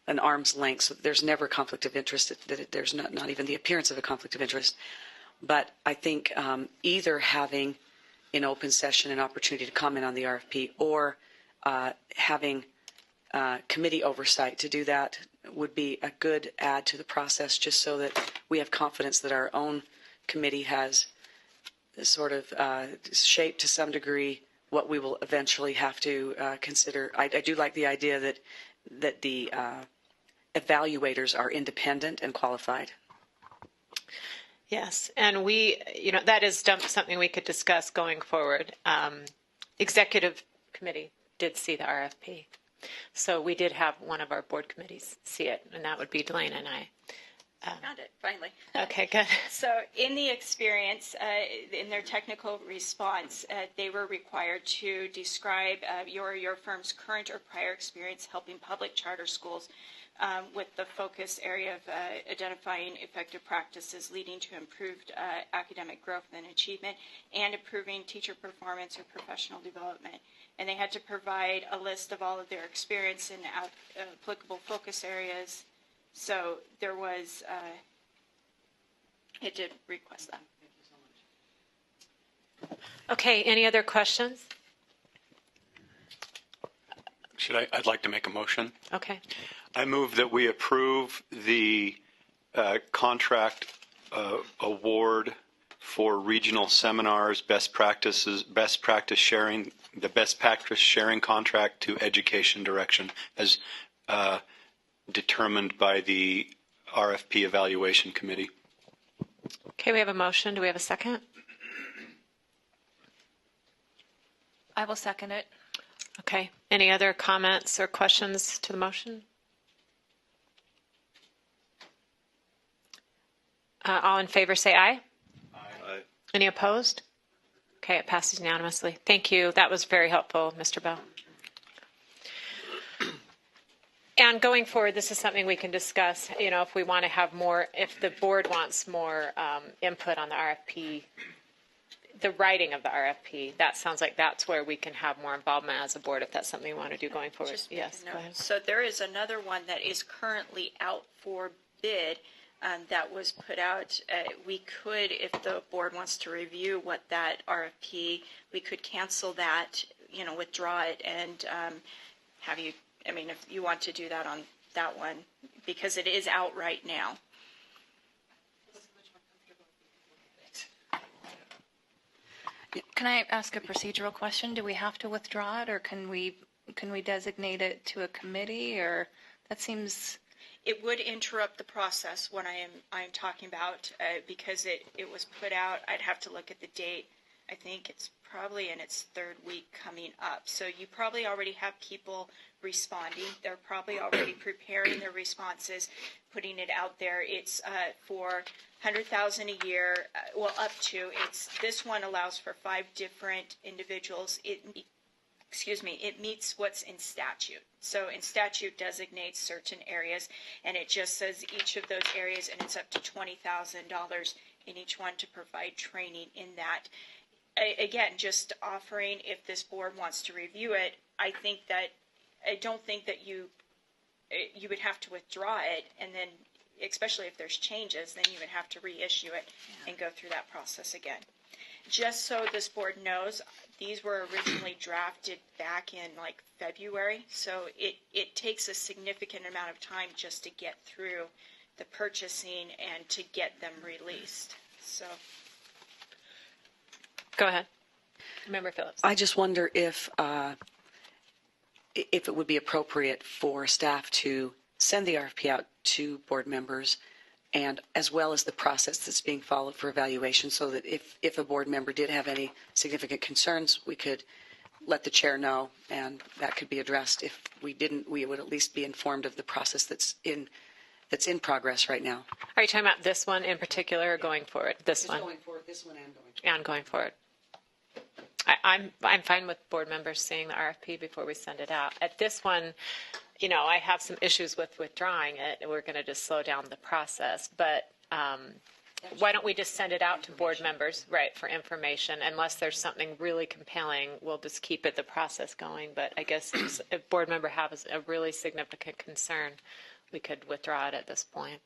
an arm's length, so there's never a conflict of interest, that there's not even the appearance of a conflict of interest. But I think either having in open session an opportunity to comment on the RFP or having committee oversight to do that would be a good add to the process, just so that we have confidence that our own committee has sort of shaped to some degree what we will eventually have to consider. I do like the idea that the evaluators are independent and qualified. Yes, and that is something we could discuss going forward. Executive committee did see the RFP. So we did have one of our board committees see it, and that would be Delana and I. Found it, finally. Okay, good. So in the experience, in their technical response, they were required to describe your firm's current or prior experience helping public charter schools with the focus area of identifying effective practices leading to improved academic growth and achievement and improving teacher performance or professional development. And they had to provide a list of all of their experience in applicable focus areas. So there was, it did request that. Okay, any other questions? I'd like to make a motion. Okay. I move that we approve the contract award for regional seminars, best practice sharing contract to Education Direction as determined by the RFP Evaluation Committee. Okay, we have a motion. Do we have a second? I will second it. Okay. Any other comments or questions to the motion? All in favor say aye. Aye. Any opposed? Okay, it passes unanimously. Thank you. That was very helpful, Mr. Bell. And going forward, this is something we can discuss, if we want to have more, if the board wants more input on the RFP, the writing of the RFP, that sounds like that's where we can have more involvement as a board if that's something we want to do going forward. Yes, go ahead. So there is another one that is currently out for bid that was put out. We could, if the board wants to review what that RFP, we could cancel that, withdraw it and have you, if you want to do that on that one, because it is out right now. Can I ask a procedural question? Do we have to withdraw it, or can we designate it to a committee, or that seems? It would interrupt the process when I'm talking about because it was put out. I'd have to look at the date. I think it's probably in its third week coming up. So you probably already have people responding. They're probably already preparing their responses, putting it out there. It's for $100,000 a year. Up to. This one allows for 5 different individuals. It meets what's in statute. So in statute designates certain areas, and it just says each of those areas, and it's up to $20,000 in each one to provide training in that. Again, just offering if this board wants to review it, I don't think that you would have to withdraw it, and then especially if there's changes, then you would have to reissue it and go through that process again. Just so this board knows, these were originally drafted back in February, so it takes a significant amount of time just to get through the purchasing and to get them released. So, go ahead, Member Phillips. I just wonder if it would be appropriate for staff to send the RFP out to board members, and as well as the process that's being followed for evaluation, so that if a board member did have any significant concerns, we could let the chair know, and that could be addressed. If we didn't, we would at least be informed of the process that's in progress right now. Are you talking about this one in particular, or going forward? This one. Going forward, this one and going forward. And going forward. I'm fine with board members seeing the RFP before we send it out. At this one, you know, I have some issues with withdrawing it, and we're going to just slow down the process. But why don't we just send it out to board members, right, for information? Unless there's something really compelling, we'll just keep the process going. But I guess if a board member has a really significant concern, we could withdraw it at this point.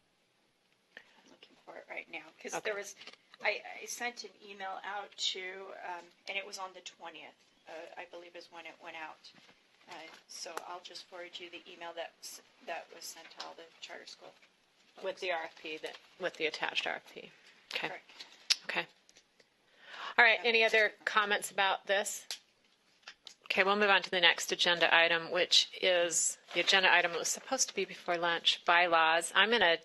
I'm looking for it right now because there was. I sent an email out to, and it was on the 20th, I believe is when it went out. So I'll just forward you the email that was sent to all the charter school. With the RFP, with the attached RFP. Okay. Correct. Okay. All right. Any other comments about this? Okay, we'll move on to the next agenda item, which is the agenda item that was supposed to be before lunch, bylaws. I'm going to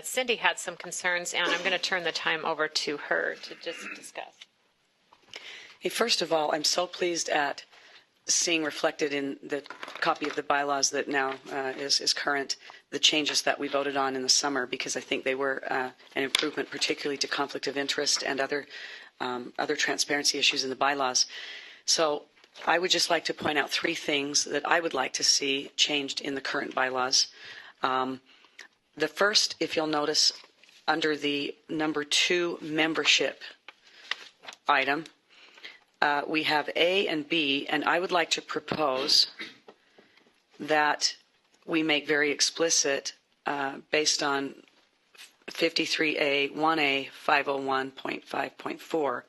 Cindy had some concerns, and I'm going to turn the time over to her to just discuss. Hey, first of all, I'm so pleased at seeing reflected in the copy of the bylaws that now is current, the changes that we voted on in the summer, because I think they were an improvement, particularly to conflict of interest and other transparency issues in the bylaws. So I would just like to point out three things that I would like to see changed in the current bylaws. The first, if you'll notice, under the number 2 membership item, we have A and B, and I would like to propose that we make very explicit, based on 53A 1A 501.5.4,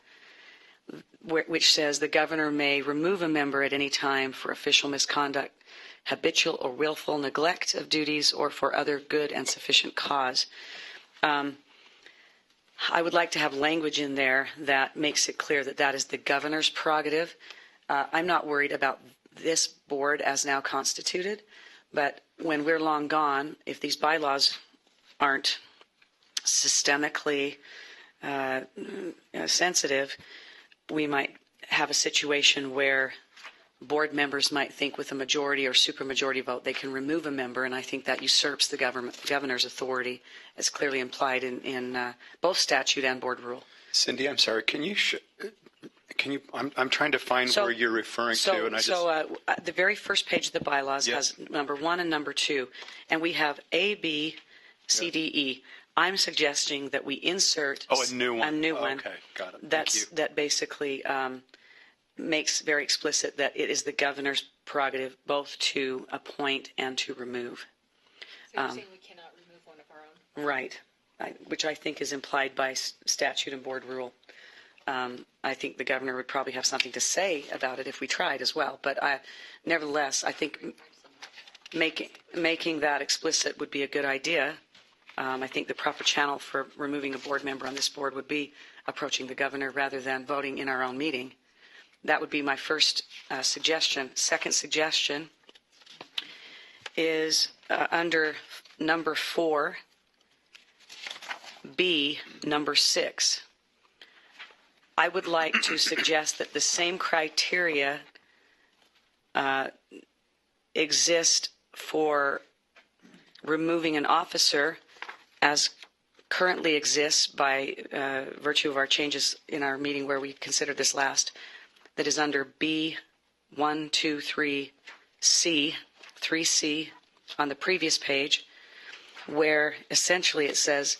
which says the governor may remove a member at any time for official misconduct, habitual or willful neglect of duties, or for other good and sufficient cause. I would like to have language in there that makes it clear that that is the governor's prerogative. I'm not worried about this board as now constituted, but when we're long gone, if these bylaws aren't systemically sensitive, we might have a situation where board members might think with a majority or supermajority vote they can remove a member, and I think that usurps the governor's authority as clearly implied in both statute and board rule. Cindy, I'm sorry. Can you? I'm trying to find where you're referring to, and the very first page of the bylaws has number 1 and number 2, and we have A, B, C, D, E. I'm suggesting that we insert a new one. A new one. Okay, got it. That basically makes very explicit that it is the governor's prerogative both to appoint and to remove. So you're saying we cannot remove one of our own? Right, which I think is implied by statute and board rule. I think the governor would probably have something to say about it if we tried as well. But nevertheless, I think making that explicit would be a good idea. I think the proper channel for removing a board member on this board would be approaching the governor rather than voting in our own meeting. That would be my first suggestion. Second suggestion is under number 4, B, number 6. I would like to suggest that the same criteria exist for removing an officer as currently exists by virtue of our changes in our meeting where we considered this last, that is under B 1, 2, 3, C, 3C on the previous page, where essentially it says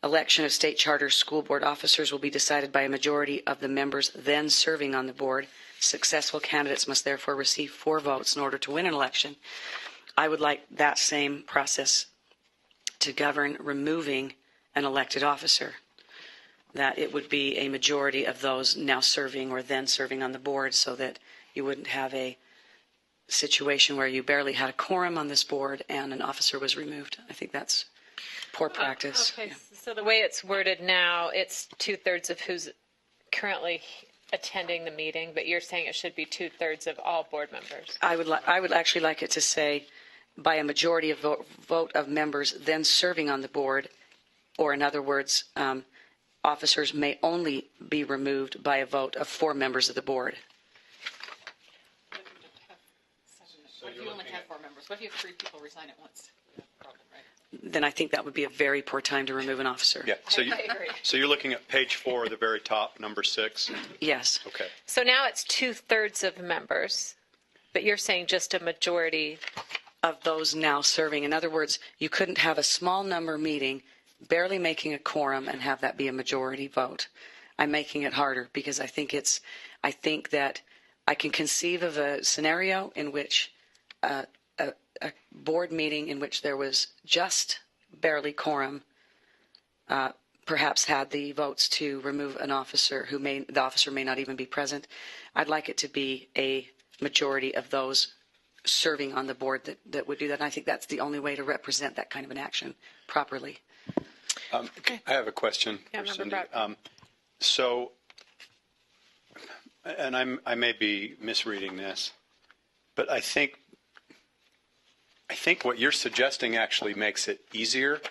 election of state charter school board officers will be decided by a majority of the members then serving on the board. Successful candidates must therefore receive 4 votes in order to win an election. I would like that same process to govern removing an elected officer, that it would be a majority of those now serving or then serving on the board, so that you wouldn't have a situation where you barely had a quorum on this board and an officer was removed. I think that's poor practice. Okay, so the way it's worded now, it's 2/3 of who's currently attending the meeting, but you're saying it should be 2/3 of all board members. I would actually like it to say by a majority of vote of members then serving on the board, or in other words, officers may only be removed by a vote of 4 members of the board. What if you only have 4 members? What if you have 3 people resign at once? Then I think that would be a very poor time to remove an officer. Yeah. So you're looking at page 4, the very top, number 6. Yes. Okay. So now it's 2/3 of members, but you're saying just a majority of those now serving. In other words, you couldn't have a small number meeting, barely making a quorum, and have that be a majority vote. I'm making it harder because I think that I can conceive of a scenario in which a board meeting in which there was just barely quorum, perhaps had the votes to remove an officer the officer may not even be present. I'd like it to be a majority of those serving on the board that would do that. And I think that's the only way to represent that kind of an action properly. I have a question for Cindy. So, and I may be misreading this, but I think what you're suggesting actually makes it easier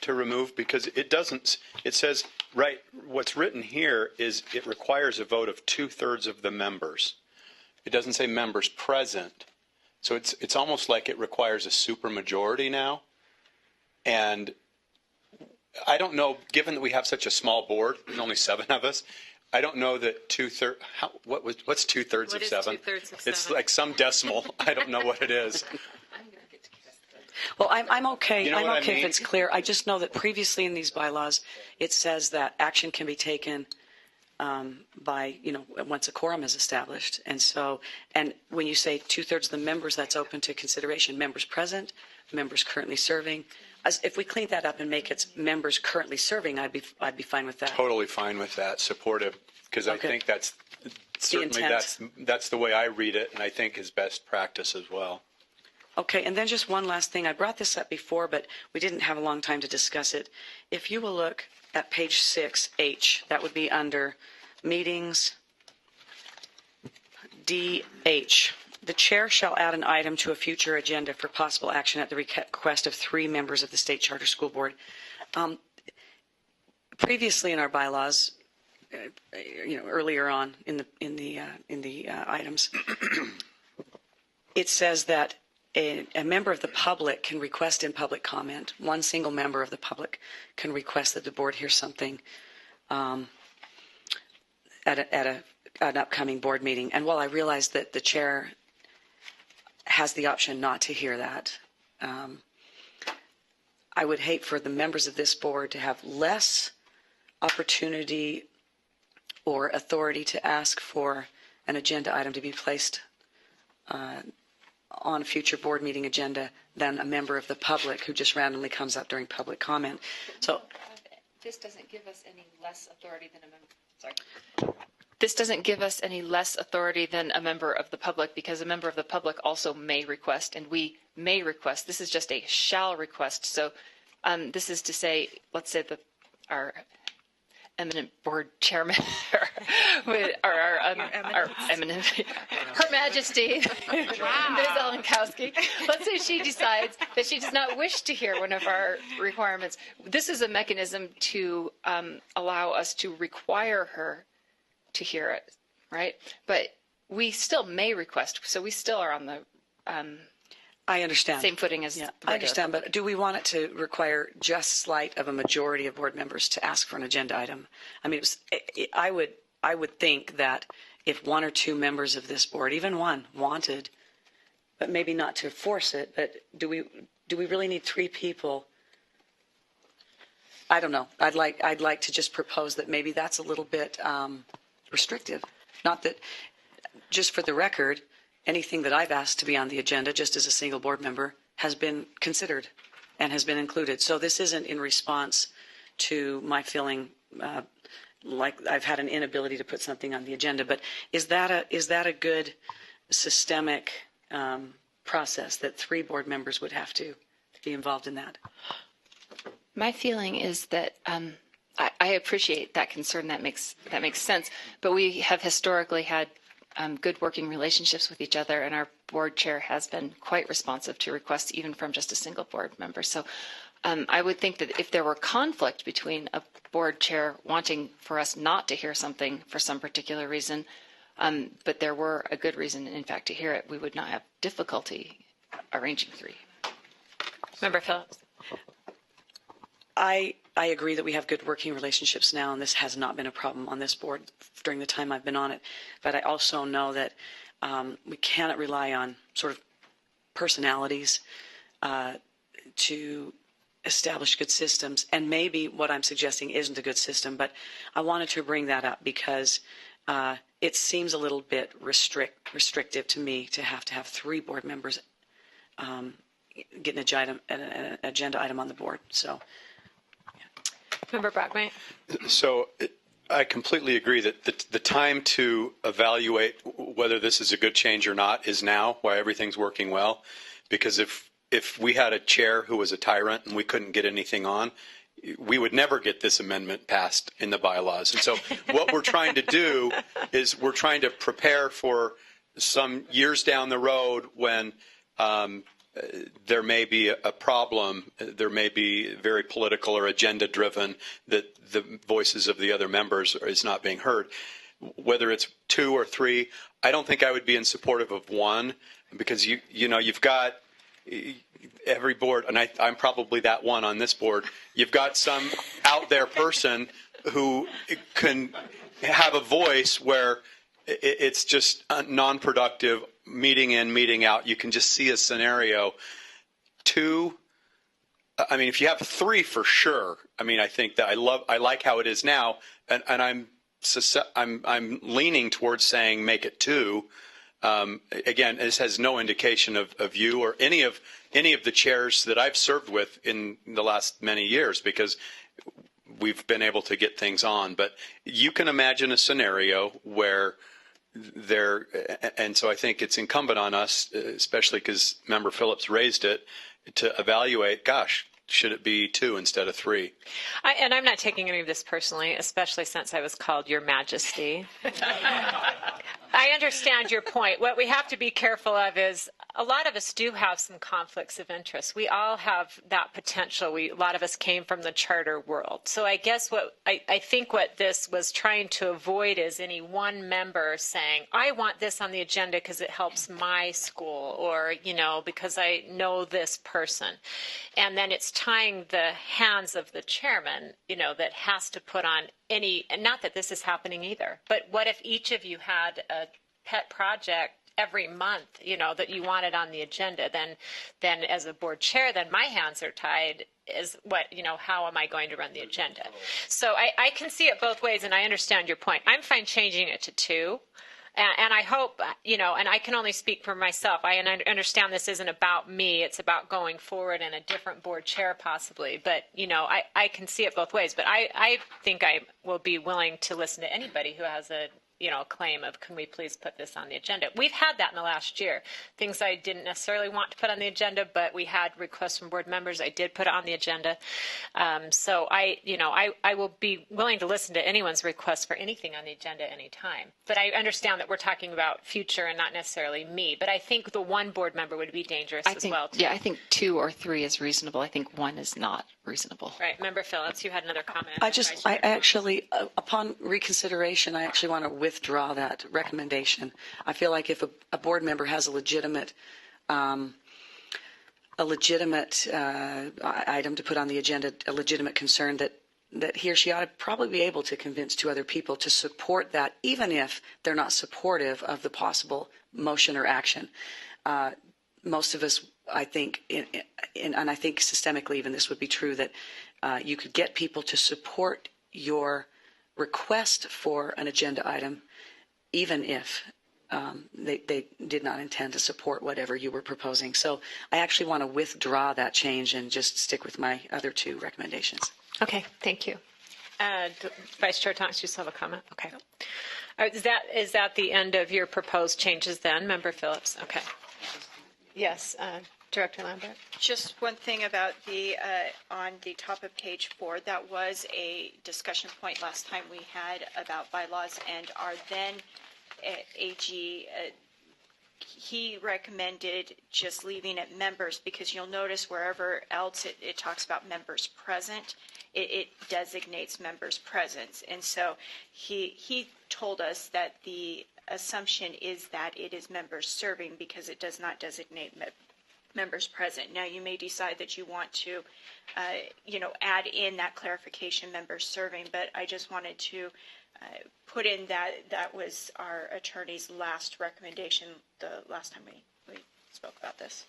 to remove, because it says, right, what's written here is it requires a vote of 2/3 of the members. It doesn't say members present. So it's almost like it requires a supermajority now. And I don't know, given that we have such a small board, there's only 7 of us, I don't know that 2/3, what's 2/3 of 7? 2/3 of 7? It's like some decimal. I don't know what it is. Well, I'm okay. You know I'm what okay I mean? if it's clear. I just know that previously in these bylaws, it says that action can be taken by, once a quorum is established. And when you say 2/3 of the members, that's open to consideration. Members present, members currently serving. If we clean that up and make it members currently serving, I'd be fine with that. Totally fine with that, supportive, because I think that's certainly that's the way I read it, and I think is best practice as well. Okay, and then just one last thing. I brought this up before, but we didn't have a long time to discuss it. If you will look at page 6H, that would be under meetings, DH. The chair shall add an item to a future agenda for possible action at the request of 3 members of the State Charter School Board. Previously in our bylaws, earlier on in the items, it says that a member of the public can request in public comment. One single member of the public can request that the board hear something at an upcoming board meeting. And while I realize that the chair has the option not to hear that, I would hate for the members of this board to have less opportunity or authority to ask for an agenda item to be placed on a future board meeting agenda than a member of the public who just randomly comes up during public comment. So this doesn't give us any less authority than a member. Sorry. This doesn't give us any less authority than a member of the public, because a member of the public also may request, and we may request. This is just a shall request. So this is to say, let's say that our eminent board chairman, our eminent, Her Majesty, Ms. Elenkowski, let's say she decides that she does not wish to hear one of our requirements. This is a mechanism to allow us to require her to hear it, right? But we still may request, so we still are on the I understand. Same footing as I understand, but do we want it to require just slight of a majority of board members to ask for an agenda item? I mean, I would think that if 1 or 2 members of this board, even one, wanted, but maybe not to force it, but do we really need 3 people? I don't know. I'd like to just propose that maybe that's a little bit restrictive. Not that, just for the record, anything that I've asked to be on the agenda, just as a single board member, has been considered and has been included. So this isn't in response to my feeling like I've had an inability to put something on the agenda. But is that a good systemic process that 3 board members would have to be involved in that? My feeling is that I appreciate that concern. That makes sense. But we have historically had good working relationships with each other, and our board chair has been quite responsive to requests even from just a single board member. So I would think that if there were conflict between a board chair wanting for us not to hear something for some particular reason, but there were a good reason, in fact, to hear it, we would not have difficulty arranging 3. Member Phillips. I agree that we have good working relationships now, and this has not been a problem on this board during the time I've been on it. But I also know that we cannot rely on sort of personalities to establish good systems. And maybe what I'm suggesting isn't a good system, but I wanted to bring that up because it seems a little bit restrictive to me to have 3 board members get an agenda item on the board. So. Member Brockmate. So I completely agree that the time to evaluate whether this is a good change or not is now, while everything's working well. Because if we had a chair who was a tyrant and we couldn't get anything on, we would never get this amendment passed in the bylaws. And so what we're trying to do is we're trying to prepare for some years down the road when there may be a problem, there may be very political or agenda driven, that the voices of the other members is not being heard. Whether it's 2 or 3, I don't think I would be in supportive of 1, because you've got every board, and I'm probably that one on this board, you've got some out there person who can have a voice where it's just non-productive, meeting in, meeting out. You can just see a scenario. 2, I mean, if you have 3 for sure, I mean, I think that I like how it is now, and I'm leaning towards saying make it 2. Again, this has no indication of you or any of the chairs that I've served with in the last many years, because we've been able to get things on. But you can imagine a scenario where and so I think it's incumbent on us, especially because Member Phillips raised it, to evaluate, gosh, should it be 2 instead of 3? And I'm not taking any of this personally, especially since I was called Your Majesty. I understand your point. What we have to be careful of is a lot of us do have some conflicts of interest. We all have that potential. A lot of us came from the charter world. So I guess I think what this was trying to avoid is any one member saying, I want this on the agenda because it helps my school, or, because I know this person. And then it's tying the hands of the chairman, that has to put on and not that this is happening either, but what if each of you had a pet project every month, that you wanted on the agenda, then as a board chair, then my hands are tied is how am I going to run the agenda? So I can see it both ways, and I understand your point. I'm fine changing it to 2. And I hope, and I can only speak for myself. I understand this isn't about me. It's about going forward and a different board chair possibly. But, I can see it both ways. But I think I will be willing to listen to anybody who has a claim of, can we please put this on the agenda? We've had that in the last year. Things I didn't necessarily want to put on the agenda, but we had requests from board members. I did put it on the agenda. So I will be willing to listen to anyone's request for anything on the agenda anytime. But I understand that we're talking about future and not necessarily me. But I think the one board member would be dangerous as well. Too. Yeah, I think 2 or 3 is reasonable. I think 1 is not reasonable. Right. Member Phillips, you had another comment. I actually, upon reconsideration, I actually want to withdraw that recommendation. I feel like if a board member has a legitimate item to put on the agenda, a legitimate concern, that he or she ought to probably be able to convince 2 other people to support that, even if they're not supportive of the possible motion or action. Most of us, I think, and I think systemically even this would be true, that you could get people to support your request for an agenda item, even if they did not intend to support whatever you were proposing. So I actually want to withdraw that change and just stick with my other 2 recommendations. Okay, thank you. Vice Chair Tonks, you still have a comment? Okay. Is that the end of your proposed changes then, Member Phillips? Okay. Yes, Director Lambert. Just one thing about on the top of page 4, that was a discussion point last time we had about bylaws, and our then AG, he recommended just leaving it members, because you'll notice wherever else it talks about members present, it designates members present. And so he told us that the assumption is that it is members serving because it does not designate members present. Now, you may decide that you want to, add in that clarification, members serving, but I just wanted to put in that was our attorney's last recommendation the last time we spoke about this.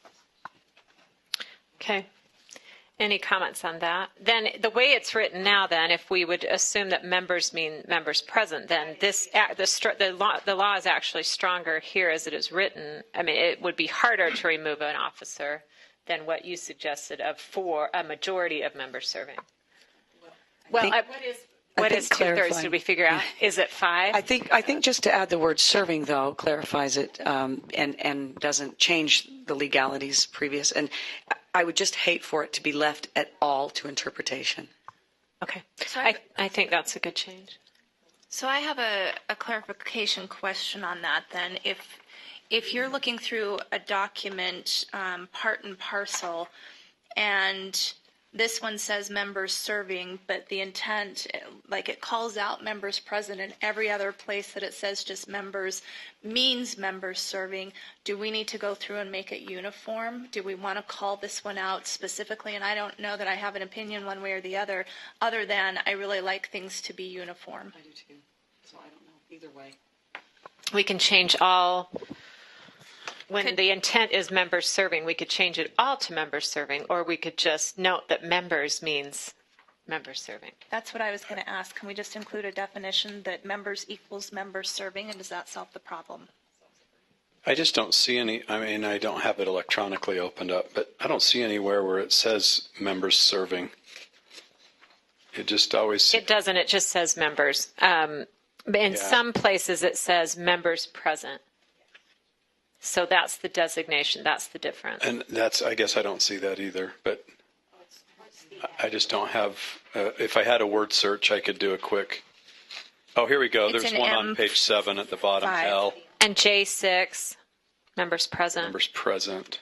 Okay. Any comments on that? Then the way it's written now, then, if we would assume that members mean members present, then the law is actually stronger here as it is written. I mean, it would be harder to remove an officer than what you suggested for a majority of members serving. Well, what is 2/3? Did we figure out? Is it 5? I think just to add the word serving, though, clarifies it and doesn't change the legalities previous. And I would just hate for it to be left at all to interpretation. Okay. I think that's a good change. So I have a clarification question on that then. If you're looking through a document part and parcel, and this one says members serving, but the intent, like it calls out members present, and every other place that it says just members means members serving, do we need to go through and make it uniform? Do we want to call this one out specifically? And I don't know that I have an opinion one way or the other than I really like things to be uniform. I do too. So I don't know either way. We can change all. When the intent is members serving, we could change it all to members serving, or we could just note that members means members serving. That's what I was going to ask. Can we just include a definition that members equals members serving, and does that solve the problem? I just don't see any, I mean, I don't have it electronically opened up, but I don't see anywhere where it says members serving. It just always... It doesn't. It just says members. In some places it says members present. So that's the designation. That's the difference. And I guess I don't see that either, but I just don't have, if I had a word search, I could do a quick, oh, here we go. It's There's an one on page 7 at the bottom, M5. L. And J6, members present. Members present.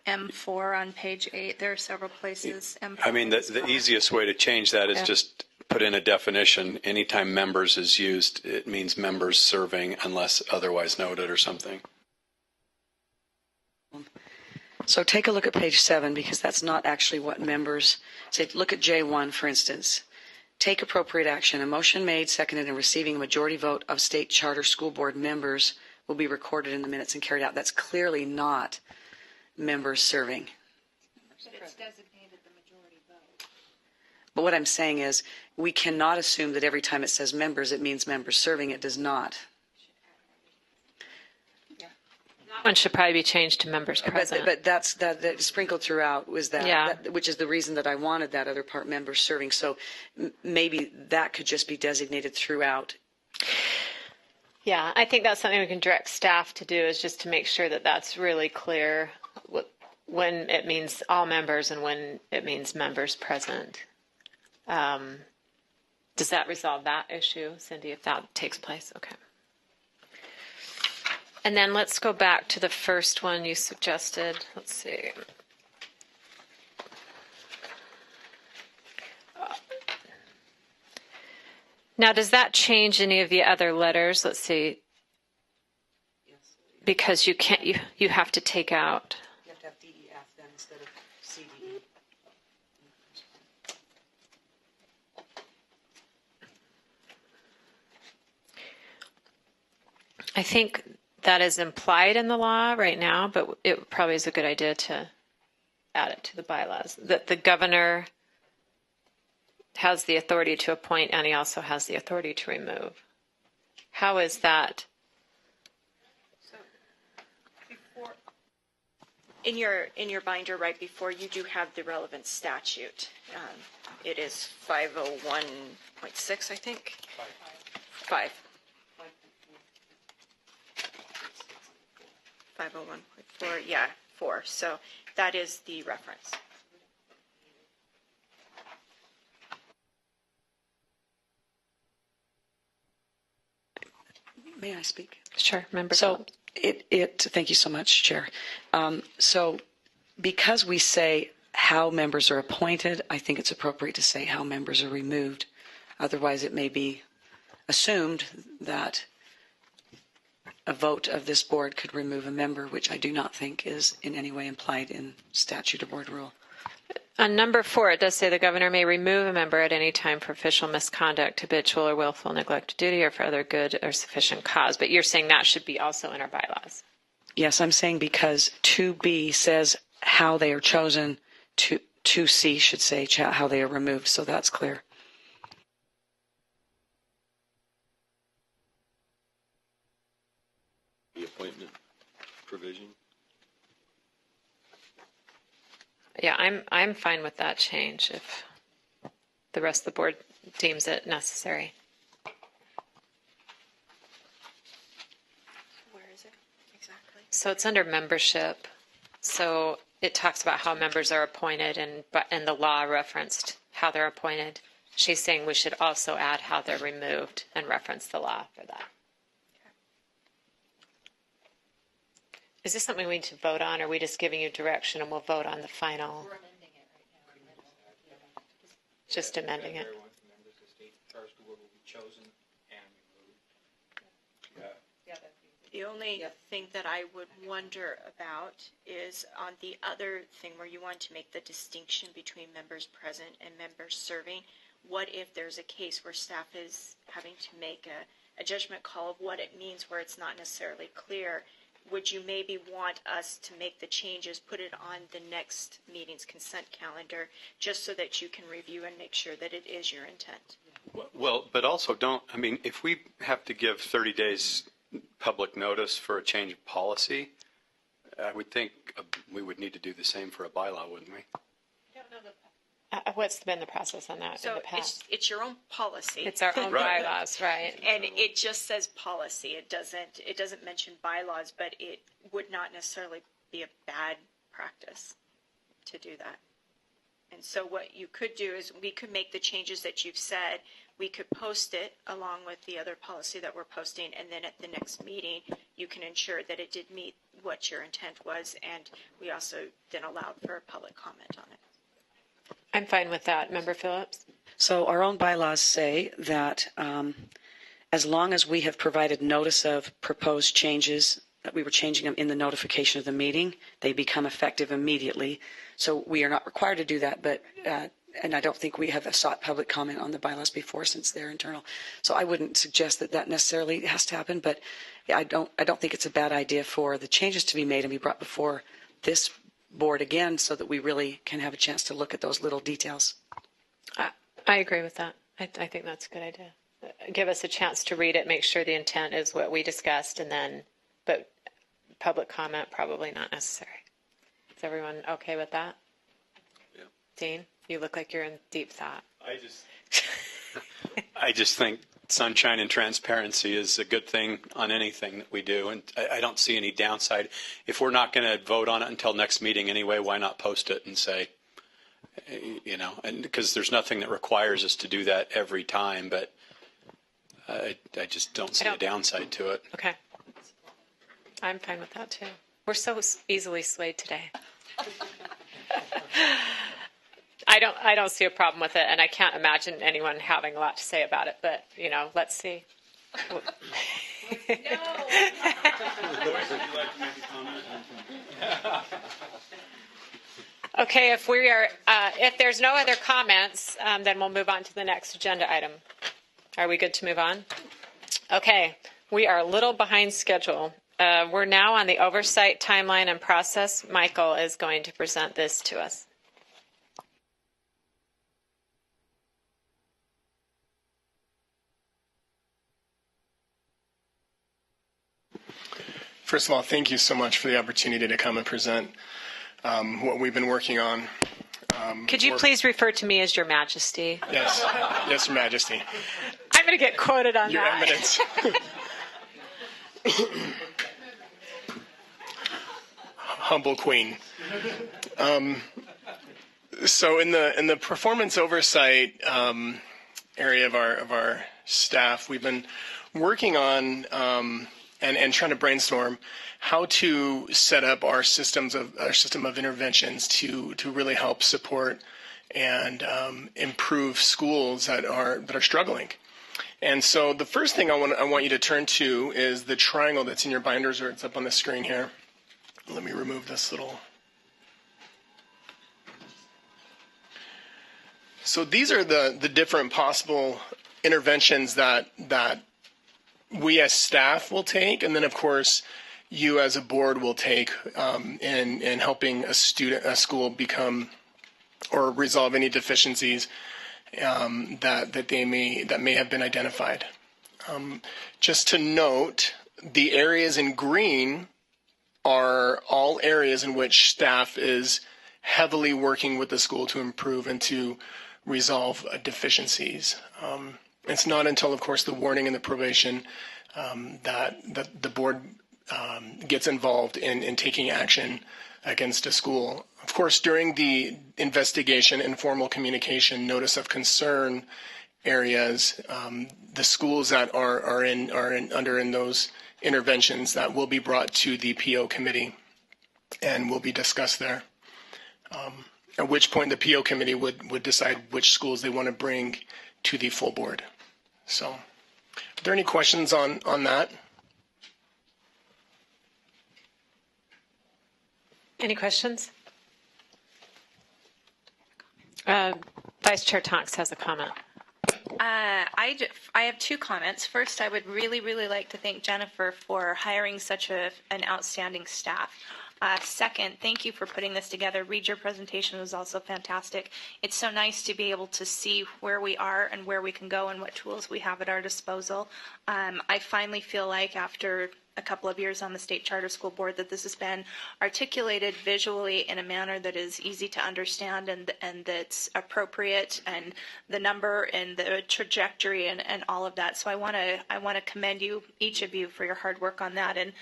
M4 on page 8. There are several places. M4 I mean, the easiest way to change that is just put in a definition. Anytime members is used, it means members serving unless otherwise noted or something. So take a look at page 7, because that's not actually what members say. Look at J1, for instance. Take appropriate action. A motion made, seconded, and receiving a majority vote of state charter school board members will be recorded in the minutes and carried out. That's clearly not members serving. But it's designated the majority vote. But what I'm saying is we cannot assume that every time it says members, it means members serving. It does not. That one should probably be changed to members present. But that's that sprinkled throughout was that, which is the reason that I wanted that other part, members serving. So maybe that could just be designated throughout. Yeah, I think that's something we can direct staff to do, is just to make sure that that's really clear when it means all members and when it means members present. Does that resolve that issue, Cindy, if that takes place? Okay. And then let's go back to the first one you suggested. Let's see. Now, does that change any of the other letters? Let's see. Because you can't, you have to take out. You have to have DEF then instead of CDE. I think that is implied in the law right now, but it probably is a good idea to add it to the bylaws. That the governor has the authority to appoint, and he also has the authority to remove. How is that? In your binder right before, you do have the relevant statute. It is 501.6, I think. 5. 501.4, yeah, 4. So that is the reference. May I speak? Sure, Member So Phillips. thank you so much, Chair. So because we say how members are appointed, I think it's appropriate to say how members are removed. Otherwise, it may be assumed that a vote of this board could remove a member, which I do not think is in any way implied in statute or board rule. On number 4, it does say the governor may remove a member at any time for official misconduct, habitual or willful neglect of duty, or for other good or sufficient cause. But you're saying that should be also in our bylaws. Yes, I'm saying because 2B says how they are chosen, 2C should say how they are removed, so that's clear. The appointment provision. Yeah, I'm fine with that change if the rest of the board deems it necessary. Where is it exactly? So it's under membership. So it talks about how members are appointed, and the law referenced how they're appointed. She's saying we should also add how they're removed and reference the law for that. Is this something we need to vote on, or are we just giving you direction and we'll vote on the final? We're amending it right now. Just amending it. The only thing that I would wonder about is on the other thing where you want to make the distinction between members present and members serving. What if there's a case where staff is having to make a judgment call of what it means where it's not necessarily clear? Would you maybe want us to make the changes, put it on the next meeting's consent calendar, just so that you can review and make sure that it is your intent? Well, but also if we have to give 30 days public notice for a change of policy, I would think we would need to do the same for a bylaw, wouldn't we? What's been the process on that in the past? It's your own policy. It's our own bylaws, right? And it just says policy. It doesn't mention bylaws, but it would not necessarily be a bad practice to do that. And so what you could do is we could make the changes that you've said. We could post it along with the other policy that we're posting, and then at the next meeting, you can ensure that it did meet what your intent was, and we also then allowed for a public comment on it. I'm fine with that. Member Phillips? So our own bylaws say that as long as we have provided notice of proposed changes, that we were changing them in the notification of the meeting, they become effective immediately. So we are not required to do that, but and I don't think we have sought public comment on the bylaws before since they're internal. So I wouldn't suggest that necessarily has to happen, but I don't think it's a bad idea for the changes to be made and be brought before this board again so that we really can have a chance to look at those little details. I agree with that. I think that's a good idea. Give us a chance to read it, make sure the intent is what we discussed, but public comment probably not necessary. Is everyone okay with that? Yeah. Dean, you look like you're in deep thought. I just think sunshine and transparency is a good thing on anything that we do, and I don't see any downside. If we're not going to vote on it until next meeting anyway, why not post it and say, and because there's nothing that requires us to do that every time, but I just don't see a downside to it. Okay. I'm fine with that too. We're so easily swayed today. I don't see a problem with it, and I can't imagine anyone having a lot to say about it, but, let's see. Okay, if there's no other comments, then we'll move on to the next agenda item. Are we good to move on? Okay, we are a little behind schedule. We're now on the oversight timeline and process. Michael is going to present this to us. First of all, thank you so much for the opportunity to come and present what we've been working on. Could you please refer to me as Your Majesty? Yes, yes, Your Majesty. I'm going to get quoted on Your that. Eminence. Humble Queen. So in the performance oversight area of our staff, we've been working on and trying to brainstorm how to set up our system of interventions to really help support and improve schools that are struggling. And so the first thing I want you to turn to is the triangle that's in your binders, or it's up on the screen here. Let me remove this little. So these are the different possible interventions that we as staff will take, and then of course you as a board will take in helping a school become or resolve any deficiencies that may have been identified. Just to note, the areas in green are all areas in which staff is heavily working with the school to improve and to resolve deficiencies. It's not until, of course, the warning and the probation that the board gets involved in taking action against a school. Of course, during the investigation, informal communication, notice of concern areas, the schools that are under those interventions that will be brought to the PO committee and will be discussed there. At which point the PO committee would decide which schools they want to bring to the full board. So, are there any questions on that? Any questions? Vice Chair Tonks has a comment. I have two comments. First, I would really, really like to thank Jennifer for hiring such an outstanding staff. Second, thank you for putting this together. Read, your presentation was also fantastic. It's so nice to be able to see where we are and where we can go and what tools we have at our disposal. I finally feel like after a couple of years on the State Charter School Board that this has been articulated visually in a manner that is easy to understand and that's appropriate, and the number and the trajectory and all of that. So I want to commend you, each of you, for your hard work on that, and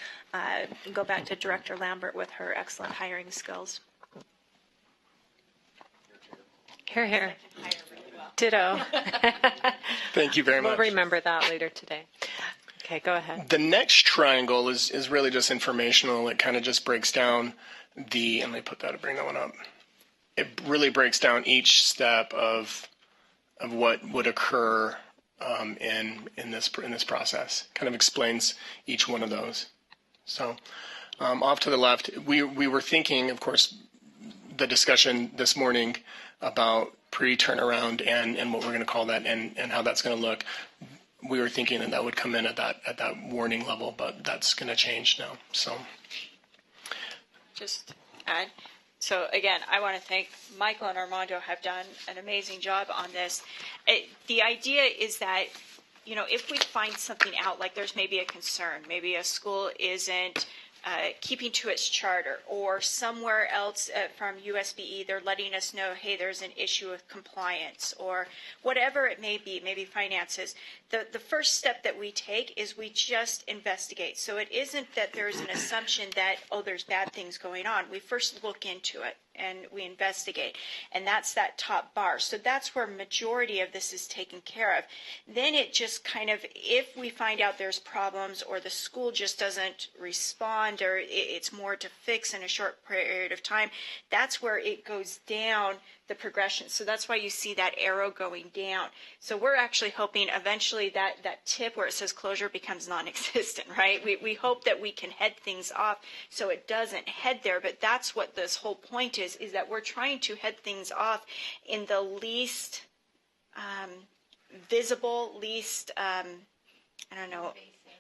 go back to Director Lambert with her excellent hiring skills. Hear, hear. Ditto. Thank you very much. We'll remember that later today. Okay, go ahead. The next triangle is really just informational. It kind of just breaks down and let me bring that one up. It really breaks down each step of what would occur in this process. Kind of explains each one of those. So off to the left, we were thinking, of course, the discussion this morning about pre-turnaround and what we're going to call that and how that's going to look. We were thinking that would come in at that warning level, but that's going to change now. So, just add. So again, I want to thank Michael and Armando have done an amazing job on this. The idea is that, if we find something out, like there's maybe a concern, maybe a school isn't keeping to its charter, or somewhere else from USBE, they're letting us know, hey, there's an issue with compliance, or whatever it may be, maybe finances. The first step that we take is we just investigate. So it isn't that there's an assumption that, oh, there's bad things going on. We first look into it and we investigate. And that's that top bar. So that's where majority of this is taken care of. Then it just kind of, if we find out there's problems or the school just doesn't respond or it's more to fix in a short period of time, that's where it goes down the progression. So that's why you see that arrow going down. So we're actually hoping eventually that tip where it says closure becomes non-existent, right? We hope that we can head things off so it doesn't head there, but that's what this whole point is that we're trying to head things off in the least visible, least,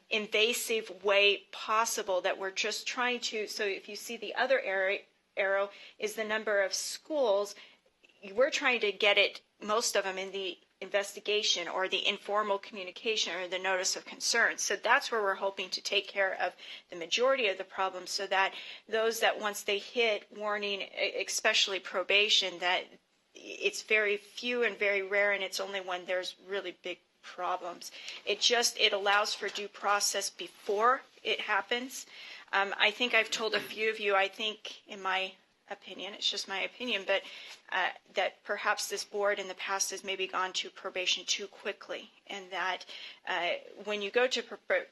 invasive way possible, that we're just trying to, so if you see the other arrow is the number of schools, we're trying to get it, most of them, in the investigation or the informal communication or the notice of concern. So that's where we're hoping to take care of the majority of the problems, so that those that once they hit warning, especially probation, that it's very few and very rare, and it's only when there's really big problems. It allows for due process before it happens. I think I've told a few of you, I think in my opinion, it's just my opinion, but that perhaps this board in the past has maybe gone to probation too quickly, and that when you go to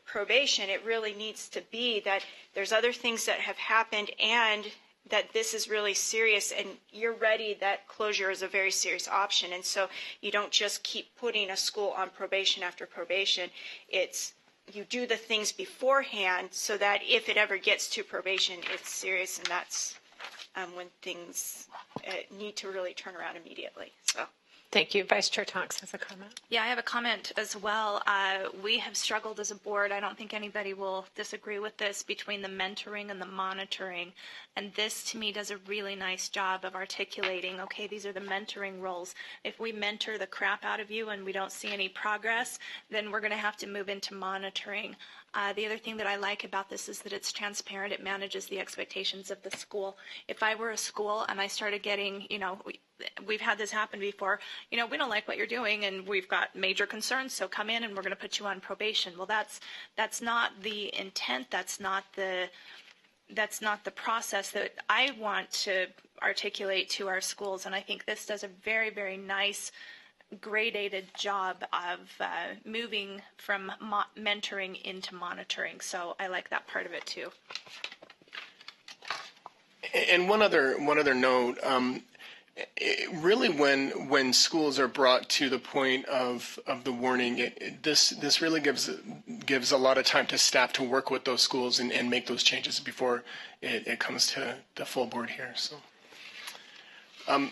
probation, it really needs to be that there's other things that have happened and that this is really serious and you're ready, that closure is a very serious option. And so you don't just keep putting a school on probation after probation. It's you do the things beforehand so that if it ever gets to probation, it's serious, and that's when things need to really turn around immediately. So. Thank you. Vice Chair Tonks has a comment. Yeah, I have a comment as well. We have struggled as a board, I don't think anybody will disagree with this, between the mentoring and the monitoring. And this, to me, does a really nice job of articulating, okay, these are the mentoring roles. If we mentor the crap out of you and we don't see any progress, then we're going to have to move into monitoring. The other thing that I like about this is that it's transparent. It manages the expectations of the school. If I were a school and I started getting, we've had this happen before, we don't like what you're doing and we've got major concerns, so come in and we're going to put you on probation. Well, that's not the intent. That's not the process that I want to articulate to our schools. And I think this does a very, very nice gradated job of moving from mentoring into monitoring. So I like that part of it too. And one other note, really when schools are brought to the point of the warning, this really gives a lot of time to staff to work with those schools and make those changes before it comes to the full board here. So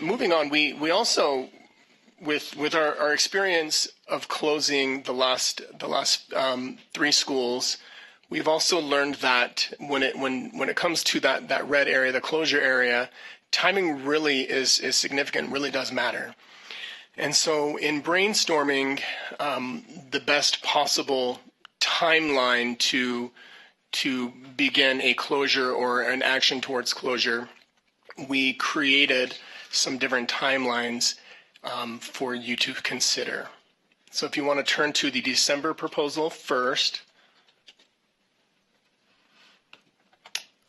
moving on, we also, with our experience of closing the last 3 schools, we've also learned that when it comes to that red area, the closure area, timing really is significant, really does matter. And so in brainstorming the best possible timeline to begin a closure or an action towards closure, we created some different timelines for you to consider. So if you want to turn to the December proposal first,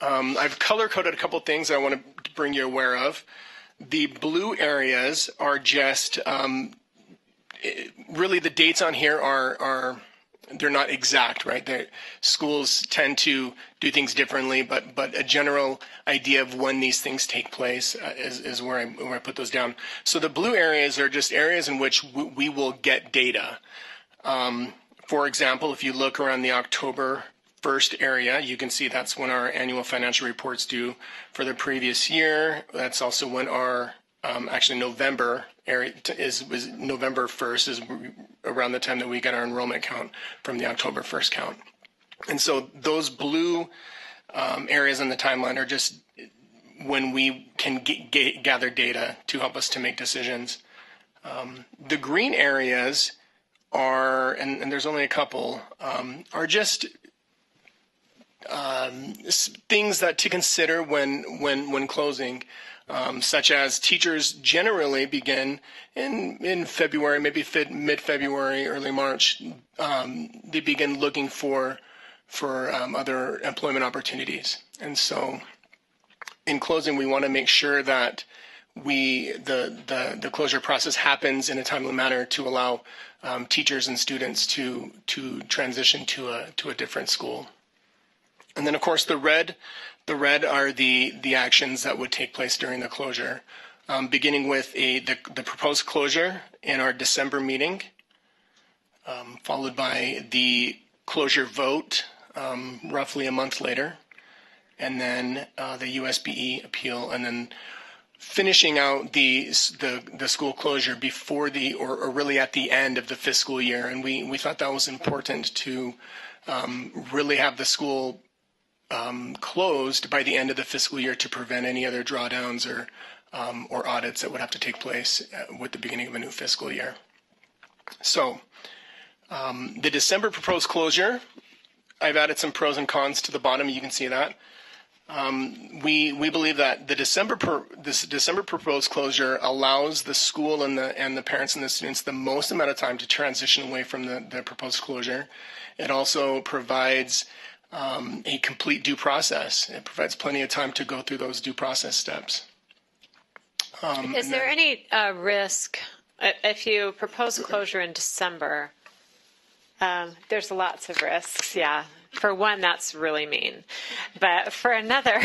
I've color-coded a couple things I want to bring you aware of. The blue areas are just, really the dates on here are they're not exact, right? Schools tend to do things differently, but a general idea of when these things take place is where I put those down. So the blue areas are just areas in which we will get data. For example, if you look around the October 1st area, you can see that's when our annual financial reports due for the previous year. That's also when our actually November area was November 1st is around the time that we get our enrollment count from the October 1st count. And so those blue areas in the timeline are just when we can gather data to help us to make decisions. The green areas are, and there's only a couple, are just things that to consider when closing, such as teachers generally begin in February, maybe mid-February, early March. They begin looking for other employment opportunities, and so in closing, we want to make sure that the closure process happens in a timely manner to allow teachers and students to transition to a different school. And then, of course, the red are the actions that would take place during the closure, beginning with the proposed closure in our December meeting, followed by the closure vote roughly a month later, and then the USBE appeal, and then finishing out the school closure before or really at the end of the fiscal year. And we thought that was important to really have the school closed by the end of the fiscal year to prevent any other drawdowns or audits that would have to take place with the beginning of a new fiscal year. So the December proposed closure, I've added some pros and cons to the bottom. You can see that. We believe that this December proposed closure allows the school and the parents and the students the most amount of time to transition away from the proposed closure. It also provides a complete due process. It provides plenty of time to go through those due process steps. Is there any risk if you propose closure in December? There's lots of risks, yeah. For one, that's really mean. But for another,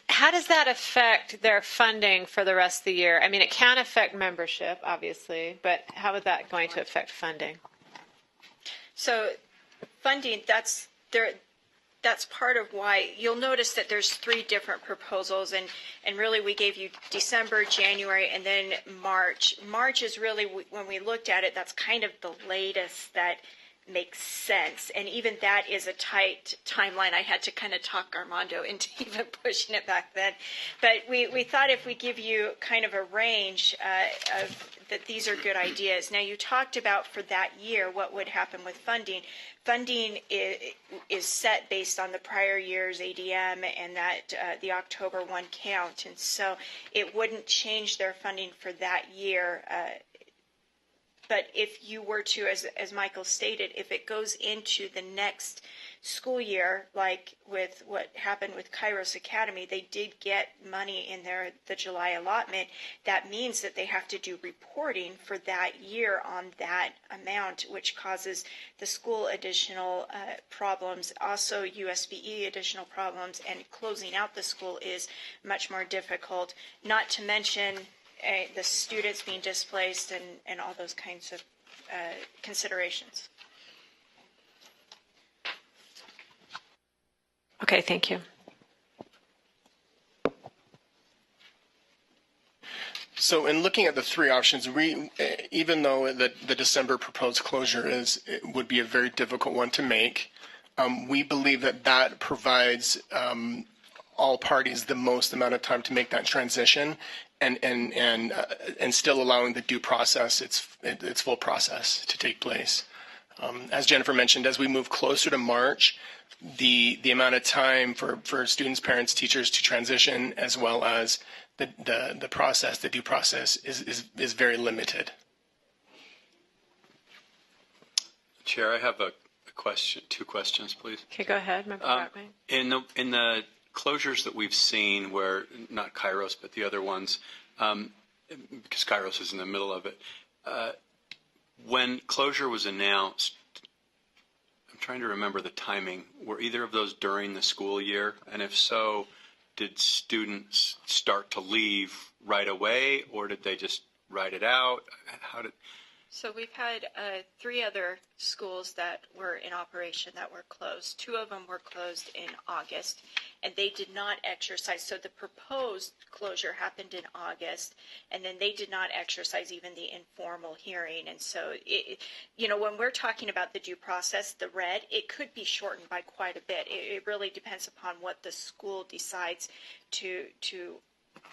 how does that affect their funding for the rest of the year? I mean, it can affect membership, obviously, but how is that going to affect funding? So funding, that's part of why you'll notice that there's 3 different proposals, and really we gave you December, January, and then March. March is really, when we looked at it, that's kind of the latest that makes sense, and even that is a tight timeline. I had to kind of talk Armando into even pushing it back then, but we thought if we give you kind of a range of that these are good ideas. Now, you talked about for that year what would happen with funding. Funding is set based on the prior year's ADM and that the October 1 count, and so it wouldn't change their funding for that year. But if you were to, as Michael stated, if it goes into the next school year, like with what happened with Kairos Academy, they did get money in the July allotment. That means that they have to do reporting for that year on that amount, which causes the school additional problems, also USBE additional problems, and closing out the school is much more difficult, not to mention the students being displaced and all those kinds of considerations. Okay, thank you. So in looking at the 3 options, even though the December proposed closure would be a very difficult one to make, we believe that provides all parties the most amount of time to make that transition, and still allowing the due process, its full process to take place. As Jennifer mentioned, as we move closer to March, the amount of time for students, parents, teachers to transition, as well as the process, the due process, is very limited. Chair, I have a question, 2 questions, please. Okay, go ahead, Member Brockman. In the closures that we've seen, where not Kairos but the other ones, because Kairos is in the middle of it, when closure was announced, I'm trying to remember the timing. Were either of those during the school year? And if so, did students start to leave right away, or did they just ride it out? So we've had 3 other schools that were in operation that were closed. 2 of them were closed in August, and they did not exercise. So the proposed closure happened in August, and then they did not exercise even the informal hearing. And so, when we're talking about the due process, the red, it could be shortened by quite a bit. It really depends upon what the school decides to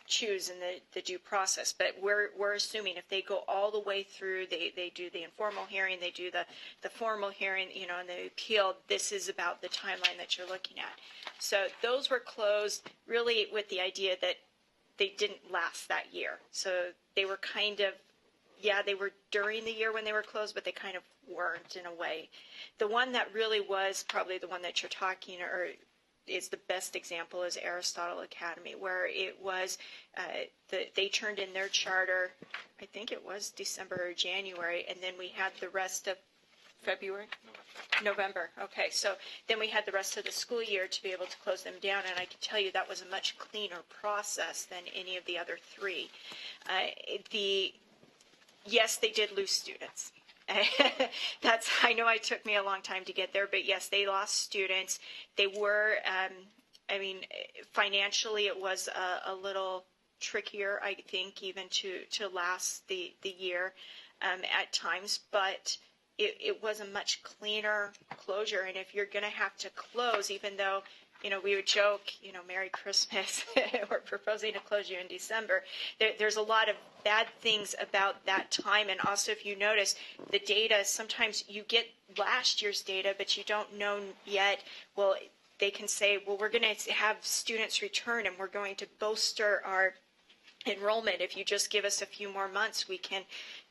choose in the due process, but we're assuming if they go all the way through, they do the informal hearing, they do the formal hearing, and the appeal, this is about the timeline that you're looking at. So those were closed really with the idea that they didn't last that year. So they were kind of, they were during the year when they were closed, but they kind of weren't in a way. The one that really was probably the one that you're talking, or is the best example, is Aristotle Academy, where it was they turned in their charter, I think it was December or January, and then we had the rest of February? November. Okay, so then we had the rest of the school year to be able to close them down, and I can tell you that was a much cleaner process than any of the other 3. Yes, they did lose students. I know it took me a long time to get there, but yes, they lost students. They were, financially it was a little trickier, I think, even to last the year at times, but it was a much cleaner closure. And if you're going to have to close, even though, we would joke, Merry Christmas, we're proposing to close you in December. There's a lot of bad things about that time. And also, if you notice, the data, sometimes you get last year's data, but you don't know yet. Well, they can say, well, we're going to have students return and we're going to bolster our enrollment. If you just give us a few more months, we can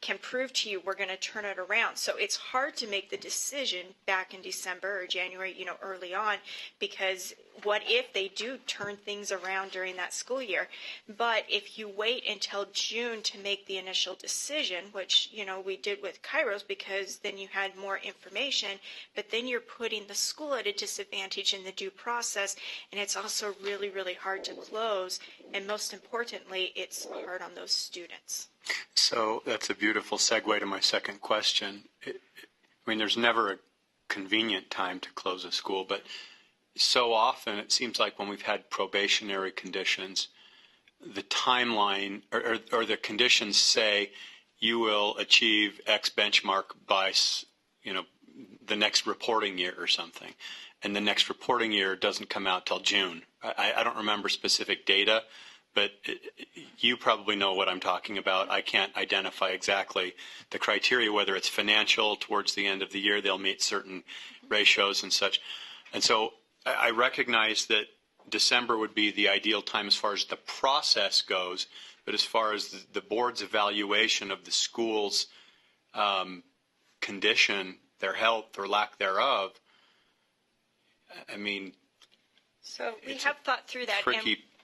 can prove to you we're going to turn it around. So it's hard to make the decision back in December or January, early on, because what if they do turn things around during that school year? But if you wait until June to make the initial decision, which, we did with Kairos, because then you had more information, but then you're putting the school at a disadvantage in the due process, and it's also really, really hard to close, and most importantly, it's hard on those students. So that's a beautiful segue to my second question. There's never a convenient time to close a school, but so often it seems like when we've had probationary conditions, the timeline or the conditions say you will achieve X benchmark by, the next reporting year or something. And the next reporting year doesn't come out till June. I don't remember specific data, but you probably know what I'm talking about. I can't identify exactly the criteria, whether it's financial towards the end of the year, they'll meet certain ratios and such. And so I recognize that December would be the ideal time as far as the process goes, but as far as the board's evaluation of the school's condition, their health or lack thereof, So we have thought through that.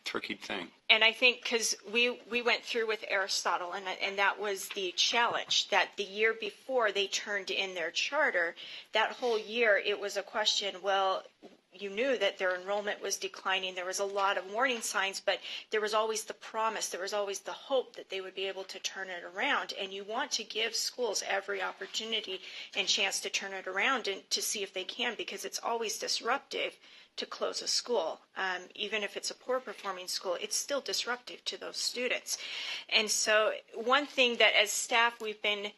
Tricky thing. And I think because we went through with Aristotle, and that was the challenge, that the year before they turned in their charter, that whole year it was a question, well, you knew that their enrollment was declining. There was a lot of warning signs, but there was always the promise, there was always the hope that they would be able to turn it around. And you want to give schools every opportunity and chance to turn it around and to see if they can, because it's always disruptive to close a school. Even if it's a poor performing school, it's still disruptive to those students. And so one thing that as staff we've been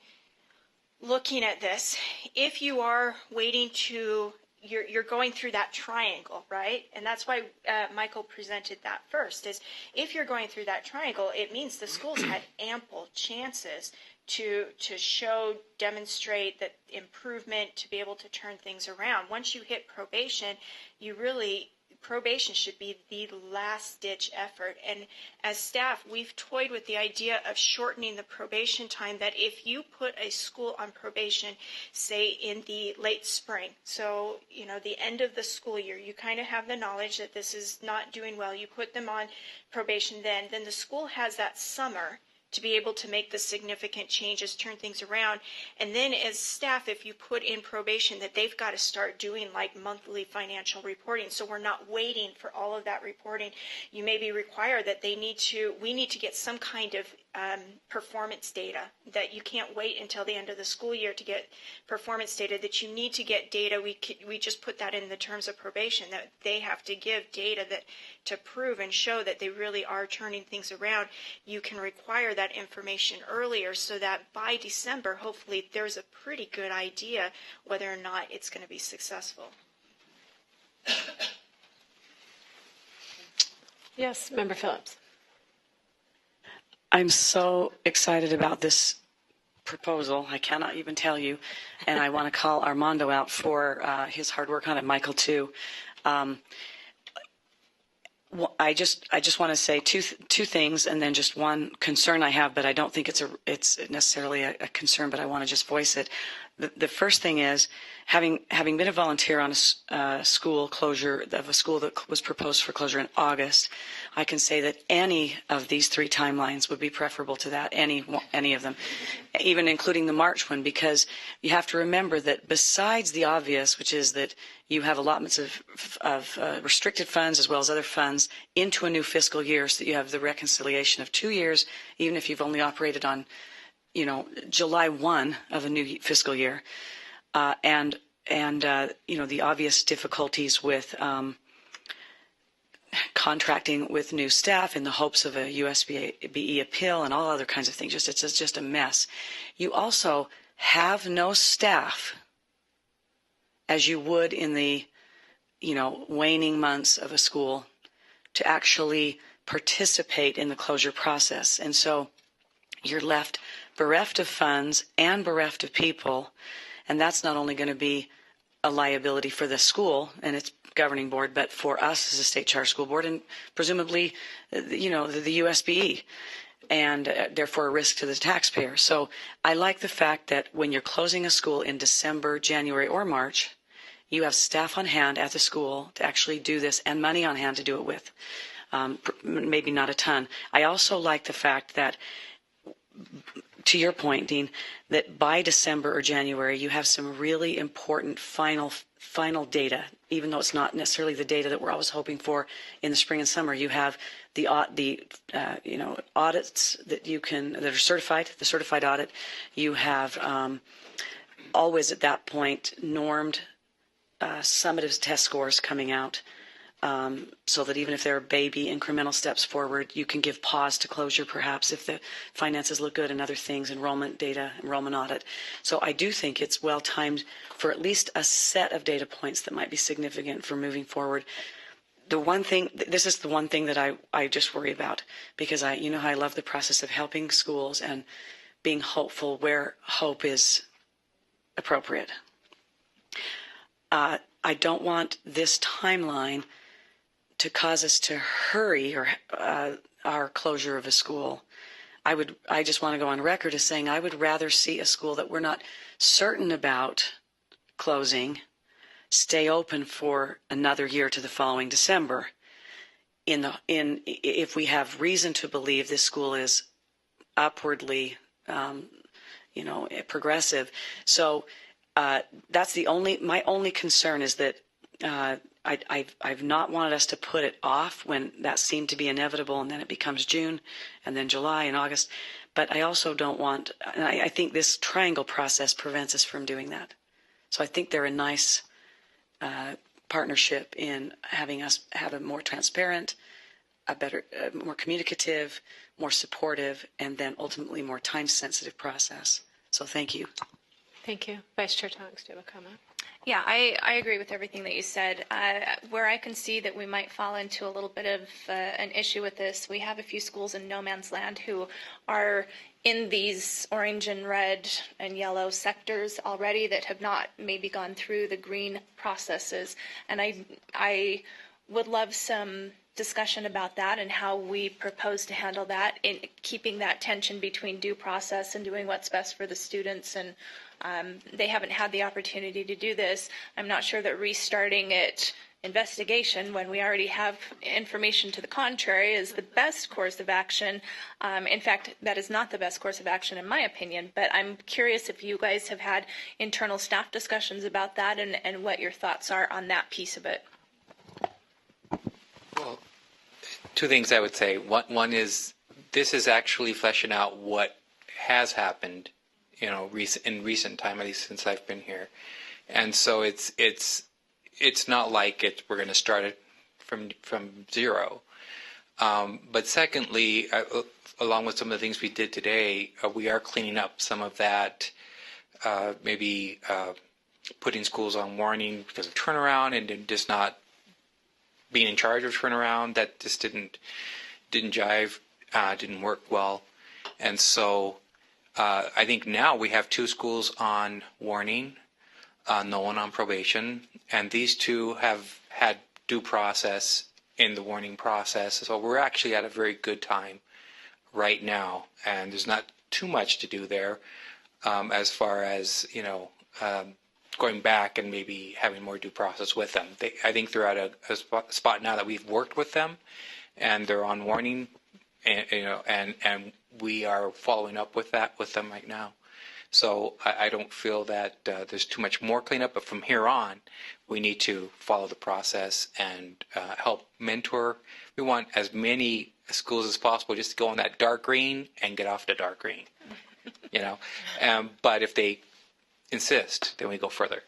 looking at this, if you are waiting to, you're going through that triangle, right? And that's why Michael presented that first, is if you're going through that triangle, it means the schools had ample chances to show, demonstrate that improvement, to be able to turn things around. Once you hit probation, probation should be the last ditch effort. And as staff, we've toyed with the idea of shortening the probation time, that if you put a school on probation, say in the late spring, so, the end of the school year, you kind of have the knowledge that this is not doing well, you put them on probation then the school has that summer to be able to make the significant changes, turn things around. And then as staff, if you put in probation, that they've got to start doing like monthly financial reporting. So we're not waiting for all of that reporting. You maybe require that we need to get some kind of performance data, that you can't wait until the end of the school year to get performance data, that you need to get data. We just put that in the terms of probation, that they have to give data that to prove and show that they really are turning things around. You can require that information earlier, so that by December, hopefully, there's a pretty good idea whether or not it's going to be successful. Yes, Member Phillips. I'm so excited about this proposal. I cannot even tell you. And I want to call Armando out for his hard work on it, Michael, too. I just want to say two things, and then just one concern I have, but I don't think it's necessarily a concern, but I want to just voice it. The first thing is, having been a volunteer on a school closure, of a school that was proposed for closure in August, I can say that any of these three timelines would be preferable to that, any of them, even including the March one, because you have to remember that besides the obvious, which is that you have allotments of restricted funds as well as other funds into a new fiscal year, so that you have the reconciliation of 2 years, even if you've only operated on July 1 of a new fiscal year, and the obvious difficulties with contracting with new staff in the hopes of a USBE appeal and all other kinds of things. It's just a mess. You also have no staff, as you would in the waning months of a school, to actually participate in the closure process, and so you're left bereft of funds and bereft of people, and that's not only going to be a liability for the school and its governing board, but for us as a state charter school board, and presumably, the USBE. and therefore a risk to the taxpayer. So I like the fact that when you're closing a school in December, January, or March, you have staff on hand at the school to actually do this and money on hand to do it with. Maybe not a ton. I also like the fact that, to your point, Dean, that by December or January, you have some really important final data, even though it's not necessarily the data that we're always hoping for in the spring and summer. You have the audits that are certified, the certified audit. You have always at that point normed summative test scores coming out. So that even if there are baby incremental steps forward, you can give pause to closure perhaps if the finances look good and other things, enrollment data, enrollment audit. So I do think it's well timed for at least a set of data points that might be significant for moving forward. This is the one thing that I just worry about, because you know how I love the process of helping schools and being hopeful where hope is appropriate. I don't want this timeline to cause us to hurry our closure of a school. I just want to go on record as saying I would rather see a school that we're not certain about closing stay open for another year to the following December. If we have reason to believe this school is upwardly, progressive. So that's my only concern is that. I've not wanted us to put it off when that seemed to be inevitable, and then it becomes June, and then July and August. But I also don't want, and I think this triangle process prevents us from doing that. So I think they're a nice partnership in having us have a more transparent, a better, more communicative, more supportive, and then ultimately more time-sensitive process. So thank you. Thank you. Vice Chair Tonks, do you have a comment? Yeah, I agree with everything that you said. Where I can see that we might fall into a little bit of an issue with this, we have a few schools in no man's land who are in these orange and red and yellow sectors already that have not maybe gone through the green processes. And I would love some discussion about that and how we propose to handle that, in keeping that tension between due process and doing what's best for the students. And they haven't had the opportunity to do this. I'm not sure that restarting it investigation when we already have information to the contrary is the best course of action. In fact, that is not the best course of action in my opinion, but I'm curious if you guys have had internal staff discussions about that and what your thoughts are on that piece of it. Well, two things I would say. One is this is actually fleshing out what has happened, in recent time, at least since I've been here, and so it's not like we're going to start it from zero. But secondly, along with some of the things we did today, we are cleaning up some of that, maybe putting schools on warning because of turnaround and just not being in charge of turnaround. That just didn't jive, didn't work well, and so. I think now we have 2 schools on warning, no one on probation, and these 2 have had due process in the warning process. So we're actually at a very good time right now, and there's not too much to do there as far as, going back and maybe having more due process with them. I think they're at a spot now that we've worked with them, and they're on warning, and we are following up with them right now. So I don't feel that there's too much more cleanup, but from here on, we need to follow the process and help mentor. We want as many schools as possible just to go on that dark green and get off the dark green, but if they insist, then we go further.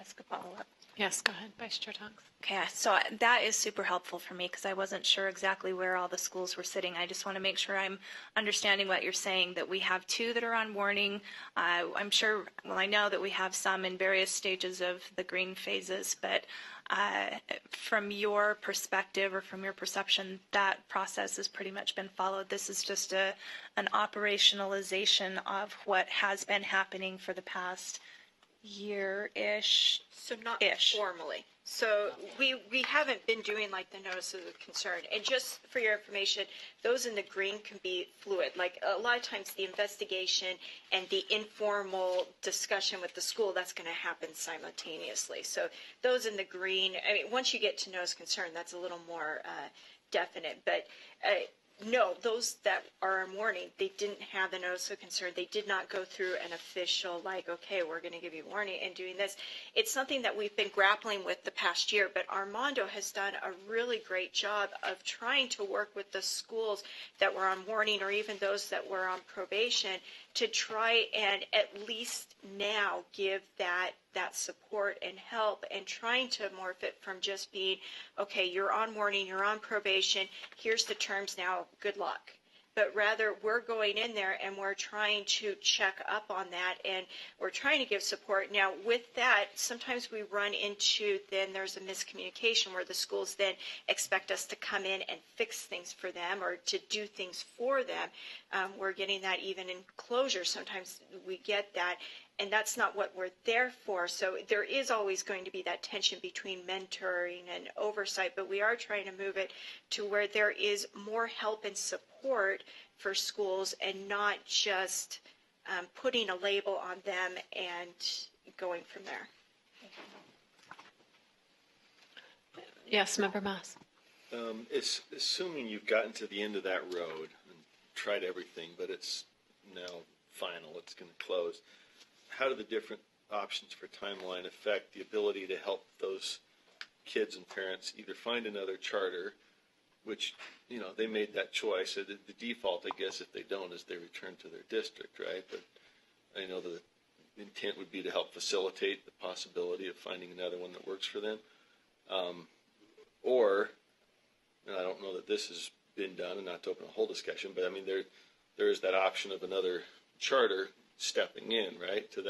Ask a follow-up. Yes, go ahead, Vice Chair Tonks. Okay, so that is super helpful for me because I wasn't sure exactly where all the schools were sitting. I just want to make sure I'm understanding what you're saying, that we have 2 that are on warning. I know that we have some in various stages of the green phases, but from your perspective or from your perception, that process has pretty much been followed. This is just an operationalization of what has been happening for the past year-ish. So not formally. So we haven't been doing like the notices of concern. And just for your information, those in the green can be fluid. Like a lot of times the investigation and the informal discussion with the school, that's going to happen simultaneously. So those in the green, I mean, once you get to notice of concern, that's a little more definite. But no, those that are on warning, they didn't have the notice of concern. They did not go through an official, like, okay, we're going to give you warning and doing this. It's something that we've been grappling with the past year, but Armando has done a really great job of trying to work with the schools that were on warning or even those that were on probation to try and at least now give that support and help, and trying to morph it from just being, okay, you're on warning, you're on probation, here's the terms now, good luck. But rather, we're going in there and we're trying to check up on that, and we're trying to give support. Now, with that, sometimes we run into, then there's a miscommunication where the schools then expect us to come in and fix things for them or to do things for them. We're getting that even in closure. Sometimes we get that. And that's not what we're there for. So there is always going to be that tension between mentoring and oversight, but we are trying to move it to where there is more help and support for schools and not just putting a label on them and going from there. Yes, Member Moss. It's assuming you've gotten to the end of that road and tried everything, but it's now final, it's going to close. How do the different options for timeline affect the ability to help those kids and parents either find another charter, which, you know, they made that choice. So the default, I guess, if they don't, is they return to their district, right? But I know the intent would be to help facilitate the possibility of finding another one that works for them. Or, and I don't know that this has been done, and not to open a whole discussion, but I mean, there is that option of another charter stepping in, right, to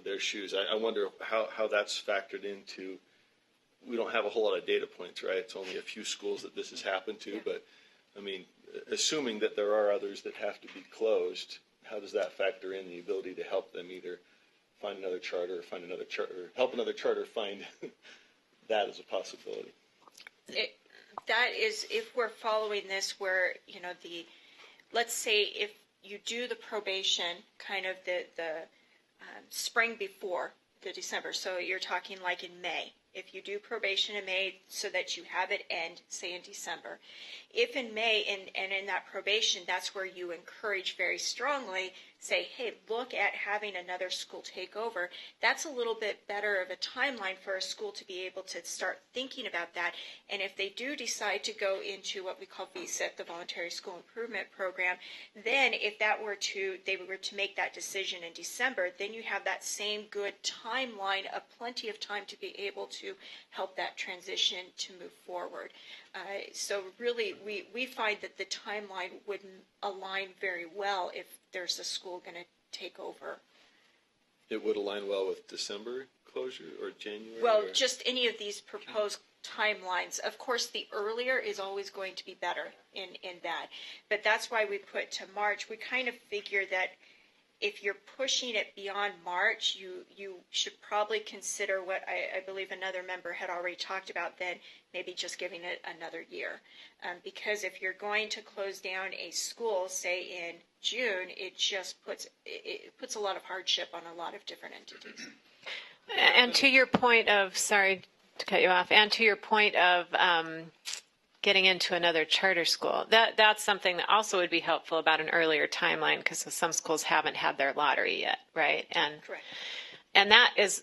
their shoes. I wonder how that's factored into. We don't have a whole lot of data points, right? It's only a few schools that this has happened to, but I mean, assuming that there are others that have to be closed, how does that factor in the ability to help them either find another charter or find another charter, or help another charter find that as a possibility? That is, if we're following this where, you know, let's say if you do the probation kind of the spring before the December, so you're talking like in May. If you do probation in May so that you have it end, say in December. If in May and in that probation, that's where you encourage very strongly, say, hey, look at having another school take over. That's a little bit better of a timeline for a school to be able to start thinking about that. And if they do decide to go into what we call VSIP, the Voluntary School Improvement Program, then if they were to make that decision in December, then you have that same good timeline of plenty of time to be able to help that transition to move forward. So really, we find that the timeline would align very well if there's a school going to take over. It would align well with December closure or January? Well, just any of these proposed timelines. Of course, the earlier is always going to be better in that. But that's why we put to March. We kind of figure that if you're pushing it beyond March, you should probably consider what I believe another member had already talked about, then maybe just giving it another year. Because if you're going to close down a school, say in June, it just puts a lot of hardship on a lot of different entities. And to your point of, sorry to cut you off, and to your point of getting into another charter school, that's something that also would be helpful about an earlier timeline, because some schools haven't had their lottery yet, right? Correct. And that is,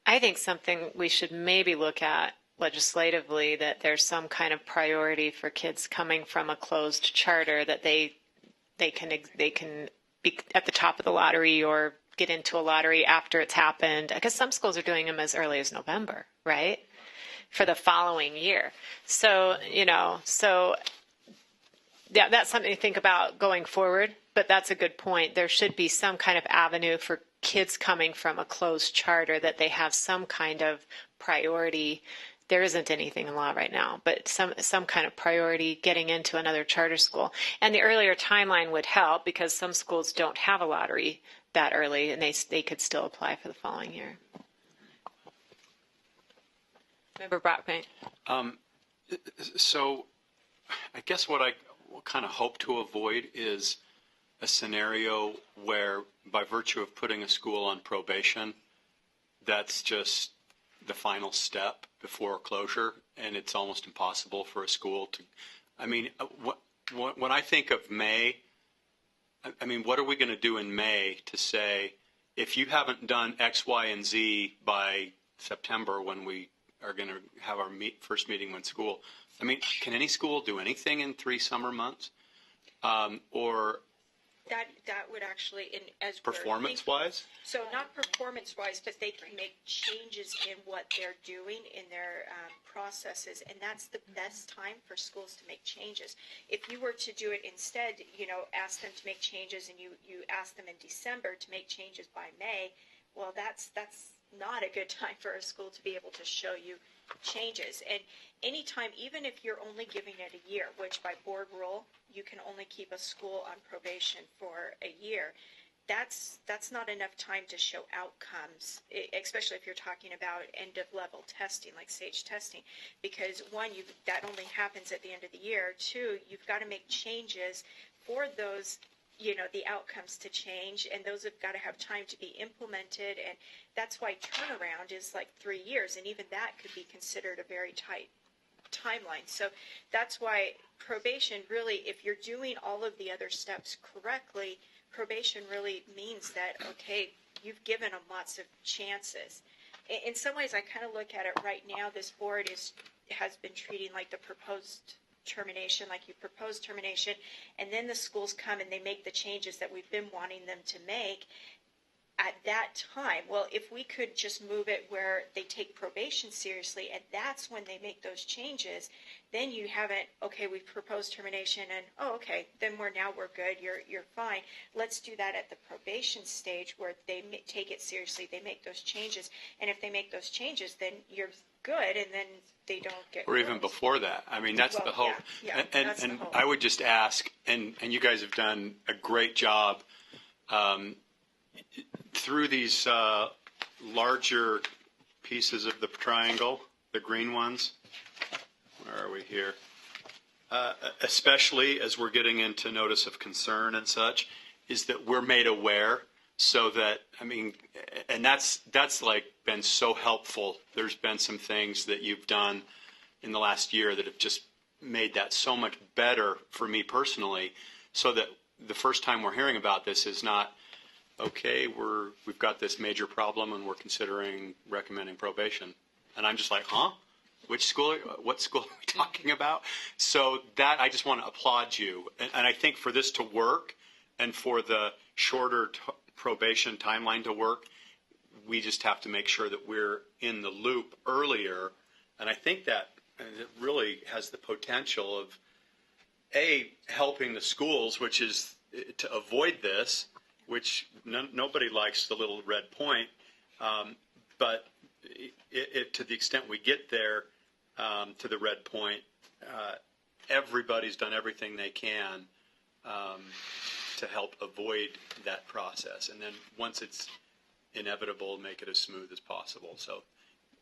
I think, something we should maybe look at legislatively, that there's some kind of priority for kids coming from a closed charter, that they can be at the top of the lottery or get into a lottery after it's happened, because some schools are doing them as early as November, right, for the following year. So, that's something to think about going forward, but that's a good point. There should be some kind of avenue for kids coming from a closed charter, that they have some kind of priority. There isn't anything in law right now, but some kind of priority getting into another charter school. And the earlier timeline would help, because some schools don't have a lottery that early, and they could still apply for the following year. Member Brockbank. So I guess what I kind of hope to avoid is a scenario where, by virtue of putting a school on probation, that's just the final step before closure, and it's almost impossible for a school to. I mean, when I think of May, I mean, what are we going to do in May to say, if you haven't done X, Y, and Z by September when we are going to have our first meeting with school? I mean, can any school do anything in 3 summer months? Or That would actually, as performance-wise? So not performance-wise, but they can make changes in what they're doing in their processes, and that's the best time for schools to make changes. If you were to do it instead, ask them to make changes, and you ask them in December to make changes by May, well, that's not a good time for a school to be able to show you changes. And anytime, even if you're only giving it a year, which by board rule, you can only keep a school on probation for a year, that's not enough time to show outcomes, especially if you're talking about end-of-level testing, like SAGE testing, because one, that only happens at the end of the year. Two, you've got to make changes for those, the outcomes to change, and those have got to have time to be implemented, and that's why turnaround is like 3 years, and even that could be considered a very tight timeline. So that's why probation really, if you're doing all of the other steps correctly, probation really means that, okay, you've given them lots of chances. In some ways, I kind of look at it right now, this board has been treating like the proposed termination, like you propose termination, and then the schools come and they make the changes that we've been wanting them to make at that time. Well, if we could just move it where they take probation seriously, and that's when they make those changes, then you haven't, okay, we've proposed termination, and okay, then we're good, you're fine. Let's do that at the probation stage where they take it seriously, they make those changes, and if they make those changes, then you're good, and then they don't get or even before that. I mean, that's the hope. Yeah, and that's the hope. I would just ask, and you guys have done a great job through these larger pieces of the triangle, the green ones. Where are we here? Especially as we're getting into notice of concern and such, is that we're made aware, so that, I mean, and that's like been so helpful. There's been some things that you've done in the last year that have just made that so much better for me personally, so that the first time we're hearing about this is not, okay, we've got this major problem and we're considering recommending probation. And I'm just like, huh? What school are we talking about? So that, I just want to applaud you. And I think for this to work and for the shorter probation timeline to work, we just have to make sure that we're in the loop earlier. And I think that it really has the potential of, helping the schools, which is to avoid this, which nobody likes the little red point, but to the extent we get there to the red point, everybody's done everything they can to help avoid that process. And then once it's inevitable, make it as smooth as possible. So,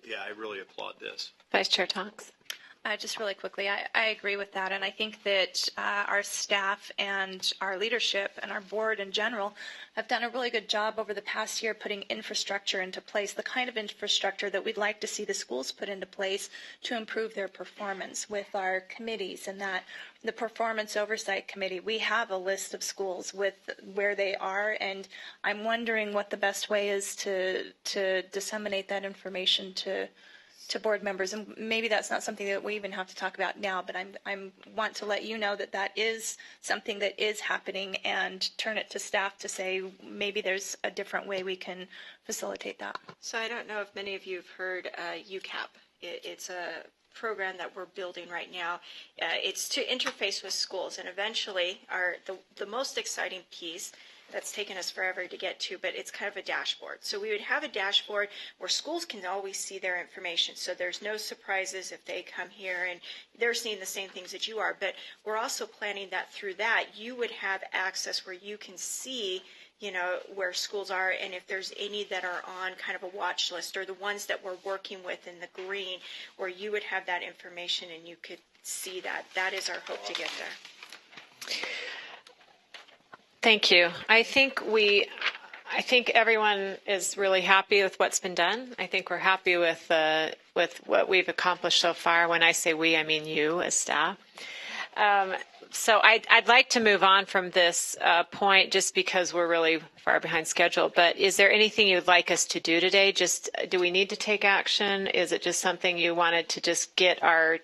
yeah, I really applaud this. Vice Chair Tonks. Just really quickly, I agree with that, and I think that our staff and our leadership and our board in general have done a really good job over the past year putting infrastructure into place, the kind of infrastructure that we'd like to see the schools put into place to improve their performance with our committees, and that the Performance Oversight Committee, we have a list of schools with where they are, and I'm wondering what the best way is to disseminate that information to board members, and maybe that's not something that we even have to talk about now, but I want to let you know that that is something that is happening, and turn it to staff to say maybe there's a different way we can facilitate that. So I don't know if many of you have heard UCAP. It's a program that we're building right now. It's to interface with schools, and eventually the most exciting piece that's taken us forever to get to, but it's kind of a dashboard. So we would have a dashboard where schools can always see their information, so there's no surprises if they come here and they're seeing the same things that you are. But we're also planning that through that you would have access where you can see where schools are, and if there's any that are on kind of a watch list, or the ones that we're working with in the green, where you would have that information and you could see that. That is our hope to get there. Thank you. I think everyone is really happy with what's been done. I think we're happy with what we've accomplished so far. When I say we, I mean you as staff. So I'd like to move on from this point just because we're really far behind schedule. But is there anything you'd like us to do today? Do we need to take action? Is it just something you wanted to just get our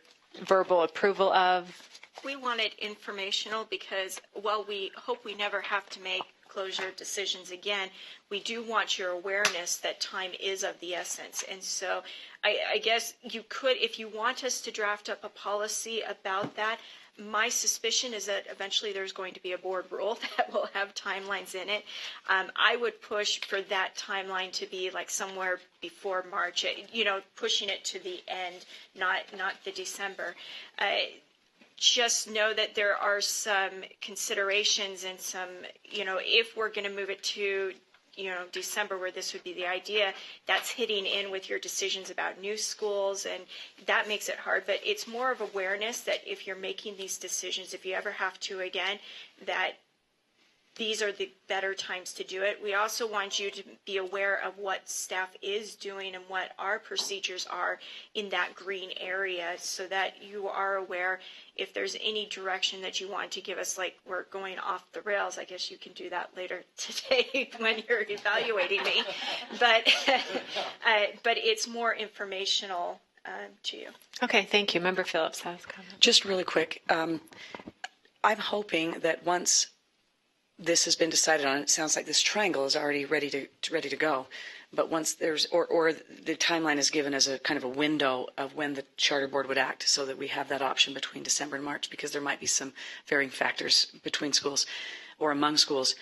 verbal approval of? We wanted informational because while we hope we never have to make closure decisions again, we do want your awareness that time is of the essence. And so I guess you could, if you want us to draft up a policy about that, my suspicion is that eventually there's going to be a board rule that will have timelines in it. I would push for that timeline to be like somewhere before March, pushing it to the end, not the December. Just know that there are some considerations and some, if we're going to move it to, December, where this would be the idea, that's hitting in with your decisions about new schools, and that makes it hard. But it's more of awareness that if you're making these decisions, if you ever have to again, that these are the better times to do it. We also want you to be aware of what staff is doing and what our procedures are in that green area so that you are aware if there's any direction that you want to give us, like we're going off the rails. I guess you can do that later today when you're evaluating me. But it's more informational to you. Okay, thank you. Member Phillips has a comment. Just really quick. I'm hoping that once this has been decided on, it sounds like this triangle is already ready to go. But once there's, or the timeline is given as a kind of a window of when the charter board would act, so that we have that option between December and March, because there might be some varying factors between schools or among schools.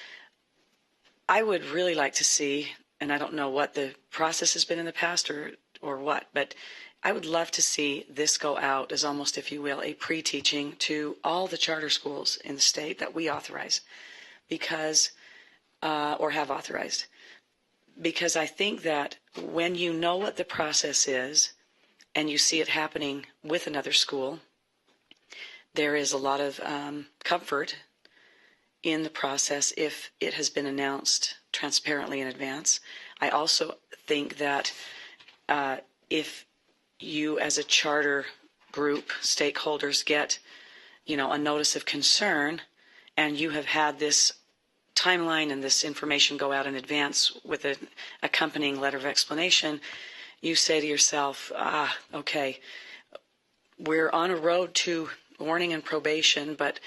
I would really like to see, and I don't know what the process has been in the past or what, but I would love to see this go out as almost, if you will, a pre-teaching to all the charter schools in the state that we authorize. Because, or have authorized, because I think that when you know what the process is and you see it happening with another school, there is a lot of comfort in the process if it has been announced transparently in advance. I also think that if you as a charter group, stakeholders get, a notice of concern, and you have had this timeline and this information go out in advance with an accompanying letter of explanation, you say to yourself, okay, we're on a road to warning and probation, but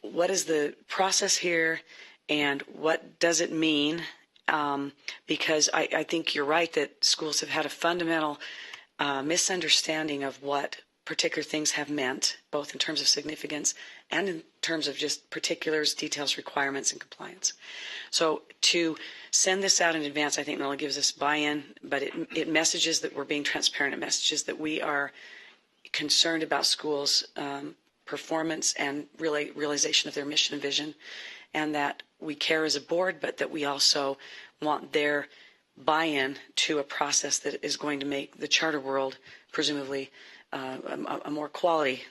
what is the process here and what does it mean? Because I think you're right that schools have had a fundamental misunderstanding of what particular things have meant, both in terms of significance and in terms of just particulars, details, requirements, and compliance. So to send this out in advance, I think not only gives us buy-in, but it messages that we're being transparent. It messages that we are concerned about schools' performance and realization of their mission and vision, and that we care as a board, but that we also want their buy-in to a process that is going to make the charter world, presumably, a more quality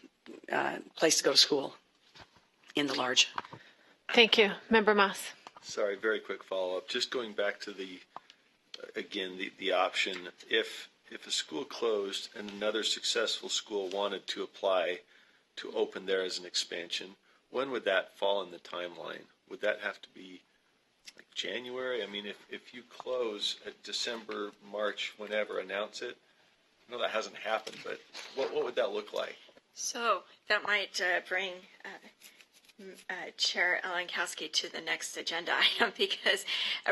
place to go to school in the large. Thank you. Member Moss. Sorry, very quick follow-up. Just going back to the option, if a school closed and another successful school wanted to apply to open there as an expansion, when would that fall in the timeline? Would that have to be like January? I mean, if you close at December, March, whenever, announce it. I know that hasn't happened, but what would that look like? So that might bring Chair Elankowski to the next agenda item, because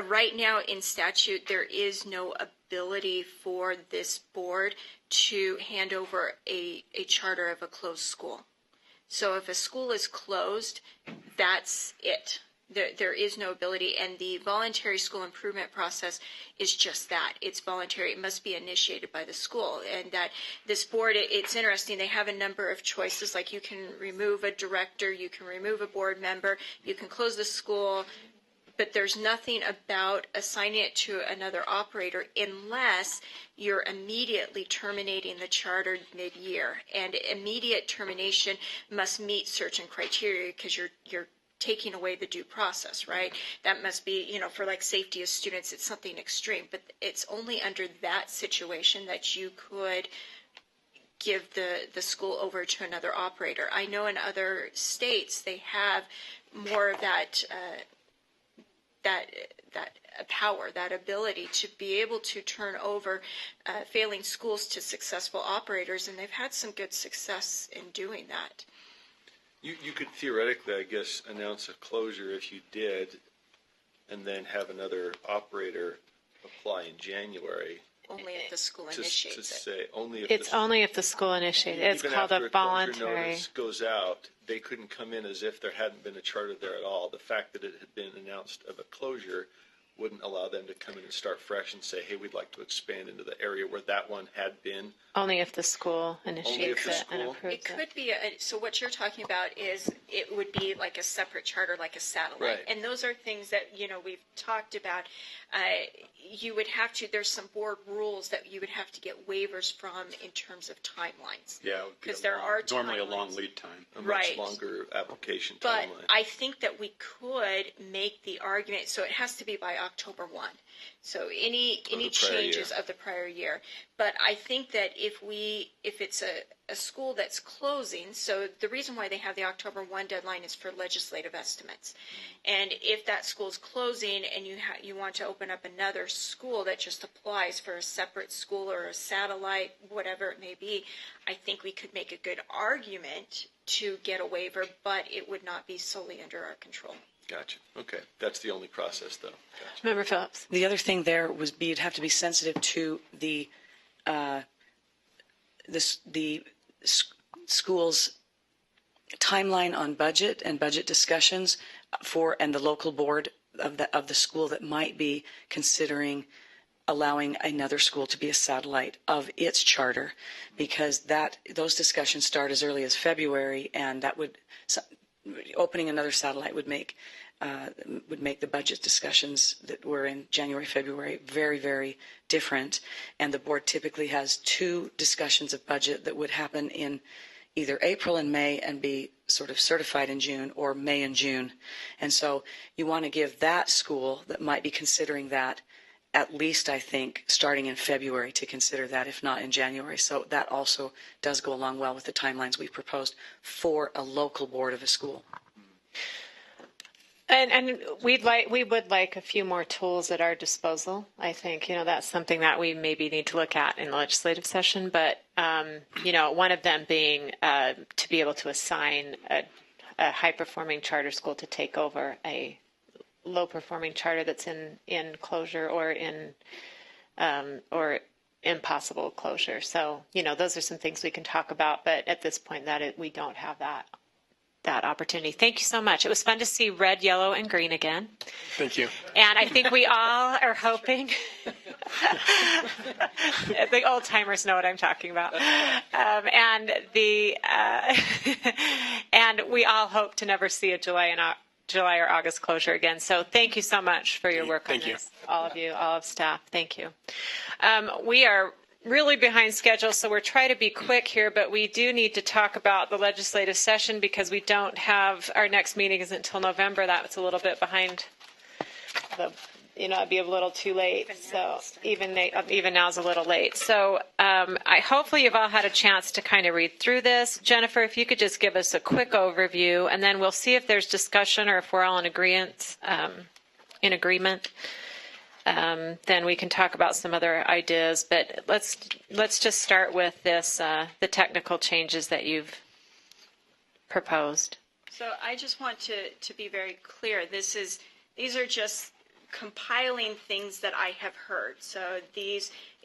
right now in statute there is no ability for this board to hand over a charter of a closed school. So if a school is closed, that's it. There is no ability, and the voluntary school improvement process is just that. It's voluntary. It must be initiated by the school. And that this board, it's interesting, they have a number of choices, like you can remove a director, you can remove a board member, you can close the school, but there's nothing about assigning it to another operator unless you're immediately terminating the charter mid-year. And immediate termination must meet certain criteria because you're taking away the due process, right? That must be, for like safety of students, it's something extreme, but it's only under that situation that you could give the school over to another operator. I know in other states they have more of that power, that ability to be able to turn over failing schools to successful operators, and they've had some good success in doing that. You could theoretically, I guess, announce a closure if you did, and then have another operator apply in January. Only if the school To initiates it. say only if It's only if the school initiates. It's even called after a closure voluntary. notice goes out, they couldn't come in as if there hadn't been a charter there at all. The fact that it had been announced of a closure wouldn't allow them to come in and start fresh and say, hey, we'd like to expand into the area where that one had been. Only if the school initiates the it and school? approves It could be, so what you're talking about is it would be like a separate charter, like a satellite. Right. And those are things that, we've talked about. You would have to, there's some board rules that you would have to get waivers from in terms of timelines. Yeah, it would be Because there are normally a timelines. long lead time. A Right. much longer application But timeline. I think that we could make the argument, so it has to be by October 1. So any prior changes year. of the prior year. But I think that if it's a school that's closing, so the reason why they have the October 1 deadline is for legislative estimates. And if that school's closing and you want to open up another school that just applies for a separate school or a satellite, whatever it may be, I think we could make a good argument to get a waiver, but it would not be solely under our control. Gotcha. Okay. That's the only process, though. Gotcha. Member Phillips. The other thing there was you'd have to be sensitive to the school's timeline on budget and budget discussions and the local board of the school that might be considering allowing another school to be a satellite of its charter, because those discussions start as early as February, and opening another satellite would make the budget discussions that were in January, February very, very different. And the board typically has 2 discussions of budget that would happen in either April and May and be sort of certified in June, or May and June. And so you want to give that school that might be considering that at least, I think, starting in February to consider that, if not in January. So that also does go along well with the timelines we've proposed for a local board of a school. And we would like a few more tools at our disposal. I think, that's something that we maybe need to look at in the legislative session. But, one of them being to be able to assign a high-performing charter school to take over a low-performing charter that's in closure or in impossible closure. So, those are some things we can talk about. But at this point, we don't have that opportunity. Thank you so much. It was fun to see red, yellow, and green again. Thank you. And I think we all are hoping, the old timers know what I'm talking about. And we all hope to never see a July or August closure again. So thank you so much for your work on this. All of you, all of staff. Thank you. We are really behind schedule, so we're trying to be quick here, but we do need to talk about the legislative session because we don't have, our next meeting isn't until November. That's a little bit behind it'd be a little too late. So even now is a little late. So hopefully you've all had a chance to kind of read through this. Jennifer, if you could just give us a quick overview, and then we'll see if there's discussion or if we're all in agreement. Then we can talk about some other ideas. But let's just start with this, the technical changes that you've proposed. So I just want to be very clear. These are just compiling things that I have heard. So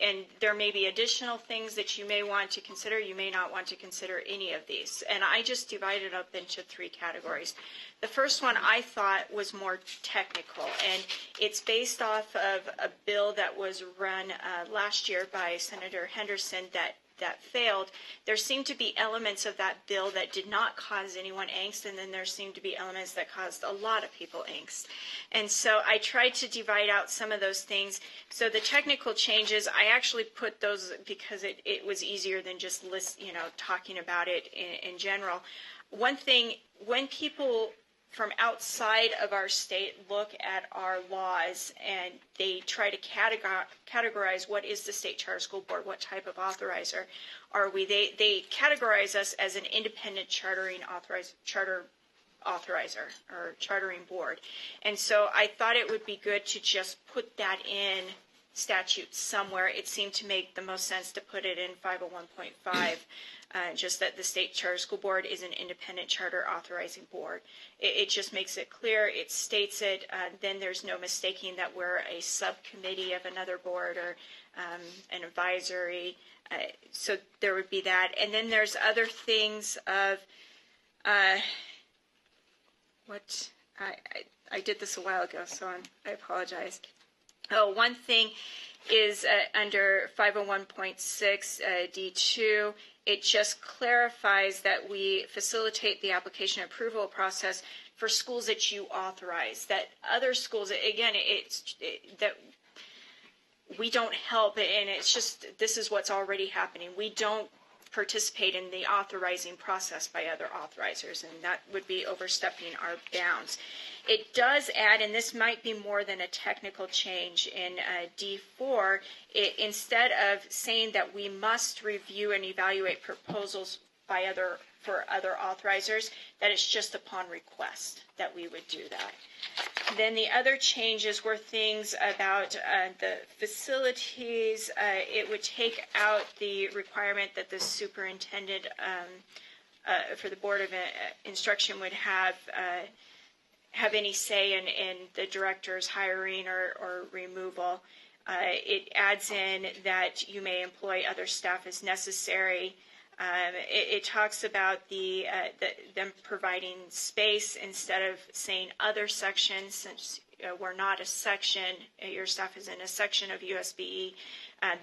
and there may be additional things that you may want to consider. You may not want to consider any of these. And I just divided up into 3 categories. The first one I thought was more technical, and it's based off of a bill that was run last year by Senator Henderson that that failed, there seemed to be elements of that bill that did not cause anyone angst, and then there seemed to be elements that caused a lot of people angst. And so I tried to divide out some of those things. So the technical changes, I actually put those because it was easier than just talking about it in general. One thing, when people from outside of our state look at our laws and they try to categorize what is the State Charter School Board, what type of authorizer are we, they categorize us as an independent charter authorizer or chartering board. And so I thought it would be good to just put that in statute somewhere. It seemed to make the most sense to put it in 501.5, just that the State Charter School Board is an independent charter authorizing board. It just makes it clear, it states it, then there's no mistaking that we're a subcommittee of another board or an advisory. So there would be that. And then there's other things of I did this a while ago, so I apologize. Oh, one thing is under 501.6 D2, it just clarifies that we facilitate the application approval process for schools that you authorize. That other schools, again, that we don't help, and it's just this is what's already happening. We don't participate in the authorizing process by other authorizers, and that would be overstepping our bounds. It does add, and this might be more than a technical change in D4, instead of saying that we must review and evaluate proposals by for other authorizers, that it's just upon request that we would do that. Then the other changes were things about the facilities. It would take out the requirement that the superintendent for the Board of Instruction would have any say in the director's hiring or removal. It adds in that you may employ other staff as necessary. It talks about them providing space instead of saying other sections, since we're not a section, your staff is in a section of USBE,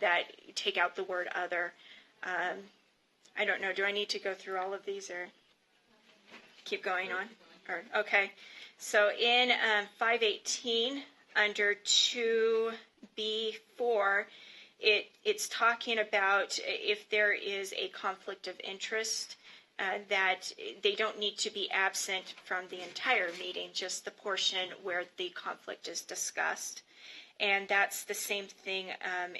that take out the word other. I don't know, do I need to go through all of these or keep going on? Okay, so in 518 under 2B4, it's talking about if there is a conflict of interest, that they don't need to be absent from the entire meeting, just the portion where the conflict is discussed. And that's the same thing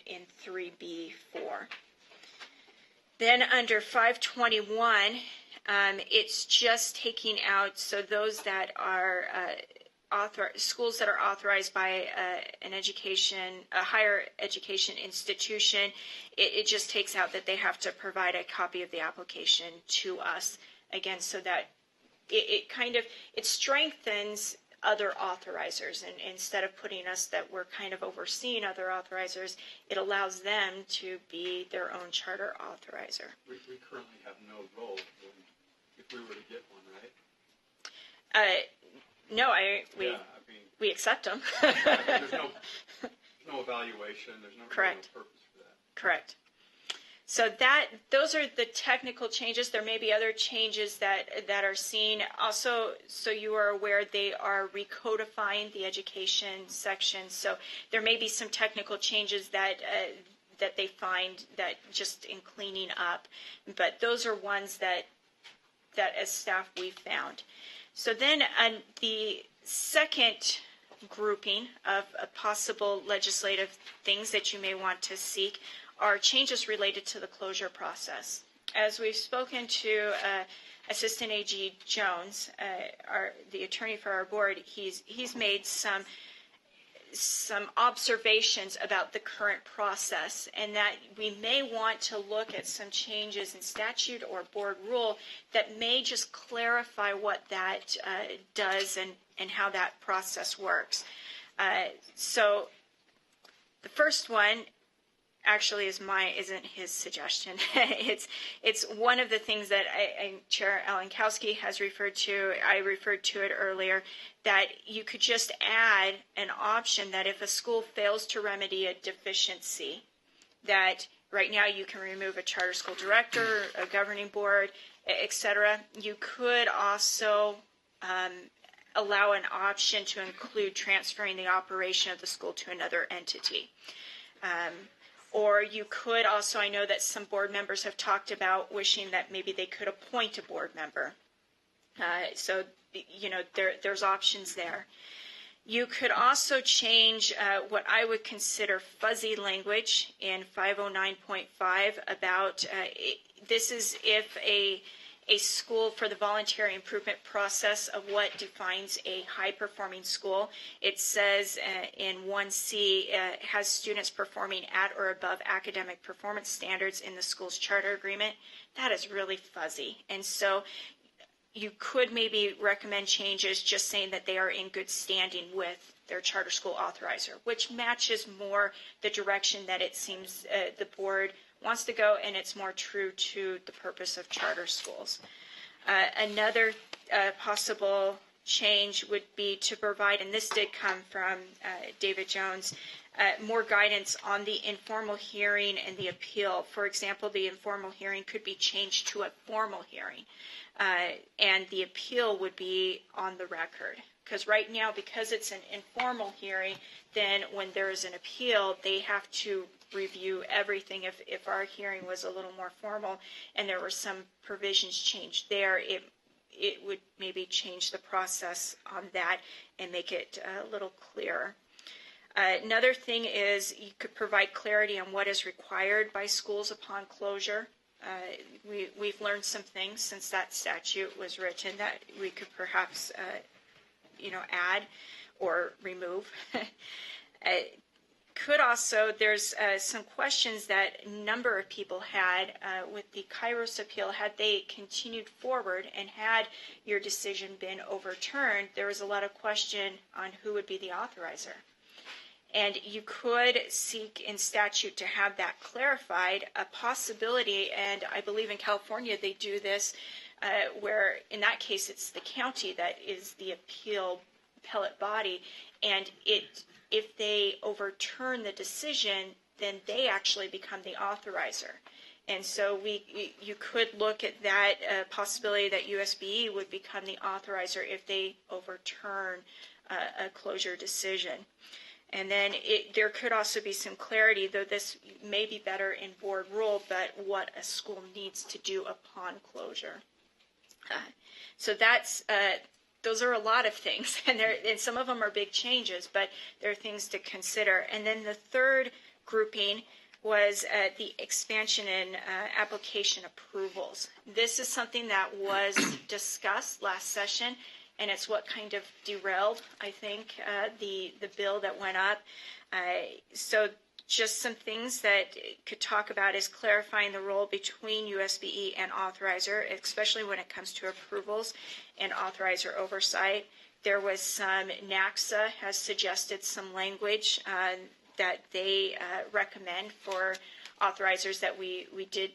in 3B4. Then under 521, it's just taking out, so those that are schools that are authorized by a higher education institution, it just takes out that they have to provide a copy of the application to us, again, so that it strengthens other authorizers, and instead of putting us that we're kind of overseeing other authorizers, it allows them to be their own charter authorizer. We currently have no role if we were to get one, right? No, we accept them. There's no evaluation. There's no Correct. Real purpose for that. Correct. So those are the technical changes. There may be other changes that are seen. Also, so you are aware, they are recodifying the education section. So there may be some technical changes that they find that just in cleaning up. But those are ones that as staff we found. So then the second grouping of possible legislative things that you may want to seek are changes related to the closure process. As we've spoken to Assistant AG Jones, the attorney for our board, he's made some observations about the current process, and that we may want to look at some changes in statute or board rule that may just clarify what that does and how that process works. So the first one actually isn't his suggestion. It's one of the things that Chair Alenkowski has referred to. I referred to it earlier, that you could just add an option that if a school fails to remedy a deficiency, that right now you can remove a charter school director, a governing board, et cetera. You could also allow an option to include transferring the operation of the school to another entity. Or you could also, I know that some board members have talked about wishing that maybe they could appoint a board member. So, there's options there. You could also change what I would consider fuzzy language in 509.5 about, this is if a school for the voluntary improvement process of what defines a high-performing school. It says in 1C, has students performing at or above academic performance standards in the school's charter agreement. That is really fuzzy. And so you could maybe recommend changes just saying that they are in good standing with their charter school authorizer, which matches more the direction that it seems the board wants to go, and it's more true to the purpose of charter schools. Another possible change would be to provide, and this did come from David Jones, more guidance on the informal hearing and the appeal. For example, the informal hearing could be changed to a formal hearing, and the appeal would be on the record. Because right now, because it's an informal hearing, then when there is an appeal, they have to review everything. If our hearing was a little more formal and there were some provisions changed there, it would maybe change the process on that and make it a little clearer. Another thing is you could provide clarity on what is required by schools upon closure. We've learned some things since that statute was written that we could perhaps add or remove. Could also, there's some questions that a number of people had with the Kairos appeal. Had they continued forward and had your decision been overturned, there was a lot of question on who would be the authorizer. And you could seek in statute to have that clarified, a possibility, and I believe in California they do this, where in that case it's the county that is the appellate body, and if they overturn the decision, then they actually become the authorizer. And so you could look at that possibility that USBE would become the authorizer if they overturn a closure decision. And then there could also be some clarity, though this may be better in board rule, but what a school needs to do upon closure. So that's those are a lot of things, and some of them are big changes, but there are things to consider. And then the third grouping was the expansion in application approvals. This is something that was discussed last session, and it's what kind of derailed, I think, the bill that went up. So just some things that could talk about is clarifying the role between USBE and authorizer, especially when it comes to approvals and authorizer oversight. There was some, NACSA has suggested some language that they recommend for authorizers that we did,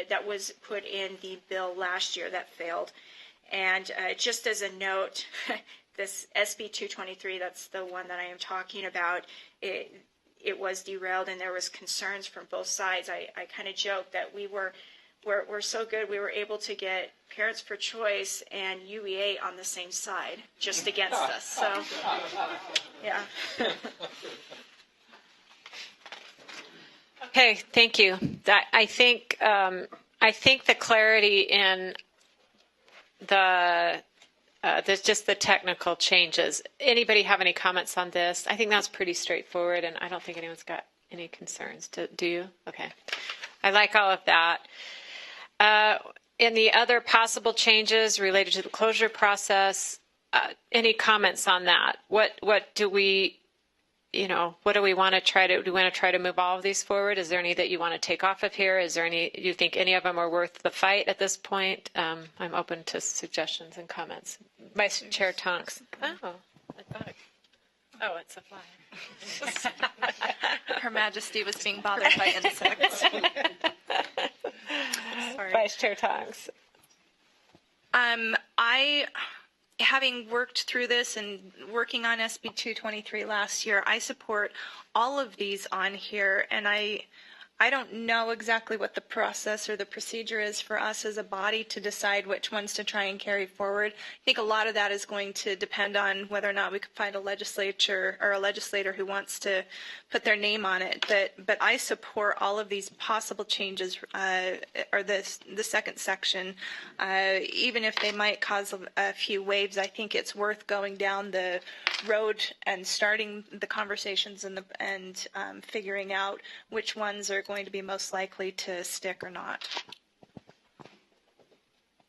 that was put in the bill last year that failed. And just as a note, this SB 223, that's the one that I am talking about, it was derailed and there was concerns from both sides. I kind of joked that we're so good we were able to get Parents for Choice and UEA on the same side, just against us. So, yeah. Okay, thank you. I think the clarity in there's just the technical changes. Anybody have any comments on this? I think that's pretty straightforward, and I don't think anyone's got any concerns. Do you? Okay. I like all of that. In the other possible changes related to the closure process, any comments on that? What do we want to try to, do we want to try to move all of these forward? Is there any that you want to take off of here? Is there any, do you think any of them are worth the fight at this point? I'm open to suggestions and comments. Vice Chair Tonks. Oh, it's a fly. Her Majesty was being bothered by insects. Sorry. Vice Chair Tonks. Having worked through this and working on SB 223 last year, I support all of these on here, and I I don't know exactly what the process or the procedure is for us as a body to decide which ones to try and carry forward. I think a lot of that is going to depend on whether or not we can find a legislature or a legislator who wants to put their name on it. But I support all of these possible changes, or the second section, even if they might cause a few waves. I think it's worth going down the road and starting the conversations and figuring out which ones are going to be most likely to stick or not.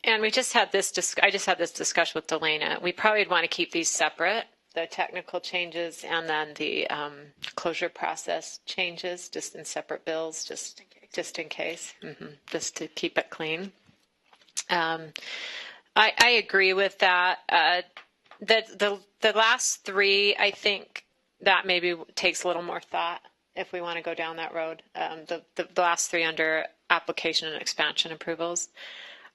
And we just had this. I just had this discussion with Delana. We probably would want to keep these separate, the technical changes and then the closure process changes, just in separate bills, just in case, just to keep it clean. I agree with that. The last three, I think that maybe takes a little more thought if we want to go down that road. The last three under application and expansion approvals.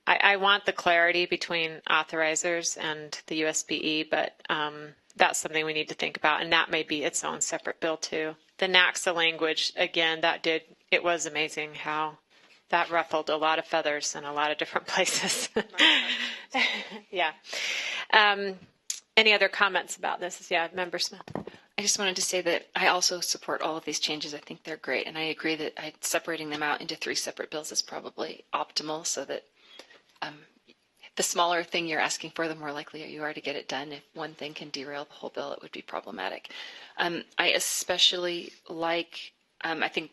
I want the clarity between authorizers and the USBE, but that's something we need to think about, and that may be its own separate bill too. The NACSA language, again, it was amazing how that ruffled a lot of feathers in a lot of different places. Yeah. Any other comments about this? Yeah, Member Smith. I just wanted to say that I also support all of these changes. I think they're great, and I agree that separating them out into three separate bills is probably optimal, so that the smaller thing you're asking for, the more likely you are to get it done. If one thing can derail the whole bill, it would be problematic. I especially like, I think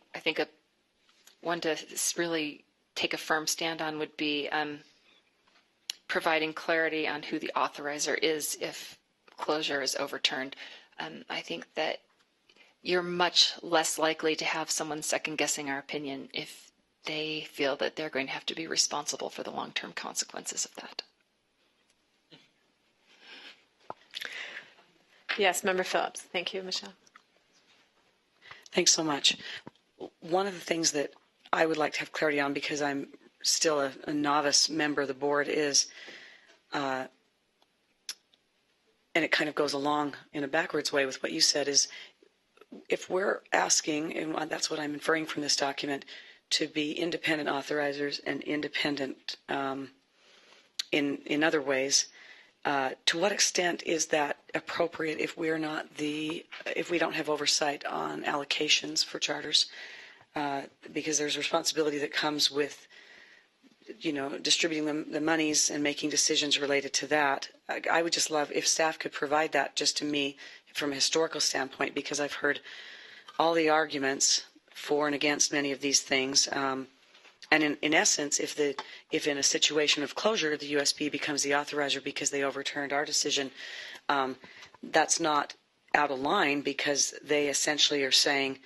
one to really take a firm stand on would be providing clarity on who the authorizer is if closure is overturned. I think that you're much less likely to have someone second guessing our opinion if they feel that they're going to have to be responsible for the long-term consequences of that. Yes, Member Phillips. Thank you, Michelle. Thanks so much. One of the things that I would like to have clarity on, because I'm still a novice member of the board, is, and it kind of goes along in a backwards way with what you said, is if we're asking, and that's what I'm inferring from this document, to be independent authorizers and independent in other ways, to what extent is that appropriate if we're not if we don't have oversight on allocations for charters? Because there's responsibility that comes with, distributing the monies and making decisions related to that. I would just love if staff could provide that just to me from a historical standpoint, because I've heard all the arguments for and against many of these things. And in essence, if in a situation of closure, the USB becomes the authorizer because they overturned our decision, that's not out of line, because they essentially are saying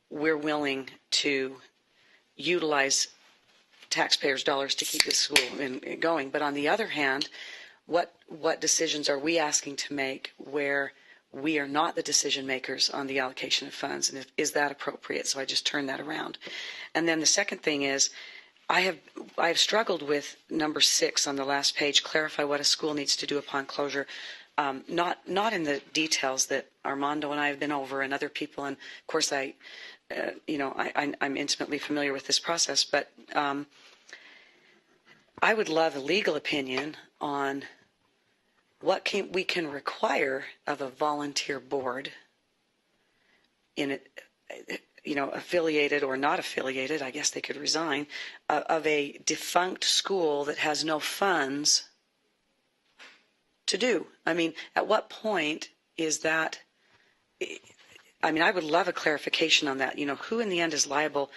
we're willing to utilize taxpayers' dollars to keep this school going. But on the other hand, what decisions are we asking to make where we are not the decision makers on the allocation of funds, and is that appropriate? So I just turn that around. And then the second thing is, I have struggled with number 6 on the last page, clarify what a school needs to do upon closure. Not in the details that Armando and I have been over, and other people, and of course I'm intimately familiar with this process, but I would love a legal opinion on what we can require of a volunteer board in it, affiliated or not affiliated, I guess they could resign, of a defunct school that has no funds to do. I mean, at what point is that? I mean, I would love a clarification on that. Who in the end is liable?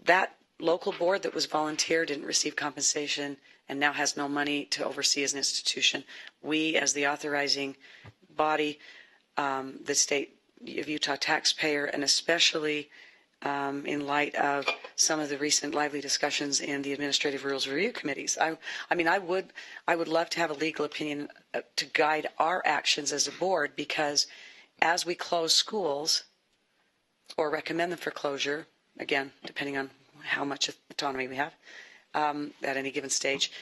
That local board that was volunteer didn't receive compensation and now has no money to oversee as an institution. We, as the authorizing body, the state of Utah taxpayer, and especially in light of some of the recent lively discussions in the administrative rules review committees. I would love to have a legal opinion to guide our actions as a board, because as we close schools or recommend them for closure, again, depending on how much autonomy we have at any given stage,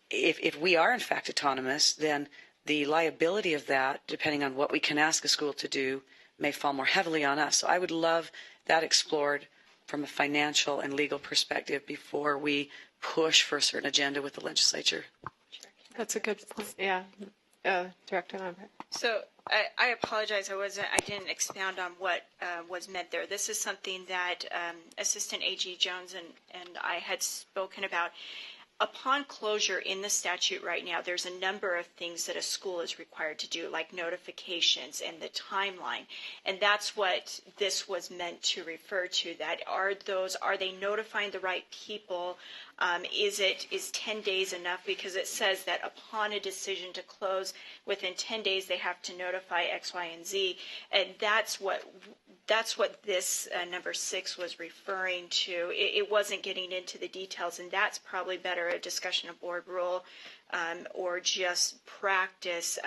if we are in fact autonomous, then the liability of that, depending on what we can ask a school to do, may fall more heavily on us. So I would love that explored from a financial and legal perspective before we push for a certain agenda with the legislature. That's a good point. Yeah. Director Lambert. So I apologize. I didn't expound on what was meant there. This is something that Assistant AG Jones and I had spoken about. Upon closure in the statute right now, there's a number of things that a school is required to do, like notifications and the timeline. And that's what this was meant to refer to. That are they notifying the right people? Is 10 days enough? Because it says that upon a decision to close, within 10 days they have to notify X, Y, and Z. And that's what this number 6 was referring to. It wasn't getting into the details, and that's probably better a discussion of board rule or just practice.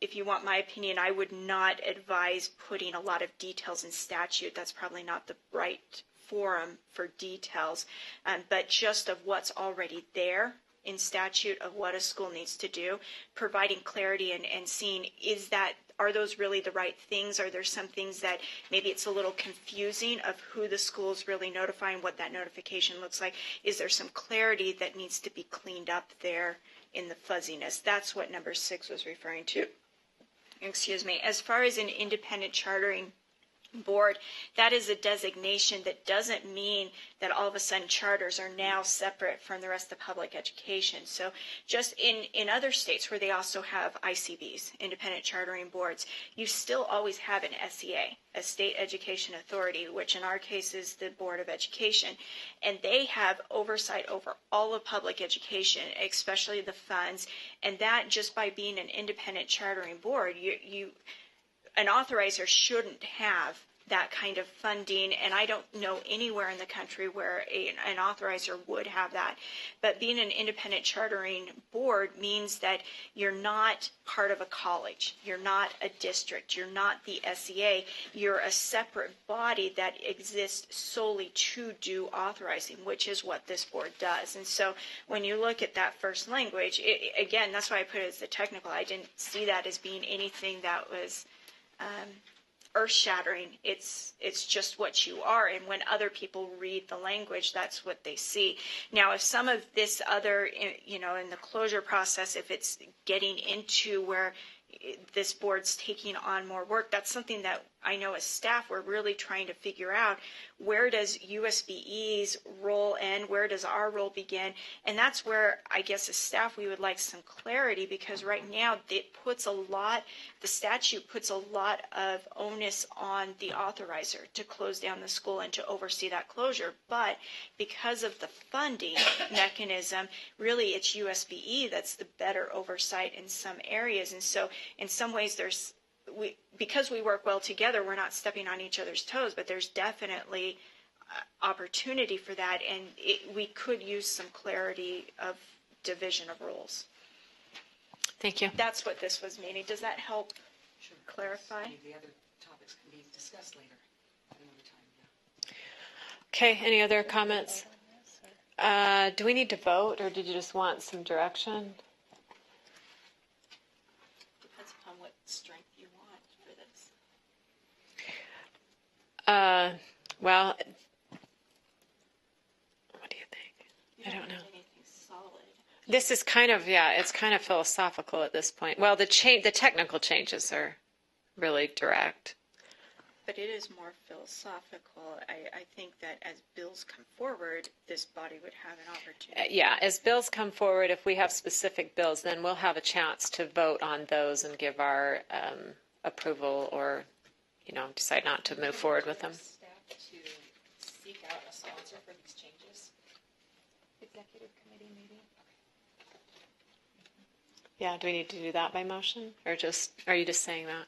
If you want my opinion, I would not advise putting a lot of details in statute. That's probably not the right forum for details, but just of what's already there in statute of what a school needs to do, providing clarity and seeing are those really the right things? Are there some things that maybe it's a little confusing of who the school's really notifying, what that notification looks like? Is there some clarity that needs to be cleaned up there in the fuzziness? That's what number 6 was referring to. Excuse me. As far as an independent chartering board, that is a designation that doesn't mean that all of a sudden charters are now separate from the rest of public education. So just in other states where they also have ICBs, independent chartering boards, you still always have an SEA, a state education authority, which in our case is the Board of Education, and they have oversight over all of public education, especially the funds, and that just by being an independent chartering board, an authorizer shouldn't have that kind of funding, and I don't know anywhere in the country where an authorizer would have that. But being an independent chartering board means that you're not part of a college, you're not a district, you're not the SEA, you're a separate body that exists solely to do authorizing, which is what this board does. And so when you look at that first language, again, that's why I put it as the technical. I didn't see that as being anything that was earth-shattering. It's just what you are, and when other people read the language, that's what they see. Now, if some of this other, in the closure process, if it's getting into where this board's taking on more work, that's something that I know as staff we're really trying to figure out. Where does USBE's role end? Where does our role begin? And that's where I guess as staff we would like some clarity, because right now the statute puts a lot of onus on the authorizer to close down the school and to oversee that closure. But because of the funding mechanism, really it's USBE that's the better oversight in some areas. And so in some ways because we work well together, we're not stepping on each other's toes, but there's definitely opportunity for that, and we could use some clarity of division of roles. Thank you. That's what this was meaning. Does that help clarify? The other topics can be discussed later at another time. Okay, any other comments? Do we need to vote, or did you just want some direction? Depends upon what strength you want for this. Well, what do you think? I don't know. This is it's kind of philosophical at this point. Well, the technical changes are really direct. But it is more philosophical. I think that as bills come forward, this body would have an opportunity. As bills come forward, if we have specific bills, then we'll have a chance to vote on those and give our approval or, decide not to move forward with them. Staff to seek out a sponsor for these changes? Executive committee maybe? Yeah, do we need to do that by motion, or are you just saying that?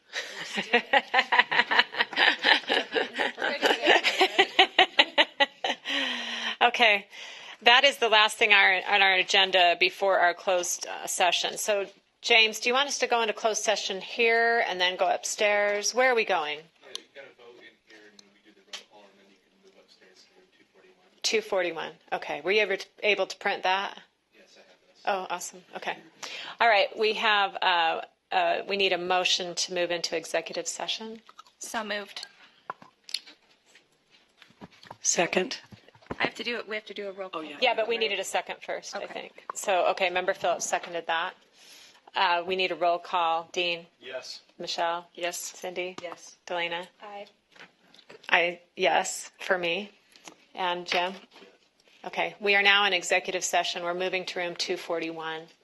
Okay, that is the last thing on our agenda before our closed session. So, James, do you want us to go into closed session here and then go upstairs? Where are we going? You got to vote in here, and we do the roll call, and then you can move upstairs to 241. 241. Okay. Were you ever able to print that? Yes, I have this. Oh, awesome. Okay. All right. We need a motion to move into executive session. So moved. Second. We have to do a roll call. Yeah, but we needed a second first, I think. So, okay, Member Phillips seconded that. We need a roll call. Dean? Yes. Michelle? Yes. Cindy? Yes. Delana? Aye. Yes, for me. And Jim? Okay, we are now in executive session. We're moving to room 241.